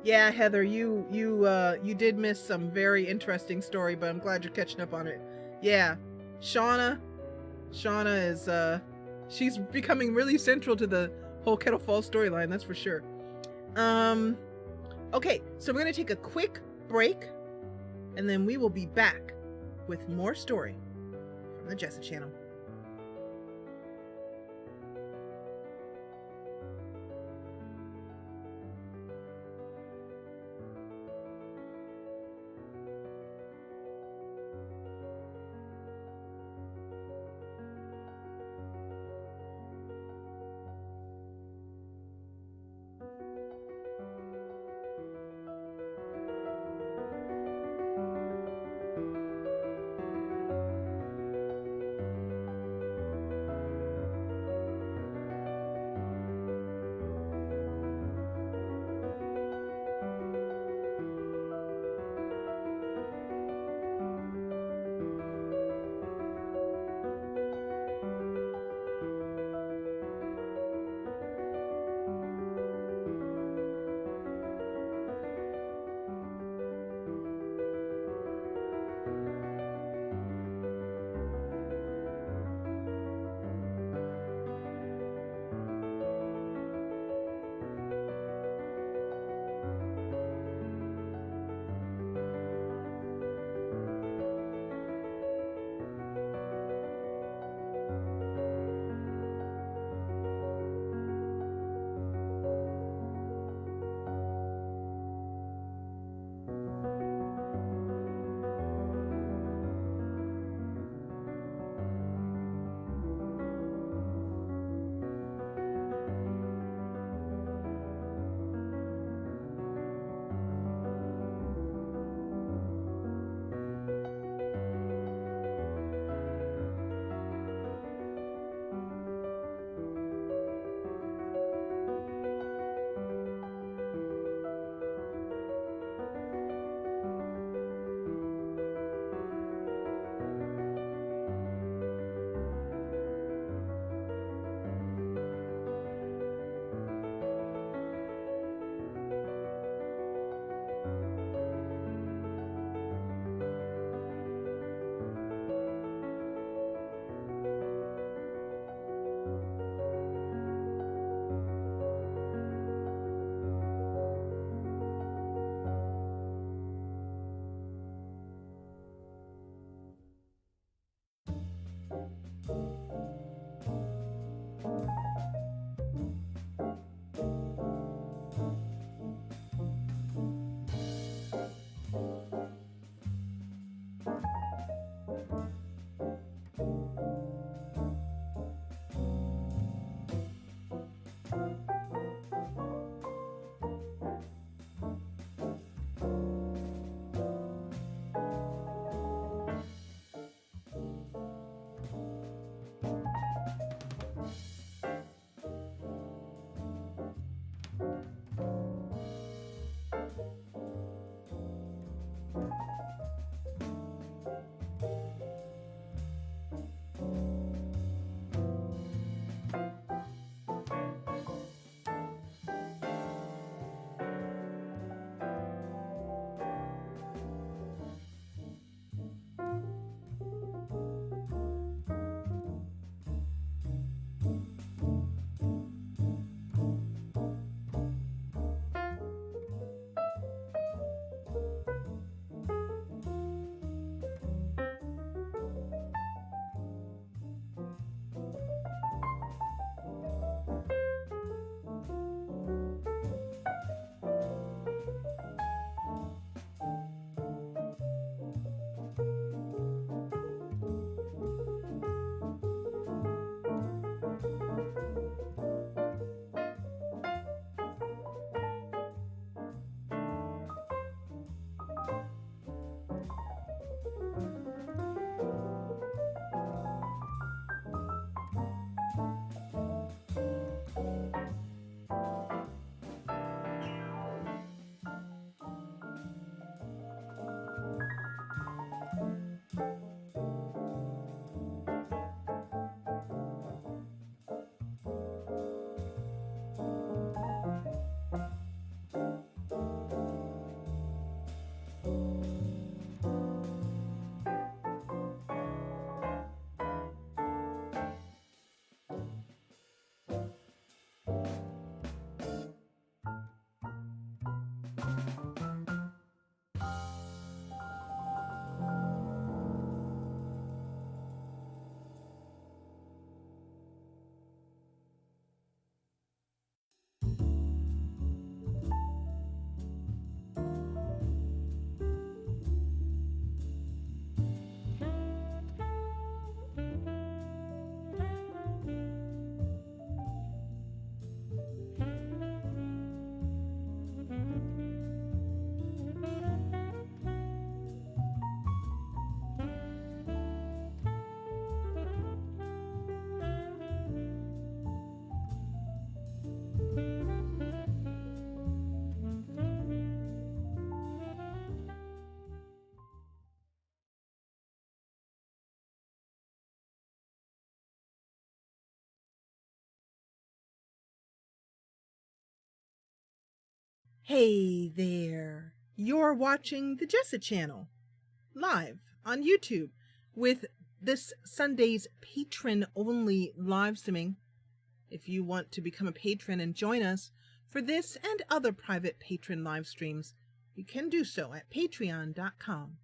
Yeah, Heather, you did miss some very interesting story, but I'm glad you're catching up on it. Yeah, Shauna is she's becoming really central to the whole Kettle Falls storyline, that's for sure. Okay, so we're gonna take a quick break, and then we will be back with more story from the Jessa Channel. Hey there! You're watching the Jessa Channel, live on YouTube, with this Sunday's patron-only live simming. If you want to become a patron and join us for this and other private patron live streams, you can do so at patreon.com/the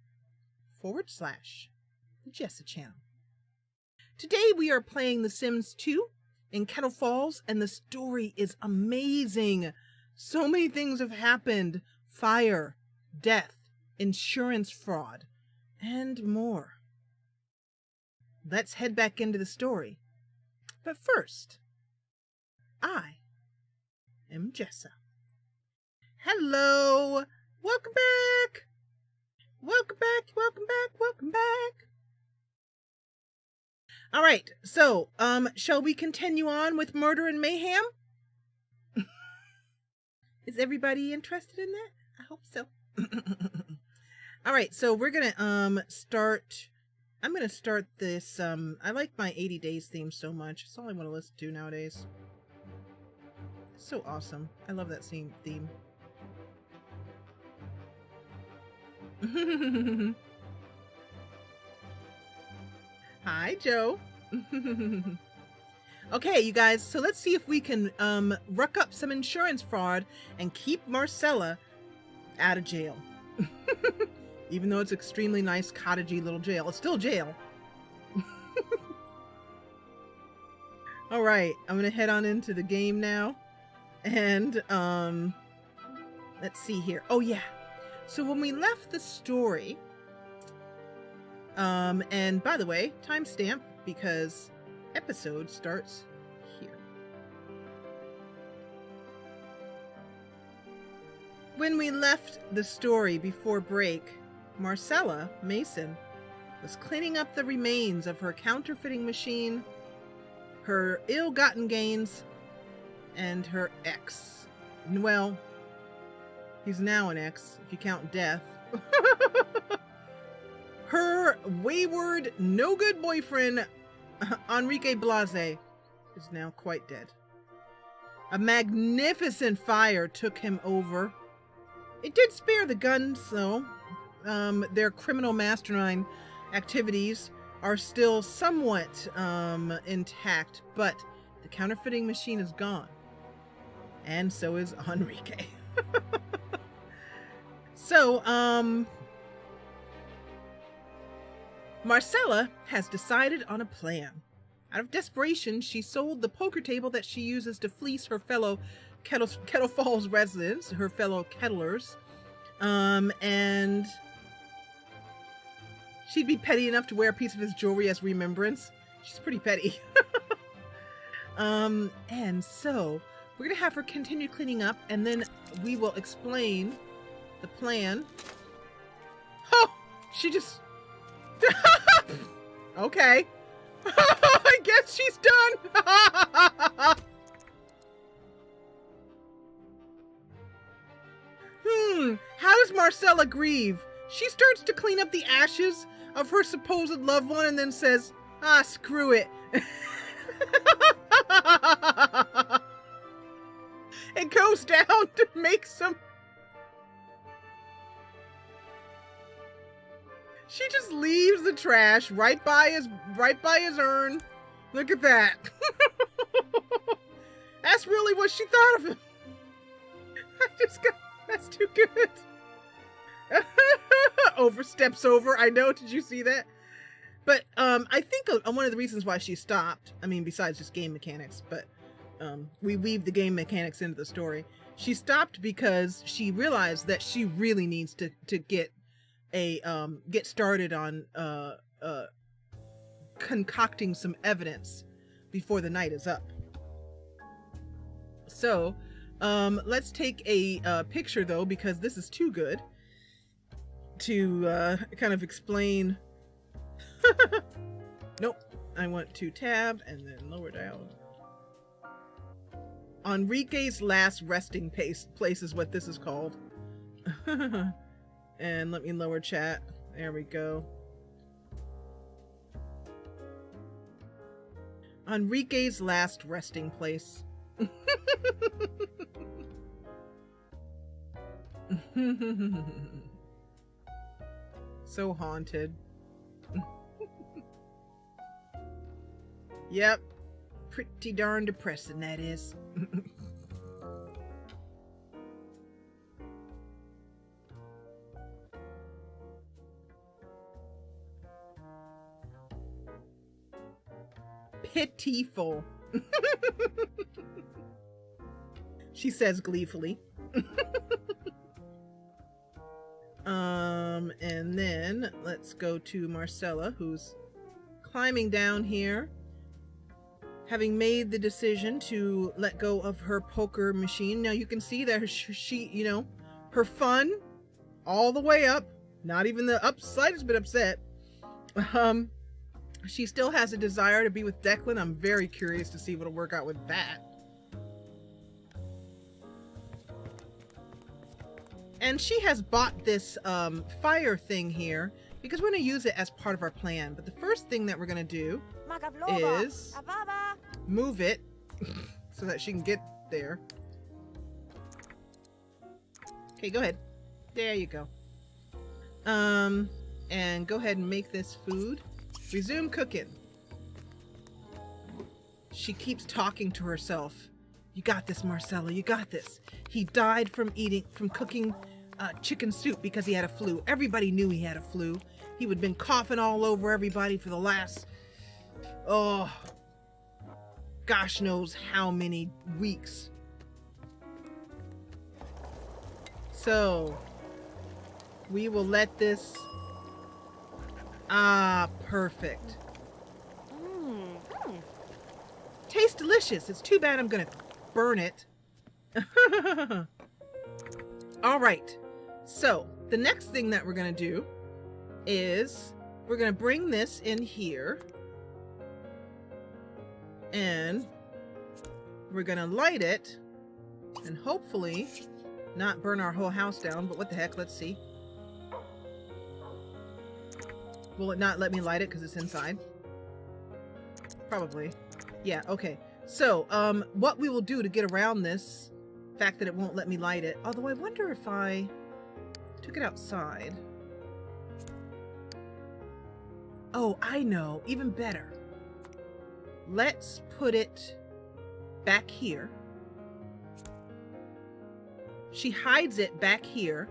Jessa Channel. Today we are playing The Sims 2 in Kettle Falls, and the story is amazing. So many things have happened: fire, death, insurance fraud, and more. Let's head back into the story. But first, I am Jessa. Hello! Welcome back! Welcome back, welcome back, welcome back! Alright, so, shall we continue on with Murder and Mayhem? Is everybody interested in that? I hope so. Alright, so we're gonna, I'm gonna start this, I like my 80 Days theme so much. It's all I want to listen to nowadays. It's so awesome. I love that theme. Hi, Joe. Okay, you guys, so let's see if we can ruck up some insurance fraud and keep Marcella out of jail. Even though it's extremely nice, cottagey little jail. It's still jail. All right, I'm gonna head on into the game now. And let's see here. Oh yeah, so when we left the story, and by the way, timestamp, because episode starts here. When we left the story before break, Marcella Mason was cleaning up the remains of her counterfeiting machine, her ill-gotten gains, and her ex. Well, he's now an ex, if you count death. Her wayward, no-good boyfriend, Enrique Blase, is now quite dead. A magnificent fire took him over. It did spare the guns, though. Their criminal mastermind activities are still somewhat intact, but the counterfeiting machine is gone. And so is Enrique. So, Marcella has decided on a plan. Out of desperation, she sold the poker table that she uses to fleece her fellow Kettle Falls residents, her fellow kettlers, and she'd be petty enough to wear a piece of his jewelry as remembrance. She's pretty petty. And so we're gonna have her continue cleaning up, and then we will explain the plan. Oh, she just... Okay. I guess she's done. How does Marcella grieve? She starts to clean up the ashes of her supposed loved one and then says, "Ah, screw it." And goes down to make some... She just leaves the trash right by his urn. Look at that. That's really what she thought of him. That's too good. Oversteps over. I know. Did you see that? But I think one of the reasons why she stopped, I mean, besides just game mechanics, but we weave the game mechanics into the story. She stopped because she realized that she really needs to get started on concocting some evidence before the night is up. So let's take a picture though, because this is too good to kind of explain. Nope, I want to tab and then lower down. Enrique's last resting place is what this is called. And let me lower chat. There we go. Enrique's last resting place. So haunted. Yep. Pretty darn depressing, that is. Pitiful. She says gleefully. And then let's go to Marcella, who's climbing down here, having made the decision to let go of her poker machine. Now you can see that she, you know, her fun all the way up, not even the slightest bit upset. She still has a desire to be with Declan. I'm very curious to see what'll work out with that. And she has bought this fire thing here because we're going to use it as part of our plan. But the first thing that we're going to do is move it so that she can get there. Okay, go ahead. There you go. And go ahead and make this food. Resume cooking. She keeps talking to herself. You got this, Marcella. You got this. He died from cooking chicken soup because he had a flu. Everybody knew he had a flu. He would have been coughing all over everybody for the last, oh, gosh knows how many weeks. So, we will let this... Ah, perfect. Tastes delicious. It's too bad I'm gonna burn it. All right. So, the next thing that we're gonna do is we're gonna bring this in here. And we're gonna light it and hopefully not burn our whole house down, but what the heck, let's see. Will it not let me light it because it's inside? Probably. Yeah, okay. So, what we will do to get around this fact that it won't let me light it, although I wonder if I took it outside. Oh, I know, even better. Let's put it back here. She hides it back here,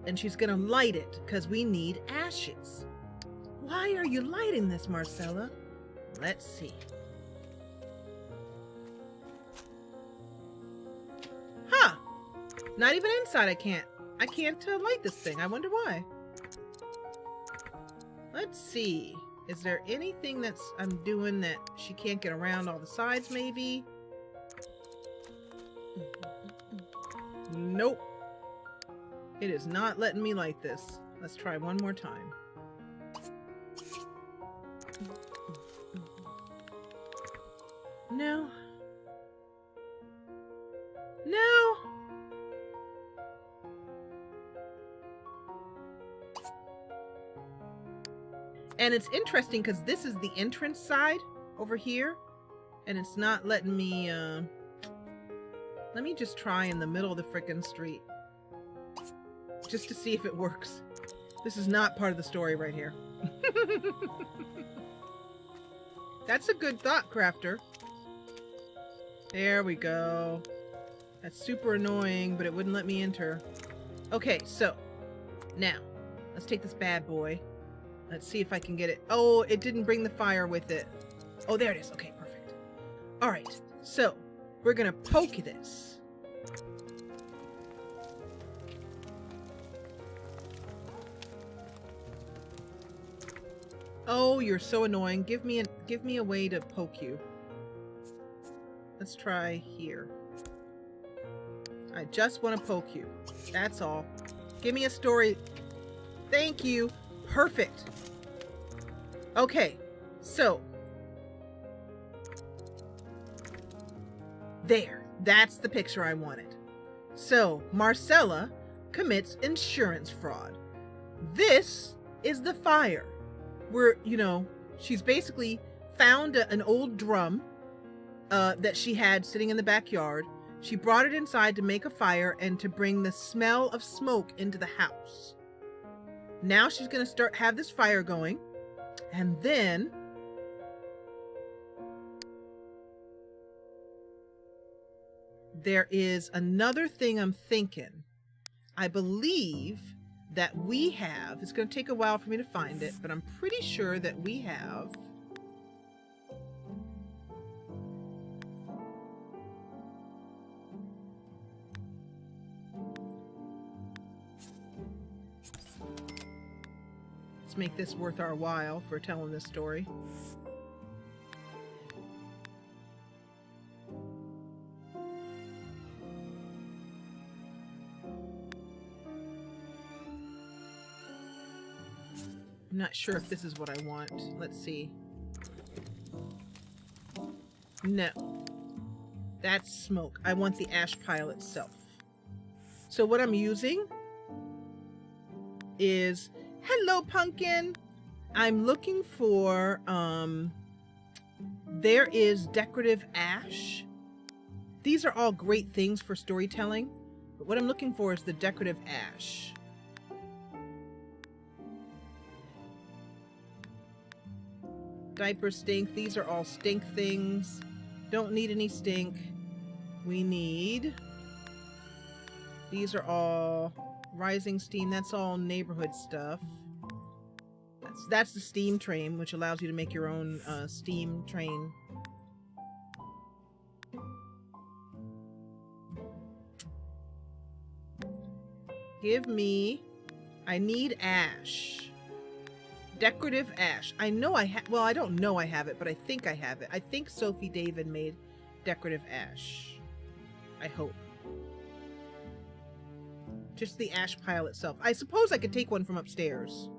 and she's gonna light it because we need ashes. Why are you lighting this, Marcella? Let's see. Huh. Not even inside I can't light this thing. I wonder why. Let's see. Is there anything I'm doing that she can't get around all the sides maybe? Nope. It is not letting me light this. Let's try one more time. No. No. And it's interesting because this is the entrance side over here, and it's not letting me, let me just try in the middle of the frickin' street just to see if it works. This is not part of the story right here. That's a good thought, Crafter. There we go. That's super annoying, but it wouldn't let me enter. Okay, so now let's take this bad boy. Let's see if I can get it. Oh, it didn't bring the fire with it. Oh, there it is. Okay, perfect. All right, so we're gonna poke this. Oh, you're so annoying. Give me a way to poke you. Let's try here. I just want to poke you. That's all. Give me a story. Thank you. Perfect. Okay, so there. That's the picture I wanted. So Marcella commits insurance fraud. This is the fire. Where, you know, she's basically found an old drum that she had sitting in the backyard. She brought it inside to make a fire and to bring the smell of smoke into the house. Now she's going to have this fire going. And then there is another thing I'm thinking. I believe that we have, it's going to take a while for me to find it, but I'm pretty sure that we have let's make this worth our while for telling this story. I'm not sure if this is what I want. Let's see. No. That's smoke. I want the ash pile itself. So what I'm using is... Hello, pumpkin! I'm looking for... there is decorative ash. These are all great things for storytelling. But what I'm looking for is the decorative ash. Diaper stink. These are all stink things. Don't need any stink. We need... These are all rising steam. That's all neighborhood stuff. That's the steam train, which allows you to make your own steam train. Give me... I need ash. Decorative ash. I know I have... Well, I don't know I have it, but I think I have it. I think Sophie David made decorative ash. I hope. Just the ash pile itself. I suppose I could take one from upstairs.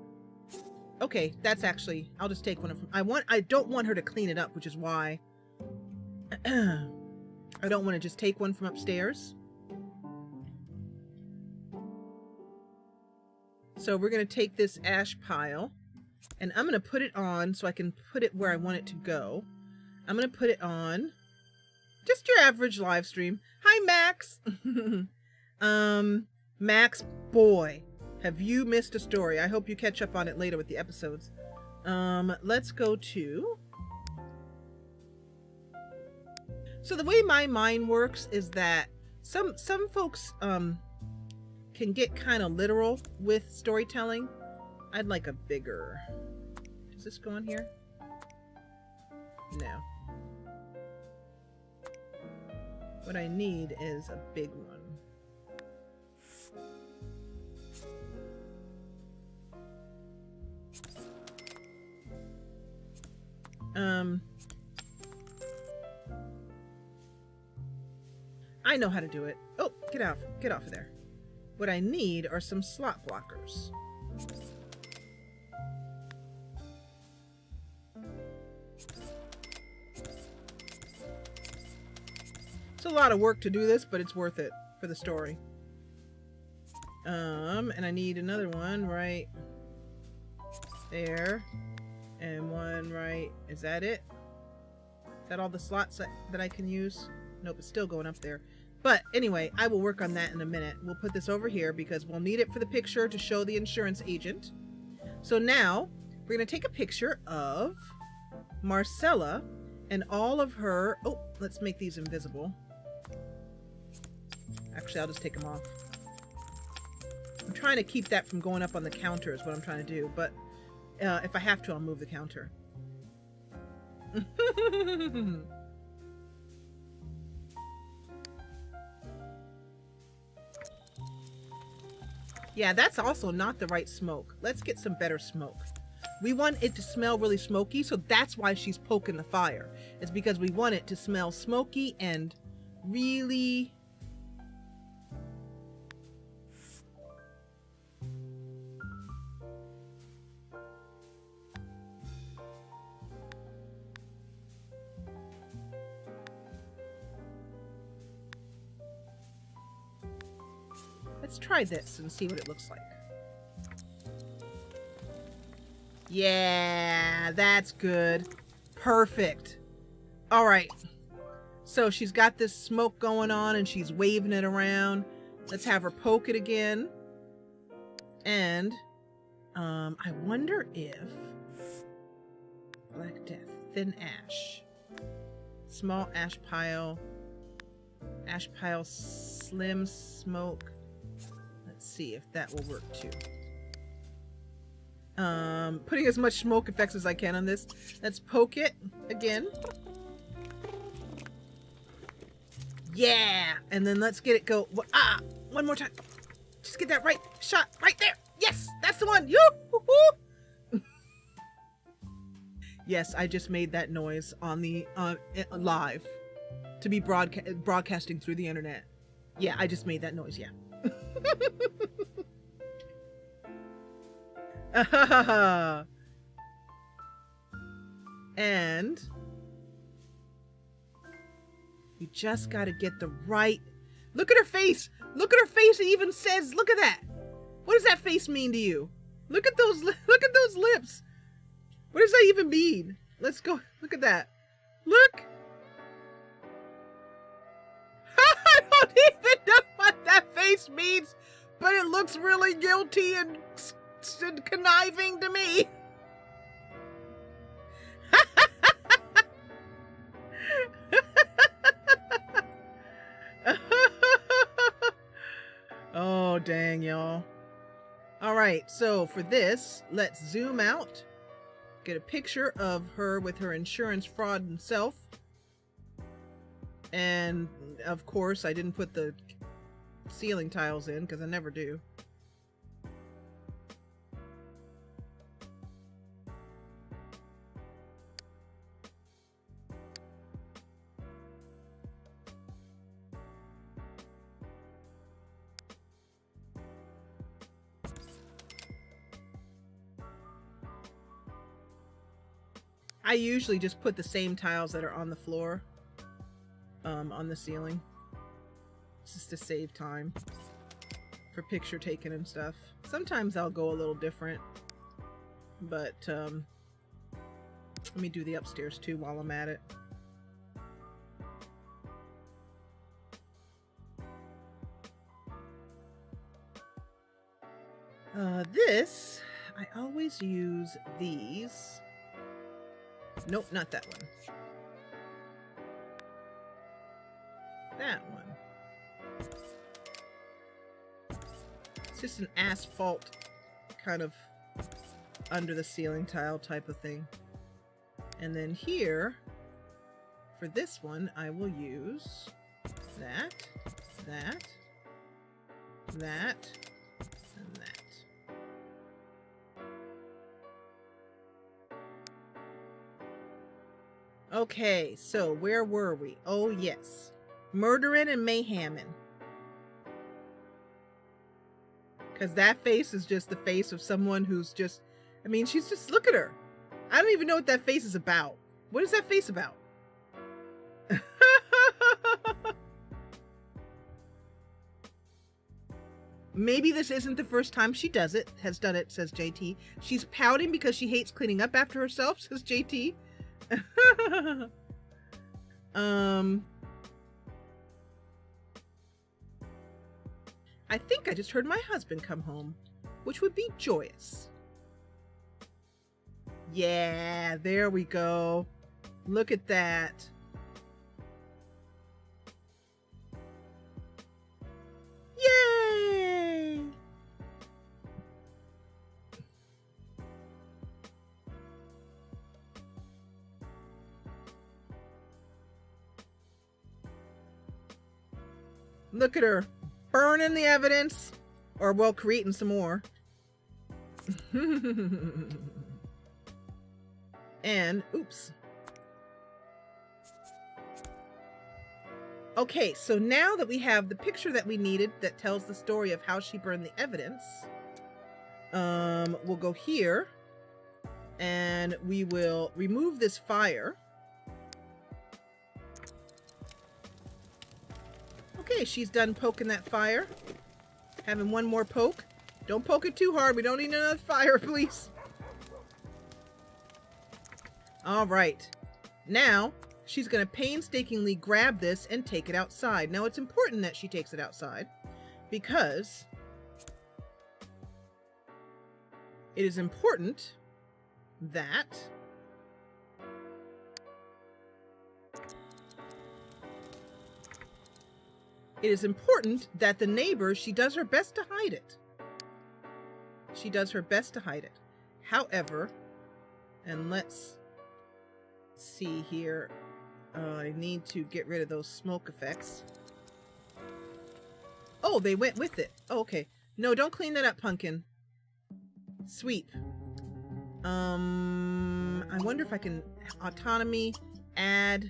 Okay, that's actually... I'll just take one from... I don't want her to clean it up, which is why... I don't want to just take one from upstairs. So we're going to take this ash pile... And I'm going to put it on so I can put it where I want it to go. I'm going to put it on just your average live stream. Hi, Max. Max, boy, have you missed a story. I hope you catch up on it later with the episodes. Let's go to... So the way my mind works is that some folks can get kind of literal with storytelling. I'd like a bigger... Does this go on here? No. What I need is a big one. I know how to do it. Oh, get off of there. What I need are some slot blockers. It's a lot of work to do this, but it's worth it for the story. And I need another one right there. And one right... Is that it? Is that all the slots that I can use? Nope, it's still going up there. But anyway, I will work on that in a minute. We'll put this over here because we'll need it for the picture to show the insurance agent. So now, we're going to take a picture of Marcella and all of her... Oh, let's make these invisible. Actually, I'll just take them off. I'm trying to keep that from going up on the counter is what I'm trying to do. But if I have to, I'll move the counter. Yeah, that's also not the right smoke. Let's get some better smoke. We want it to smell really smoky, so that's why she's poking the fire. It's because we want it to smell smoky and really... Let's try this and see what it looks like. Yeah, that's good. Perfect. All right. So she's got this smoke going on and she's waving it around. Let's have her poke it again. And I wonder if Black Death, thin ash, small ash pile, slim smoke. Let's see if that will work too. Putting as much smoke effects as I can on this. Let's poke it again. Yeah, and then let's get it go. One more time. Just get that right shot right there. Yes, that's the one. Yoo-hoo-hoo. Yes, I just made that noise on the live to be broadcasting through the internet. Yeah, I just made that noise. Yeah. And we just got to get the right. Look at her face. Look at her face. It even says, look at that. What does that face mean to you? Look at those lips. What does that even mean? Let's go. Look at that. Look. I don't even know what that face means, but it looks really guilty and conniving to me. Oh, dang, y'all. All right, so for this, let's zoom out, get a picture of her with her insurance fraud and self. And of course, I didn't put the ceiling tiles in because I never do. I usually just put the same tiles that are on the floor, on the ceiling, just to save time for picture taking and stuff. Sometimes I'll go a little different, but let me do the upstairs too while I'm at it. This, I always use these. Nope, not that one. That one. It's just an asphalt kind of under the ceiling tile type of thing. And then here, for this one, I will use that, and that. Okay, so where were we? Oh, yes. Murdering and mayheming. Because that face is just the face of someone who's just... I mean, she's just... Look at her. I don't even know what that face is about. What is that face about? Maybe this isn't the first time she has done it, says JT. She's pouting because she hates cleaning up after herself, says JT. I think I just heard my husband come home, which would be joyous. Yeah, there we go. Look at that. Yay! Look at her burning the evidence, or well, creating some more. And oops. Okay, so now that we have the picture that we needed that tells the story of how she burned the evidence, we'll go here and we will remove this fire. Okay, she's done poking that fire. Having one more poke. Don't poke it too hard. We don't need another fire, please. All right. Now, she's going to painstakingly grab this and take it outside. Now, it's important that she takes it outside because it is important that the neighbor, she does her best to hide it. She does her best to hide it. However, and let's see here. I need to get rid of those smoke effects. Oh, they went with it. Oh, okay. No, don't clean that up, Pumpkin. Sweep. I wonder if I can autonomy add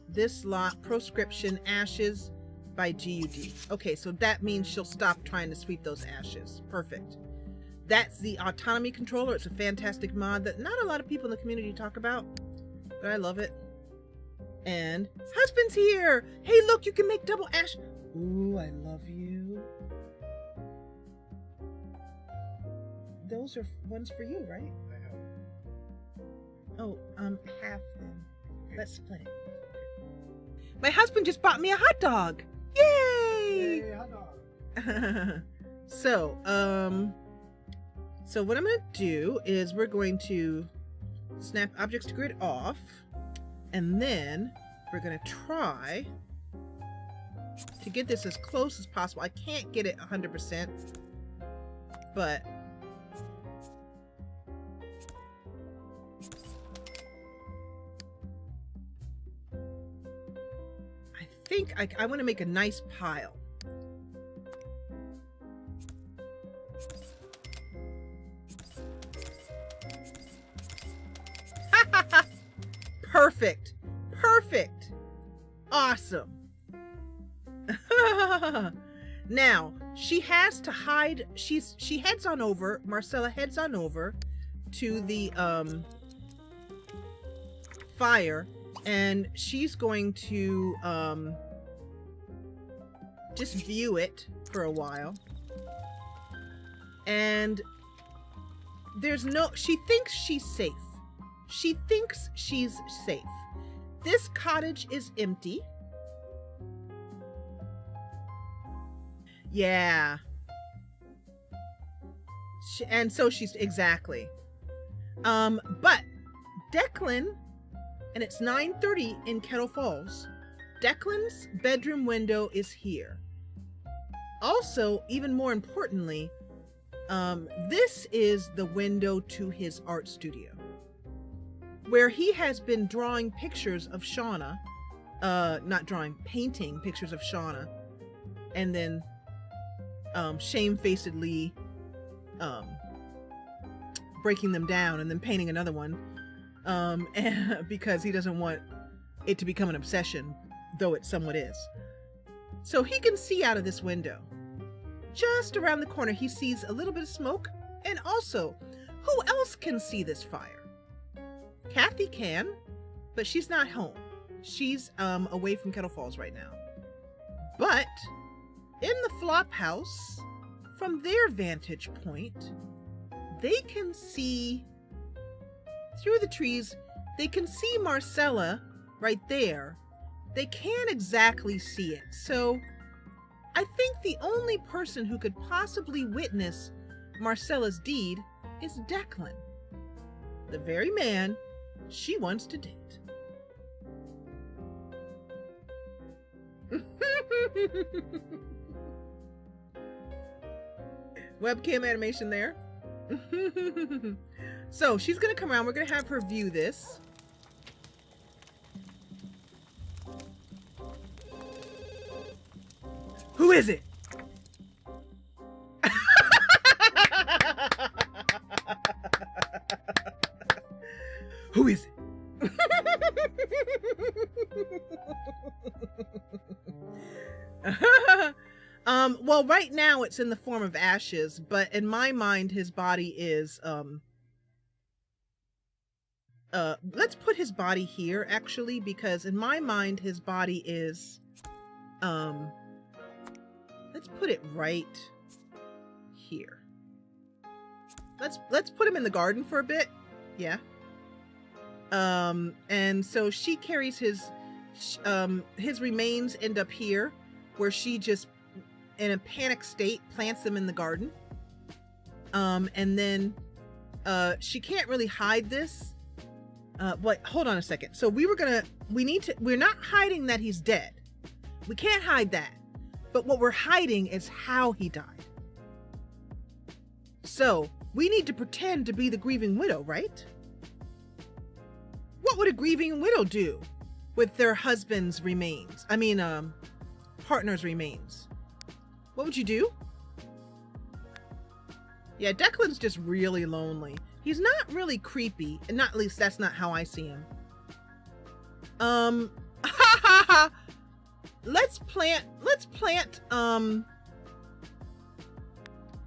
this lot proscription ashes by GUD. Okay, so that means she'll stop trying to sweep those ashes. Perfect. That's the autonomy controller. It's a fantastic mod that not a lot of people in the community talk about, but I love it. And husband's here. Hey, look, you can make double ash. Ooh, I love you. Those are ones for you, right? Oh, half then. Let's split it. My husband just bought me a hot dog. Yay! Yay, hot dog. So what I'm going to do is we're going to snap objects to grid off, and then we're going to try to get this as close as possible. I can't get it 100%, but I think I want to make a nice pile. Perfect. Perfect. Awesome. Now, she has to hide. She heads on over. Marcella heads on over to the fire, and she's going to just view it for a while. And there's no, she thinks she's safe. She thinks she's safe. This cottage is empty. Yeah. And so she's, exactly. But Declan, and it's 9:30 in Kettle Falls, Declan's bedroom window is here. Also, even more importantly, this is the window to his art studio, where he has been drawing pictures of Shauna, painting pictures of Shauna, and then shamefacedly breaking them down and then painting another one, because he doesn't want it to become an obsession, though it somewhat is. So he can see out of this window. Just around the corner, he sees a little bit of smoke, and also, who else can see this fire? Kathy can, but she's not home. She's away from Kettle Falls right now. But in the flop house, from their vantage point, they can see through the trees. They can see Marcella right there. They can't exactly see it. So I think the only person who could possibly witness Marcella's deed is Declan, the very man she wants to date. Webcam animation there. So she's gonna come around. We're gonna have her view this. Who is it? Who is it? Well, right now it's in the form of ashes, but in my mind his body is let's put his body here, actually, because in my mind his body is let's put it right here. Let's put him in the garden for a bit. Yeah. And so she carries his remains end up here, where she just, in a panic state, plants them in the garden. And then she can't really hide this. But hold on a second. So we're not hiding that he's dead. We can't hide that. But what we're hiding is how he died. So we need to pretend to be the grieving widow, right? What would a grieving widow do with their husband's remains? I mean, partner's remains. What would you do? Yeah, Declan's just really lonely. He's not really creepy, and not, at least that's not how I see him. Let's plant,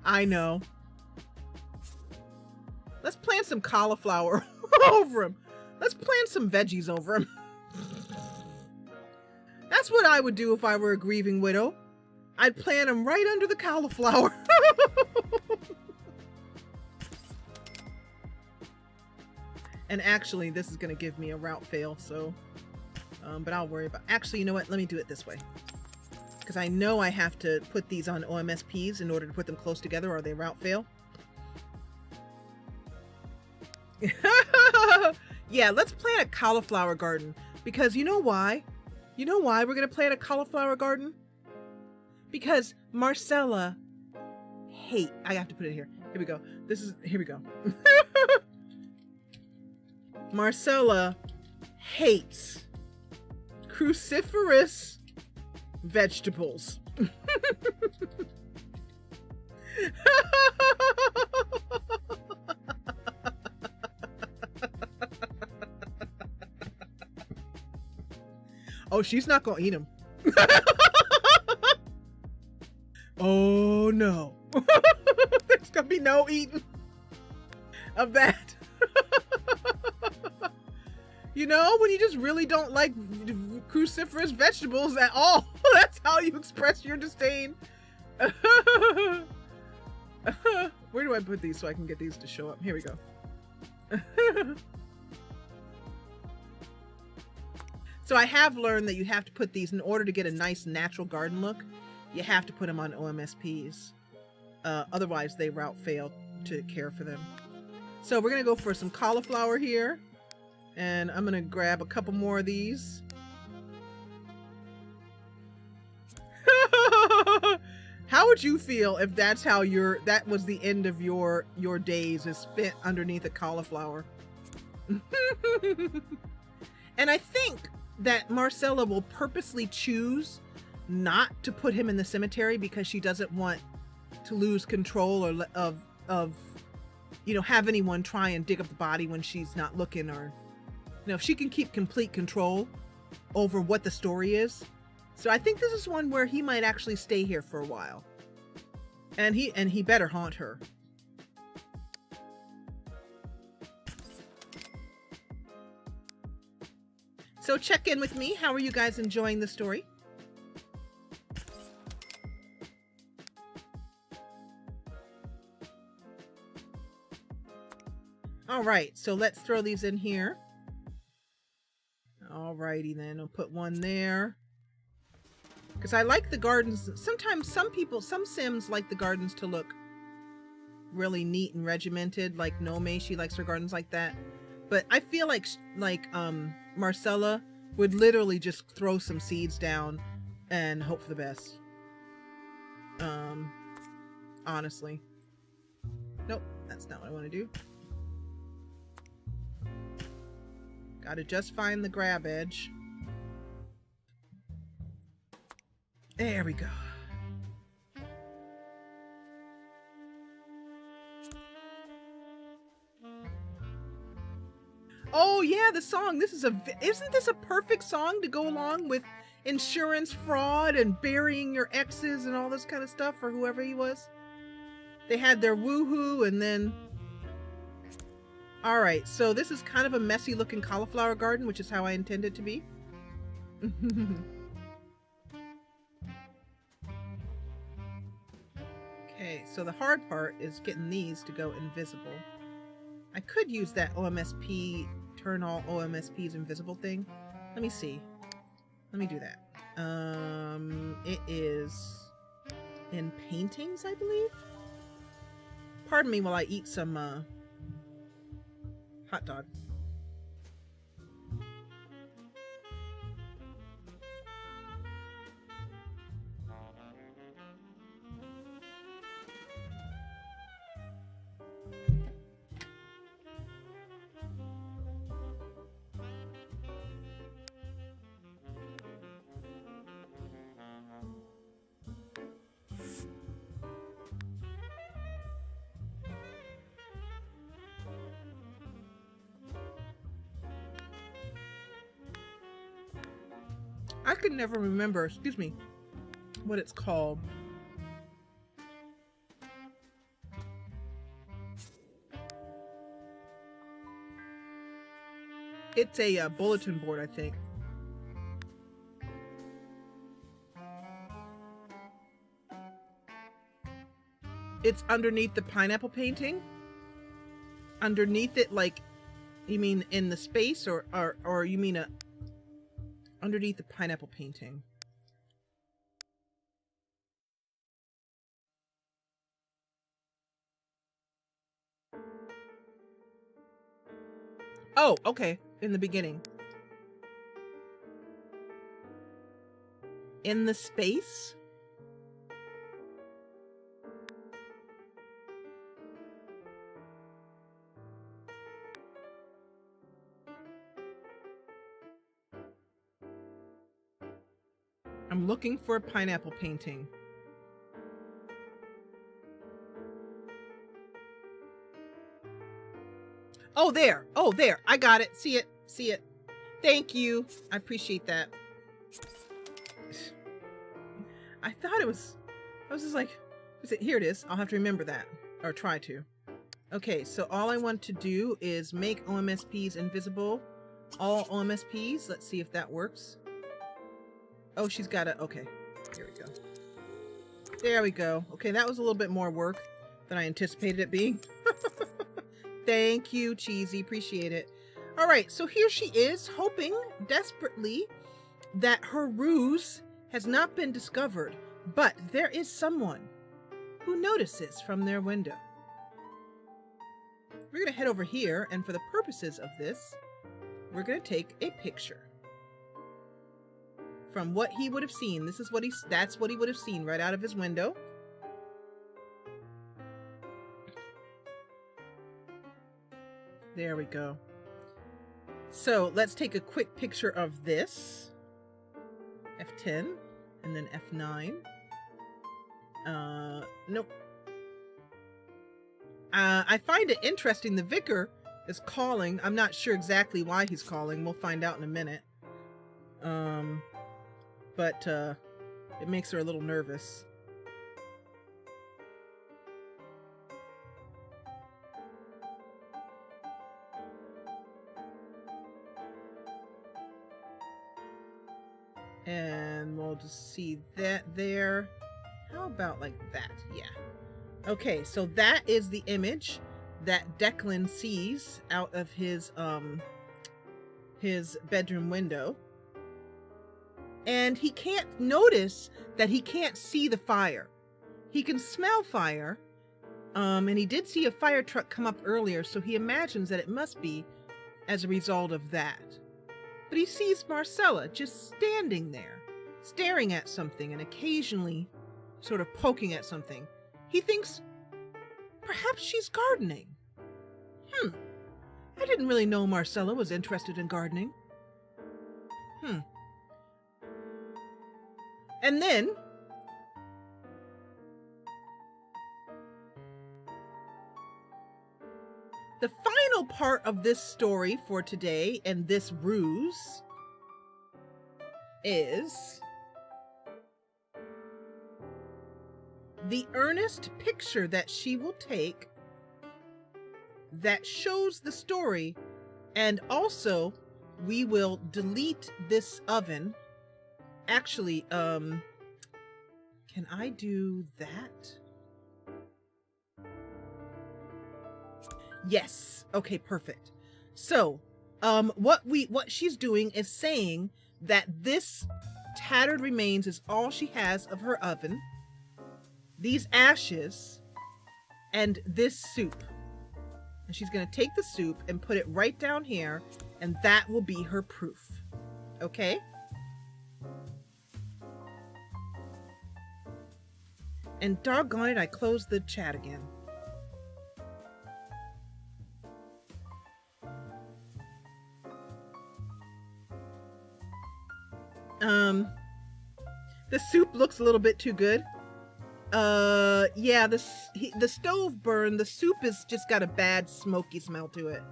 I know. Let's plant some cauliflower over him. Let's plant some veggies over him. That's what I would do if I were a grieving widow. I'd plant him right under the cauliflower. And actually, this is going to give me a route fail, so... but I'll worry about... Actually, you know what? Let me do it this way. Because I know I have to put these on OMSPs in order to put them close together, or they route fail. Yeah, let's plant a cauliflower garden. Because you know why? You know why we're going to plant a cauliflower garden? Because Marcella I have to put it here. Here we go. Here we go. Marcella hates cruciferous vegetables. Oh, she's not gonna eat them. Oh no. There's gonna be no eating of that. You know, when you just really don't like cruciferous vegetables at all, that's how you express your disdain. Where do I put these so I can get these to show up? Here we go. So I have learned that you have to put these, in order to get a nice natural garden look, you have to put them on OMSPs. Otherwise they route fail to care for them. So we're gonna go for some cauliflower here. And I'm gonna grab a couple more of these. How would you feel if that's how that was the end of your days, is spent underneath a cauliflower? And I think that Marcella will purposely choose not to put him in the cemetery because she doesn't want to lose control or of you know, have anyone try and dig up the body when she's not looking, or you know, if she can keep complete control over what the story is. So I think this is one where he might actually stay here for a while. And he better haunt her. So check in with me. How are you guys enjoying the story? All right, so let's throw these in here. Alrighty then, I'll put one there. Because I like the gardens. Sometimes some Sims like the gardens to look really neat and regimented. Like Nome, she likes her gardens like that. But I feel like Marcella would literally just throw some seeds down and hope for the best. Honestly. Nope, that's not what I want to do. Gotta just find the grab edge. There we go. Oh yeah, the song. Isn't this a perfect song to go along with insurance fraud and burying your exes and all this kind of stuff for whoever he was? They had their woohoo and then... All right, so this is kind of a messy looking cauliflower garden, which is how I intend it to be. Okay, so the hard part is getting these to go invisible. I could use that OMSP turn all OMSPs invisible thing. Let me see. Let me do that. It is in paintings, I believe. Pardon me while I eat some hot dog. I could never remember, excuse me, what it's called. It's a bulletin board, I think. It's underneath the pineapple painting. Underneath it, like, you mean in the space, or you mean underneath the pineapple painting? Oh, okay. In the beginning. In the space? I'm looking for a pineapple painting. Oh, there. Oh, there. I got it. See it. See it. Thank you. I appreciate that. I thought it was... I was just like... Here it is. I'll have to remember that. Or try to. Okay, so all I want to do is make OMSPs invisible. All OMSPs. Let's see if that works. Oh, she's got it. Okay. Here we go. There we go. Okay, that was a little bit more work than I anticipated it being. Thank you, Cheesy. Appreciate it. All right, so here she is, hoping desperately that her ruse has not been discovered, but there is someone who notices from their window. We're going to head over here, and for the purposes of this, we're going to take a picture from what he would have seen. This is what that's what he would have seen right out of his window. There we go. So let's take a quick picture of this. F10 and then F9. Nope. I find it interesting. The vicar is calling. I'm not sure exactly why he's calling. We'll find out in a minute. But it makes her a little nervous. And we'll just see that there. How about like that? Yeah. Okay, so that is the image that Declan sees out of his bedroom window. And he can't notice that he can't see the fire. He can smell fire. And he did see a fire truck come up earlier, so he imagines that it must be as a result of that. But he sees Marcella just standing there, staring at something and occasionally sort of poking at something. He thinks, perhaps she's gardening. I didn't really know Marcella was interested in gardening. And then the final part of this story for today and this ruse is the earnest picture that she will take that shows the story, and also we will delete this oven. Actually, can I do that? Yes. Okay, perfect. So, what she's doing is saying that this tattered remains is all she has of her oven, these ashes, and this soup. And she's going to take the soup and put it right down here, and that will be her proof. Okay? And doggone it, I closed the chat again. The soup looks a little bit too good. Yeah, the stove burned. The soup has just got a bad smoky smell to it.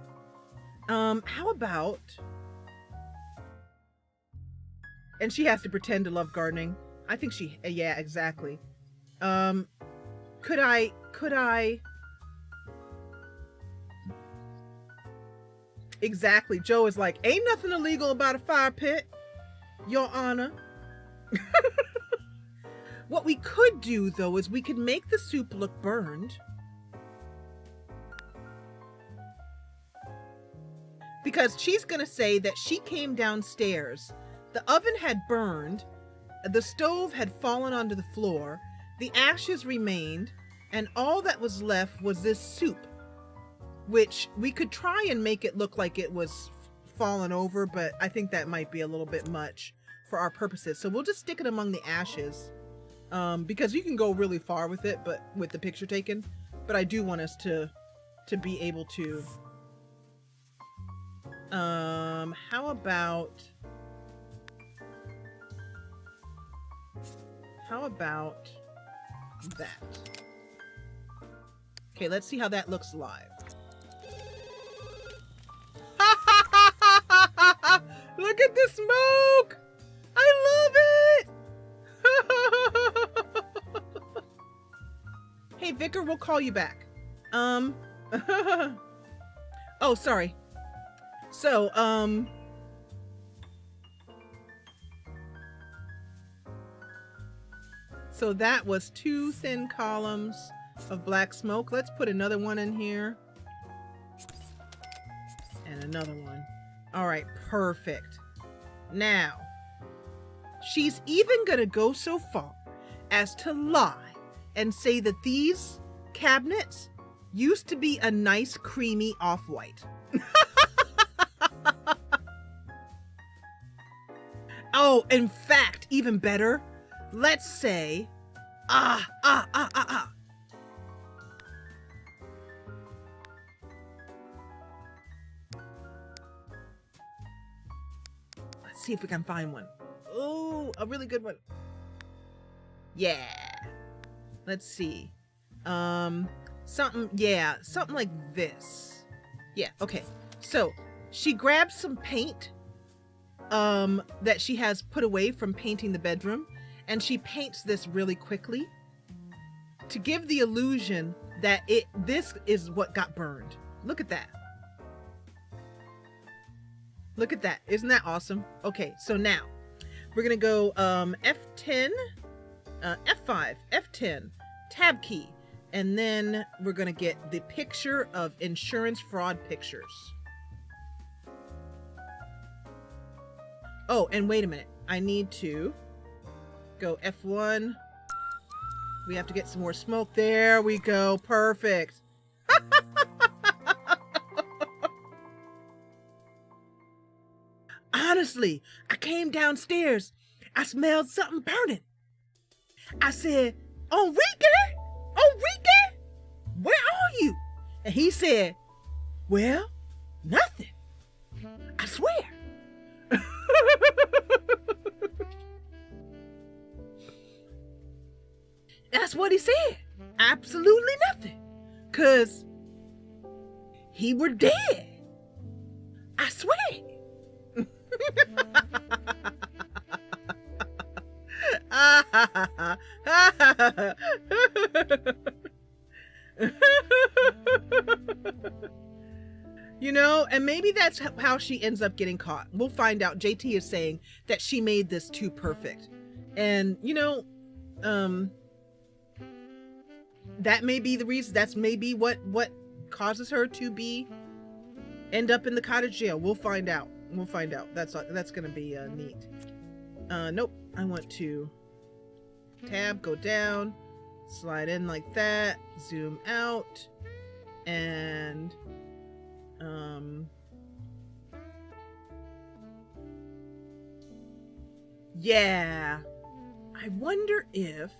How about... And she has to pretend to love gardening. I think she... Yeah, exactly. Could I... Exactly. Joe is like, ain't nothing illegal about a fire pit, Your Honor. What we could do, though, is we could make the soup look burned. Because she's going to say that she came downstairs. The oven had burned. The stove had fallen onto the floor. The ashes remained. And all that was left was this soup. Which we could try and make it look like it was fallen over. But I think that might be a little bit much for our purposes. So we'll just stick it among the ashes. Because you can go really far with it, but with the picture taken. But I do want us to be able to. How about that? Okay, let's see how that looks live. Look at the smoke! I love it! Hey, Vicar, we'll call you back. Oh, sorry. So, so that was 2 thin columns of black smoke. Let's put another one in here. And another one. All right, perfect. Now, she's even gonna go so far as to lie and say that these cabinets used to be a nice creamy off-white. Oh, in fact, even better, let's say, Let's see if we can find one. Oh, a really good one. Yeah. Let's see. Something like this. Yeah, okay. So she grabs some paint that she has put away from painting the bedroom, and she paints this really quickly to give the illusion that this is what got burned. Look at that. Look at that. Isn't that awesome? Okay, so now we're gonna go F10, F5, F10, tab key, and then we're gonna get the picture of insurance fraud pictures. Oh, and wait a minute. I need to go F1. We have to get some more smoke. There we go. Perfect. Honestly, I came downstairs. I smelled something burning. I said, Enrique, where are you? And he said, well, nothing. I swear. That's what he said. Absolutely nothing. 'Cause he were dead. I swear. You know, and maybe that's how she ends up getting caught. We'll find out. JT is saying that she made this too perfect. And, you know, that may be the reason. That's maybe what causes her to be end up in the cottage jail. We'll find out. We'll find out. That's gonna be neat. Nope. I want to tab, go down, slide in like that, zoom out, and yeah. I wonder if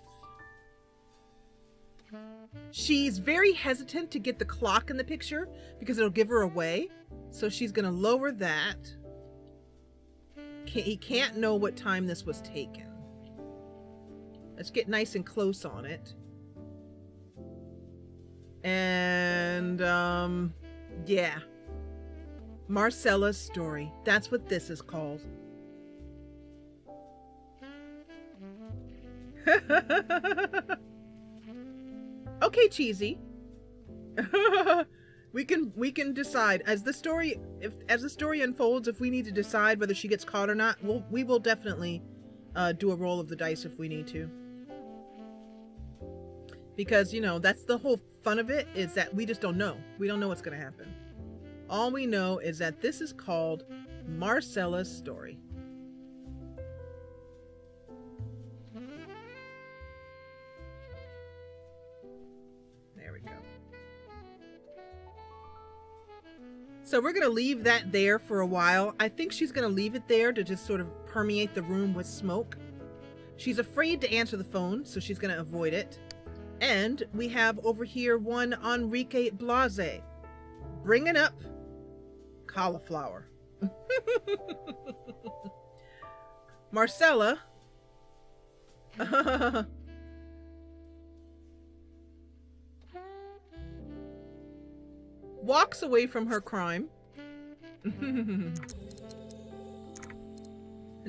she's very hesitant to get the clock in the picture because it'll give her away. So she's gonna lower that. He can't know what time this was taken. Let's get nice and close on it. And yeah. Marcella's story. That's what this is called. Okay, Cheesy. we can decide as the story unfolds if we need to decide whether she gets caught or not. We will definitely do a roll of the dice if we need to. Because, you know, that's the whole fun of it, is that we just don't know. We don't know what's going to happen. All we know is that this is called Marcella's story. There we go. So we're going to leave that there for a while. I think she's going to leave it there to just sort of permeate the room with smoke. She's afraid to answer the phone, so she's going to avoid it. And we have over here one Enrique Blase, bringing up cauliflower. Marcella walks away from her crime. And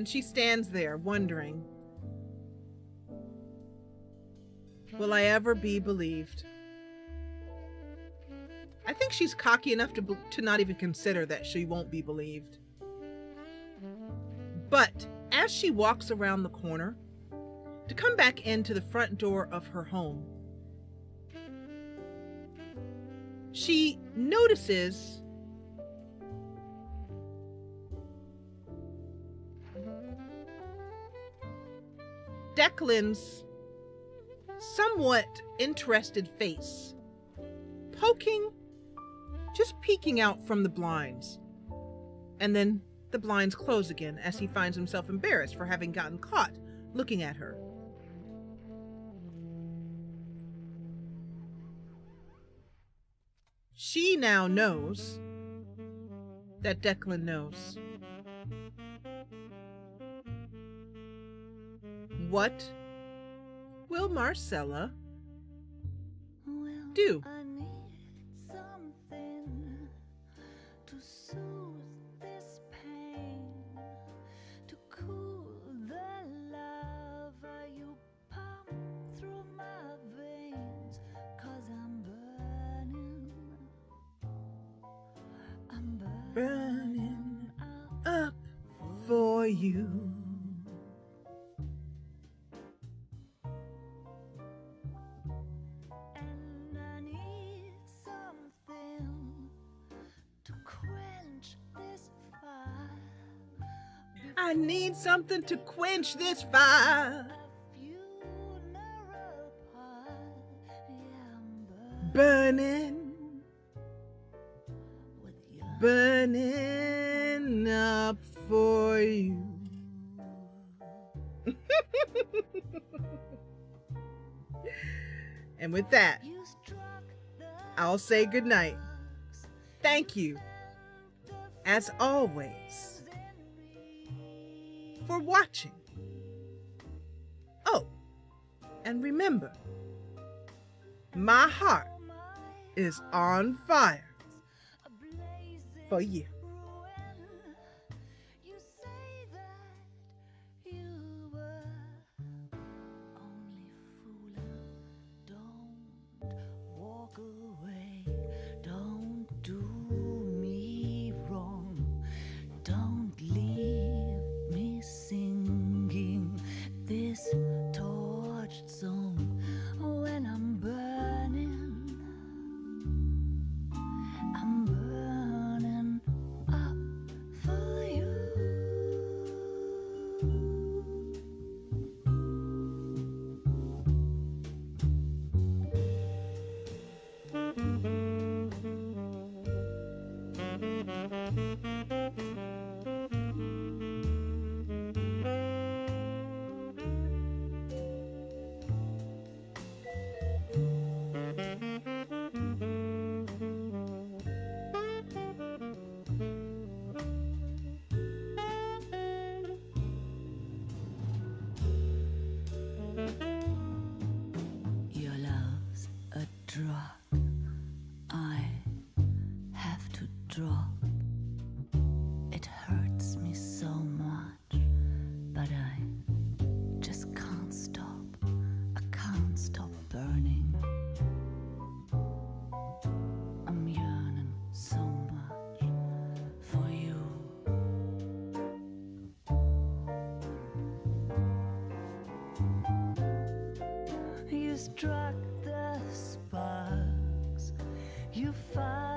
she stands there wondering, will I ever be believed? I think she's cocky enough to not even consider that she won't be believed. But as she walks around the corner to come back into the front door of her home, she notices Declan's somewhat interested face just peeking out from the blinds. And then the blinds close again as he finds himself embarrassed for having gotten caught looking at her. She now knows that Declan knows. What will Marcella do? I need something to soothe this pain, to cool the lava you pump through my veins, 'cause I'm burning up for you. And I need something to quench this fire. I need something to quench this fire. A funeral pyre. Yeah, I'm Burning, with your burning up for you. And with that, you struck the I'll say goodnight. bugs Thank you, as always, in me. for watching. Oh, and remember, my heart is on fire for you. You say that you were only fooling. Don't walk away. Don't do me wrong. Don't leave me singing this torched song when I'm burning. I'm burning struck the sparks. You fired